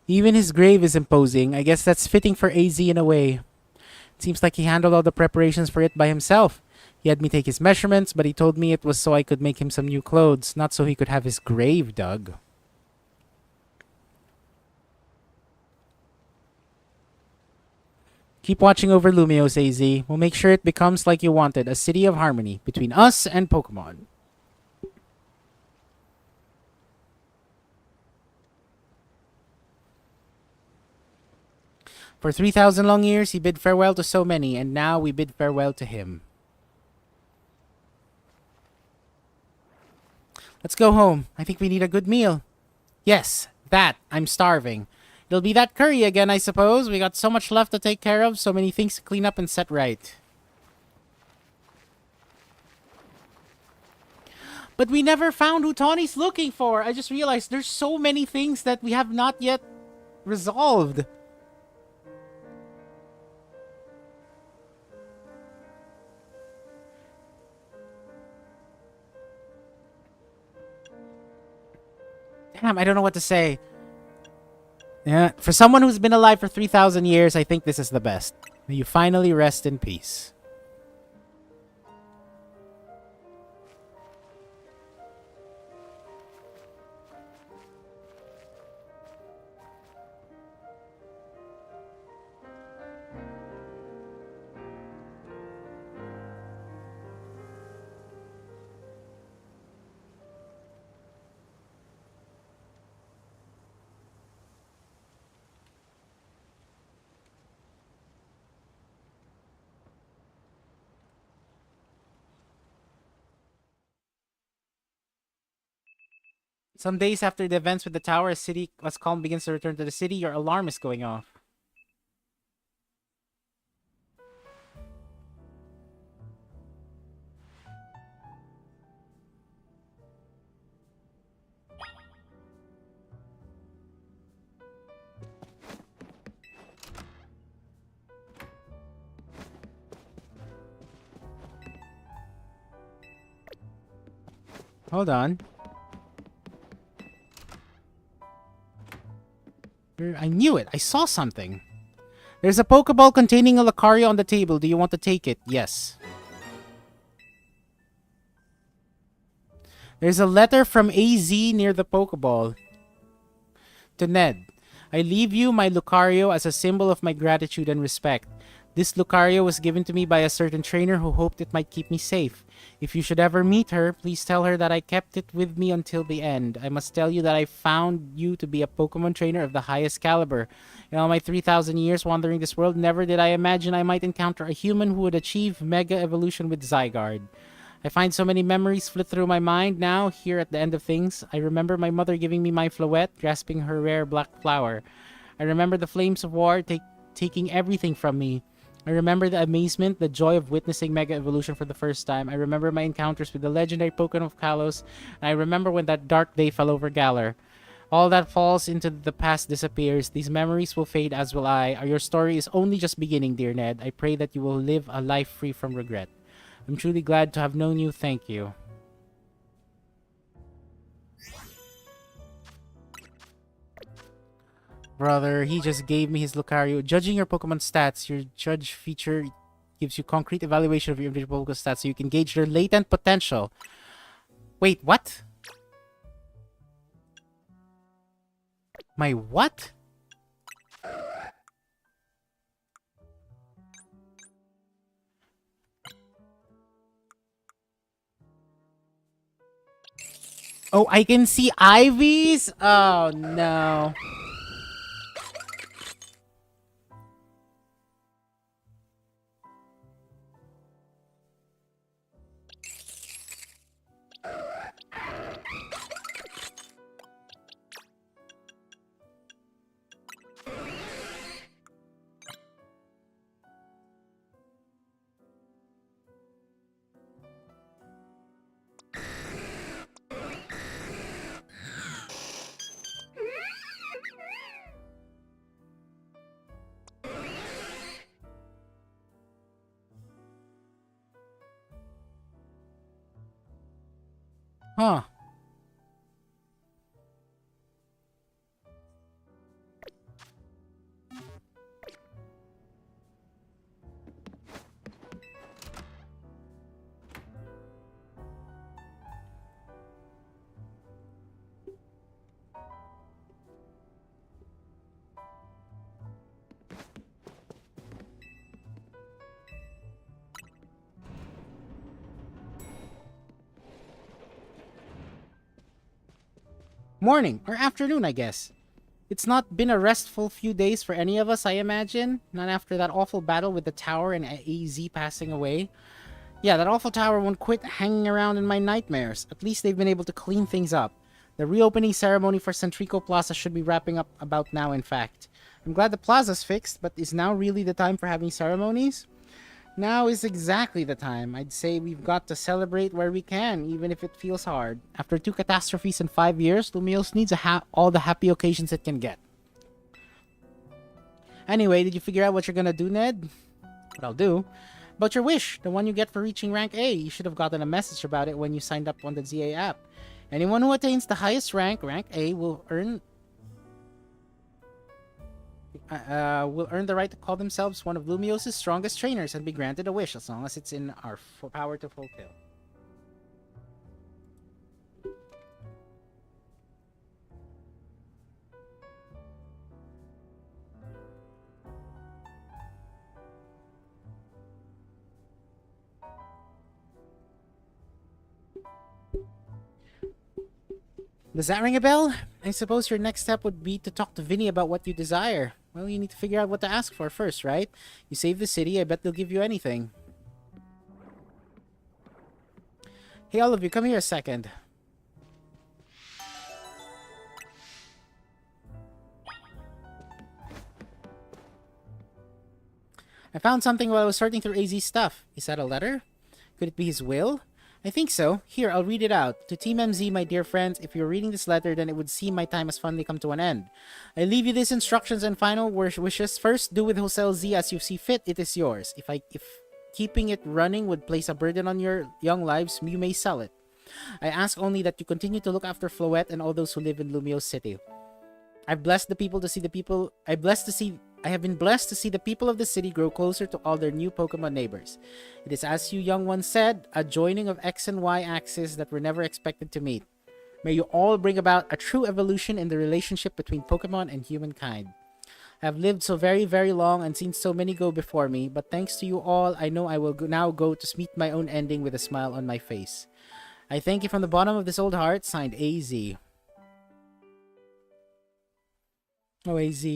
Speaker 1: Even his grave is imposing. I guess that's fitting for AZ in a way. It seems like he handled all the preparations for it by himself. He had me take his measurements, but he told me it was so I could make him some new clothes, not so he could have his grave dug. Keep watching over Lumios, AZ. We'll make sure it becomes like you wanted, a city of harmony between us and Pokemon. For 3,000 long years, he bid farewell to so many, and now we bid farewell to him. Let's go home. I think we need a good meal. Yes, that. I'm starving. It'll be that curry again, I suppose. We got so much left to take care of, so many things to clean up and set right. But we never found who Tawny's looking for. I just realized there's so many things that we have not yet resolved. Damn, I don't know what to say. Yeah, for someone who's been alive for 3,000 years, I think this is the best. May you finally rest in peace. Some days after the events with the tower, as calm begins to return to the city, your alarm is going off. Hold on. I knew it. I saw something. There's a Pokeball containing a Lucario on the table. Do you want to take it? Yes. There's a letter from AZ near the Pokeball. To Ned. I leave you my Lucario as a symbol of my gratitude and respect. This Lucario was given to me by a certain trainer who hoped it might keep me safe. If you should ever meet her, please tell her that I kept it with me until the end. I must tell you that I found you to be a Pokemon trainer of the highest caliber. In all my 3,000 years wandering this world, never did I imagine I might encounter a human who would achieve Mega Evolution with Zygarde. I find so many memories flit through my mind now, here at the end of things. I remember my mother giving me my Floette, grasping her rare black flower. I remember the flames of war taking everything from me. I remember the amazement, the joy of witnessing Mega Evolution for the first time. I remember my encounters with the legendary Pokemon of Kalos, and I remember when that dark day fell over Galar. All that falls into the past disappears. These memories will fade, as will I. Your story is only just beginning, dear Ned. I pray that you will live a life free from regret. I'm truly glad to have known you. Thank you. Brother, he just gave me his Lucario. Judging your Pokemon stats, your judge feature gives you concrete evaluation of your individual Pokemon stats so you can gauge their latent potential. Wait, what? My what? Oh, I can see Ivies? Oh, no. Huh. Morning, or afternoon, I guess. It's not been a restful few days for any of us, I imagine. Not after that awful battle with the tower and AZ passing away. Yeah, that awful tower won't quit hanging around in my nightmares. At least they've been able to clean things up. The reopening ceremony for Centrico Plaza should be wrapping up about now, in fact. I'm glad the plaza's fixed, but is now really the time for having ceremonies? Now is exactly the time. I'd say we've got to celebrate where we can, even if it feels hard. After 2 catastrophes in 5 years, Lumios needs all the happy occasions it can get. Anyway, did you figure out what you're gonna do, Ned? What I'll do? About your wish, the one you get for reaching rank A. You should have gotten a message about it when you signed up on the ZA app. Anyone who attains the highest rank, rank A, will earn the right to call themselves one of Lumios' strongest trainers and be granted a wish as long as it's in our power to fulfill. Does that ring a bell? I suppose your next step would be to talk to Vinny about what you desire. Well, you need to figure out what to ask for first, right? You save the city, I bet they'll give you anything. Hey, all of you, come here a second. I found something while I was sorting through AZ's stuff. Is that a letter? Could it be his will? I think so. Here, I'll read it out. To Team MZ, my dear friends, if you're reading this letter, then it would seem my time has finally come to an end. I leave you these instructions and final wishes. First, do with Hosel Z as you see fit. It is yours. If keeping it running would place a burden on your young lives, you may sell it. I ask only that you continue to look after Floette and all those who live in Lumio City. I have been blessed to see the people of the city grow closer to all their new Pokemon neighbors. It is as you young ones said, a joining of X and Y axes that were never expected to meet. May you all bring about a true evolution in the relationship between Pokemon and humankind. I have lived so very, very long and seen so many go before me, but thanks to you all, I know I will now go to meet my own ending with a smile on my face. I thank you from the bottom of this old heart, signed AZ. Oh, AZ.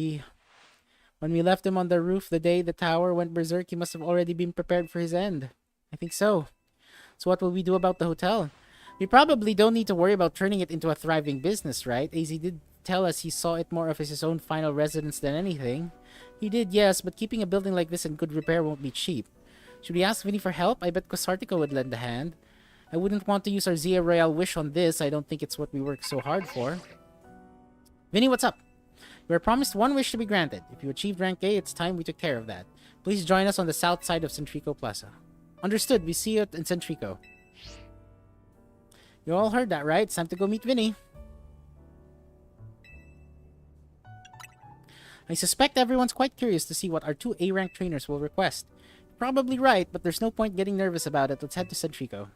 Speaker 1: When we left him on the roof the day the tower went berserk, he must have already been prepared for his end. I think so. So what will we do about the hotel? We probably don't need to worry about turning it into a thriving business, right? AZ did tell us he saw it more of as his own final residence than anything. He did, yes, but keeping a building like this in good repair won't be cheap. Should we ask Vinny for help? I bet Cosartico would lend a hand. I wouldn't want to use our Zia Royale wish on this. I don't think it's what we worked so hard for. Vinny, what's up? You were promised one wish to be granted. If you achieved rank A, it's time we took care of that. Please join us on the south side of Centrico Plaza. Understood. We see you in Centrico. You all heard that, right? It's time to go meet Vinny. I suspect everyone's quite curious to see what our 2 A-rank trainers will request. Probably right, but there's no point getting nervous about it. Let's head to Centrico.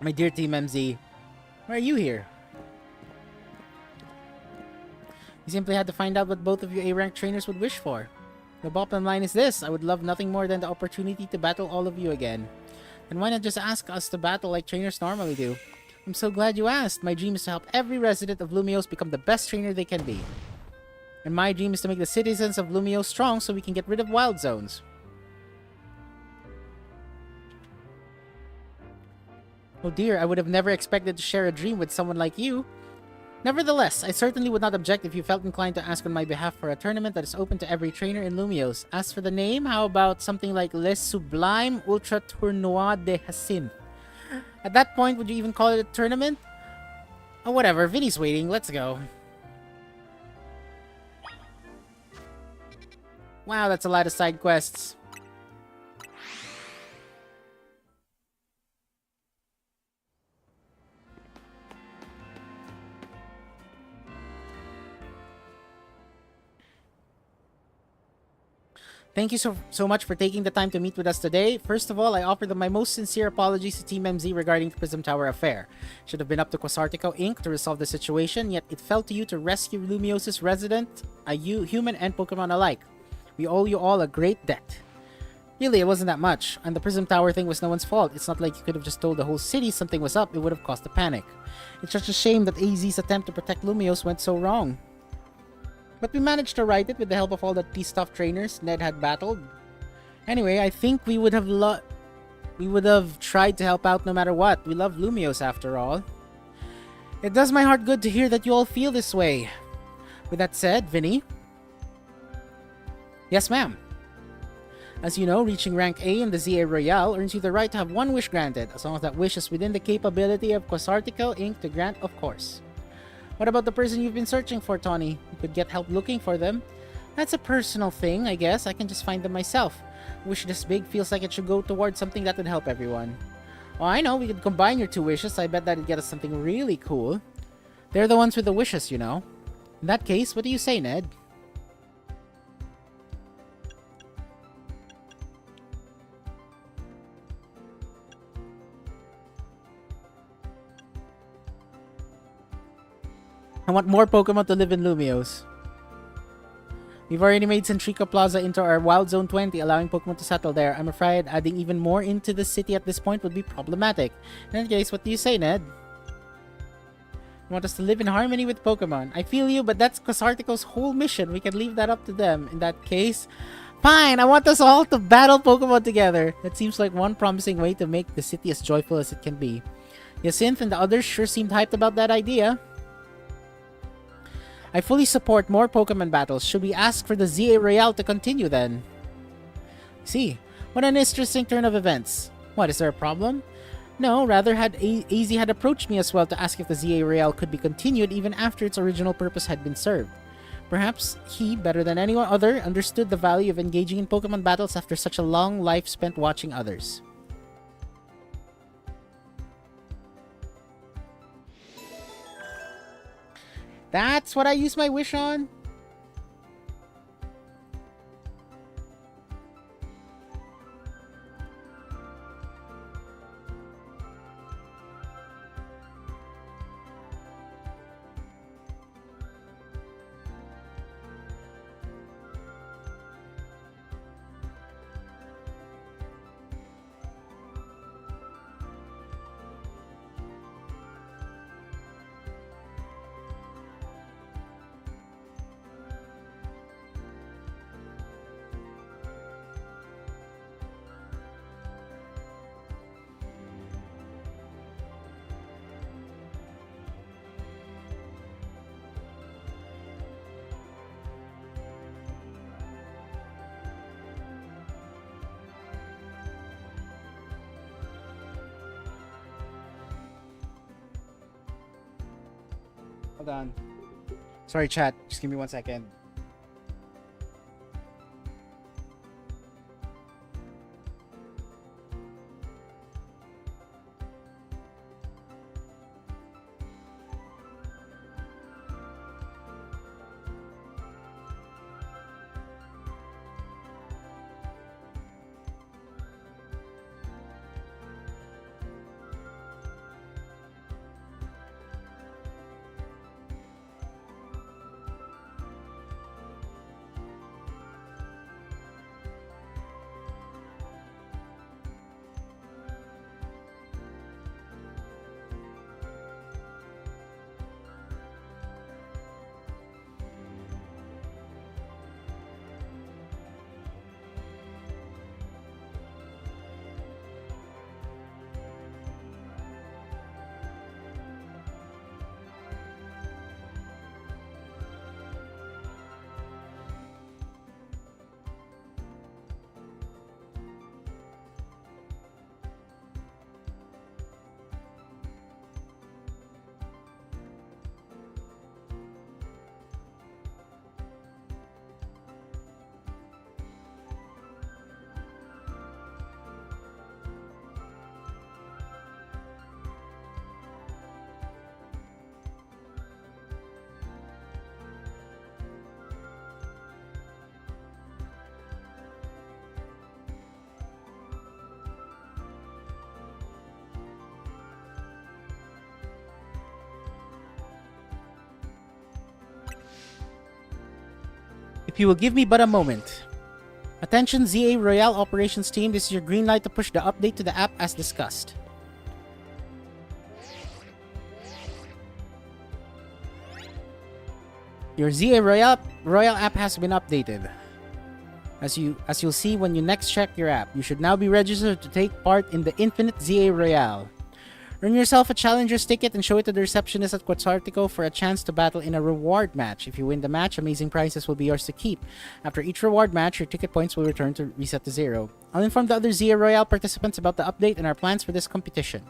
Speaker 1: My dear Team MZ, why are you here? We simply had to find out what both of you A-rank trainers would wish for. The bottom line is this: I would love nothing more than the opportunity to battle all of you again. And why not just ask us to battle like trainers normally do? I'm so glad you asked. My dream is to help every resident of Lumios become the best trainer they can be. And my dream is to make the citizens of Lumios strong so we can get rid of wild zones. Oh dear, I would have never expected to share a dream with someone like you. Nevertheless, I certainly would not object if you felt inclined to ask on my behalf for a tournament that is open to every trainer in Lumios. As for the name, how about something like Les Sublime Ultra Tournoi de Hyacinth? At that point, would you even call it a tournament? Oh, whatever. Vinny's waiting. Let's go. Wow, that's a lot of side quests. Thank you so much for taking the time to meet with us today. First of all, I offer my most sincere apologies to Team MZ regarding the Prism Tower affair. Should have been up to Quasartico Inc. to resolve the situation, yet it fell to you to rescue Lumios' resident, human and Pokemon alike. We owe you all a great debt. Really, it wasn't that much, and the Prism Tower thing was no one's fault. It's not like you could have just told the whole city something was up, it would have caused a panic. It's just a shame that AZ's attempt to protect Lumios went so wrong. But we managed to right it with the help of all the T-Stuff trainers Ned had battled. Anyway, I think we would have tried to help out no matter what. We love Lumios after all. It does my heart good to hear that you all feel this way. With that said, Vinny. Yes, ma'am. As you know, reaching rank A in the ZA Royale earns you the right to have one wish granted, as long as that wish is within the capability of Quasarticle Inc. to grant, of course. What about the person you've been searching for, Tawny? You could get help looking for them. That's a personal thing, I guess. I can just find them myself. A wish this big feels like it should go towards something that would help everyone. Oh, I know, we could combine your two wishes. I bet that'd get us something really cool. They're the ones with the wishes, you know. In that case, what do you say, Ned? I want more Pokemon to live in Lumios. We've already made Centrica Plaza into our Wild Zone 20, allowing Pokemon to settle there. I'm afraid adding even more into the city at this point would be problematic. In any case, what do you say, Ned? You want us to live in harmony with Pokemon? I feel you, but that's Quasarticle's whole mission. We can leave that up to them. In that case, fine, I want us all to battle Pokemon together. That seems like one promising way to make the city as joyful as it can be. Yacinth and the others sure seemed hyped about that idea. I fully support more Pokemon battles. Should we ask for the ZA Royale to continue then? See, what an interesting turn of events. What, is there a problem? No, rather AZ had approached me as well to ask if the ZA Royale could be continued even after its original purpose had been served. Perhaps he, better than anyone other, understood the value of engaging in Pokemon battles after such a long life spent watching others. That's what I use my wish on? Hold on. Sorry, chat. Just give me 1 second. If you will give me but a moment. Attention ZA Royale operations team, this is your green light to push the update to the app as discussed. Your ZA Royale app has been updated. As you'll see when you next check your app, you should now be registered to take part in the Infinite ZA Royale. Earn yourself a challenger's ticket and show it to the receptionist at Quetzartico for a chance to battle in a reward match. If you win the match, amazing prizes will be yours to keep. After each reward match, your ticket points will return to reset to 0. I'll inform the other ZA Royale participants about the update and our plans for this competition.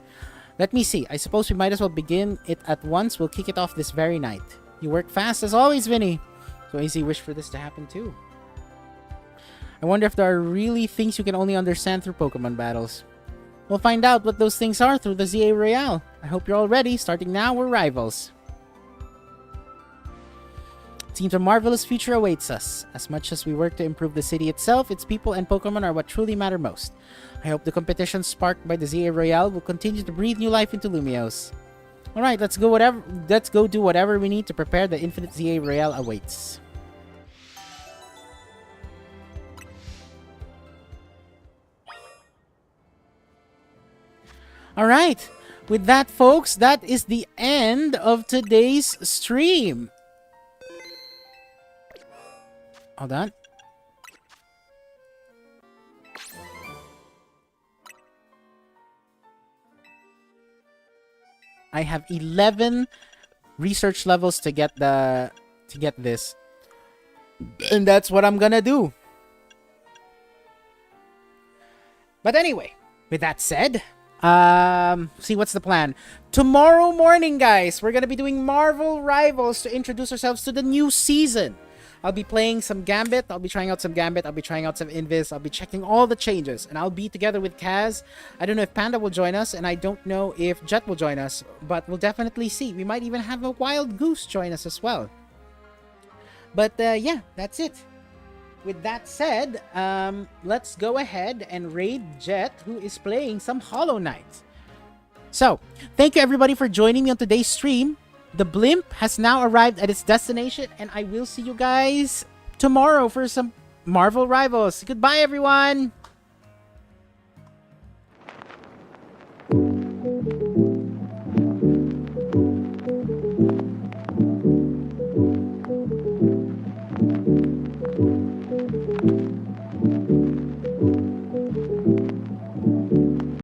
Speaker 1: Let me see. I suppose we might as well begin it at once. We'll kick it off this very night. You work fast as always, Vinny. So easy wish for this to happen too. I wonder if there are really things you can only understand through Pokemon battles. We'll find out what those things are through the ZA Royale. I hope you're all ready. Starting now, we're rivals. It seems a marvelous future awaits us. As much as we work to improve the city itself, its people and Pokemon are what truly matter most. I hope the competition sparked by the ZA Royale will continue to breathe new life into Lumiose. Alright, let's go do whatever we need to prepare. The Infinite ZA Royale awaits. Alright, with that folks, that is the end of today's stream. Hold on. I have 11 research levels to get this. And that's what I'm gonna do. But anyway, with that said, see what's the plan. Tomorrow morning, guys, we're gonna be doing Marvel Rivals to introduce ourselves to the new season. I'll be playing some Gambit. I'll be trying out some Gambit. I'll be trying out some Invis. I'll be checking all the changes. And I'll be together with Kaz. I don't know if Panda will join us. And I don't know if Jet will join us. But we'll definitely see. We might even have a Wild Goose join us as well. But yeah, that's it. With that said, let's go ahead and raid Jet, who is playing some Hollow Knight. So, thank you everybody for joining me on today's stream. The blimp has now arrived at its destination, and I will see you guys tomorrow for some Marvel Rivals. Goodbye, everyone!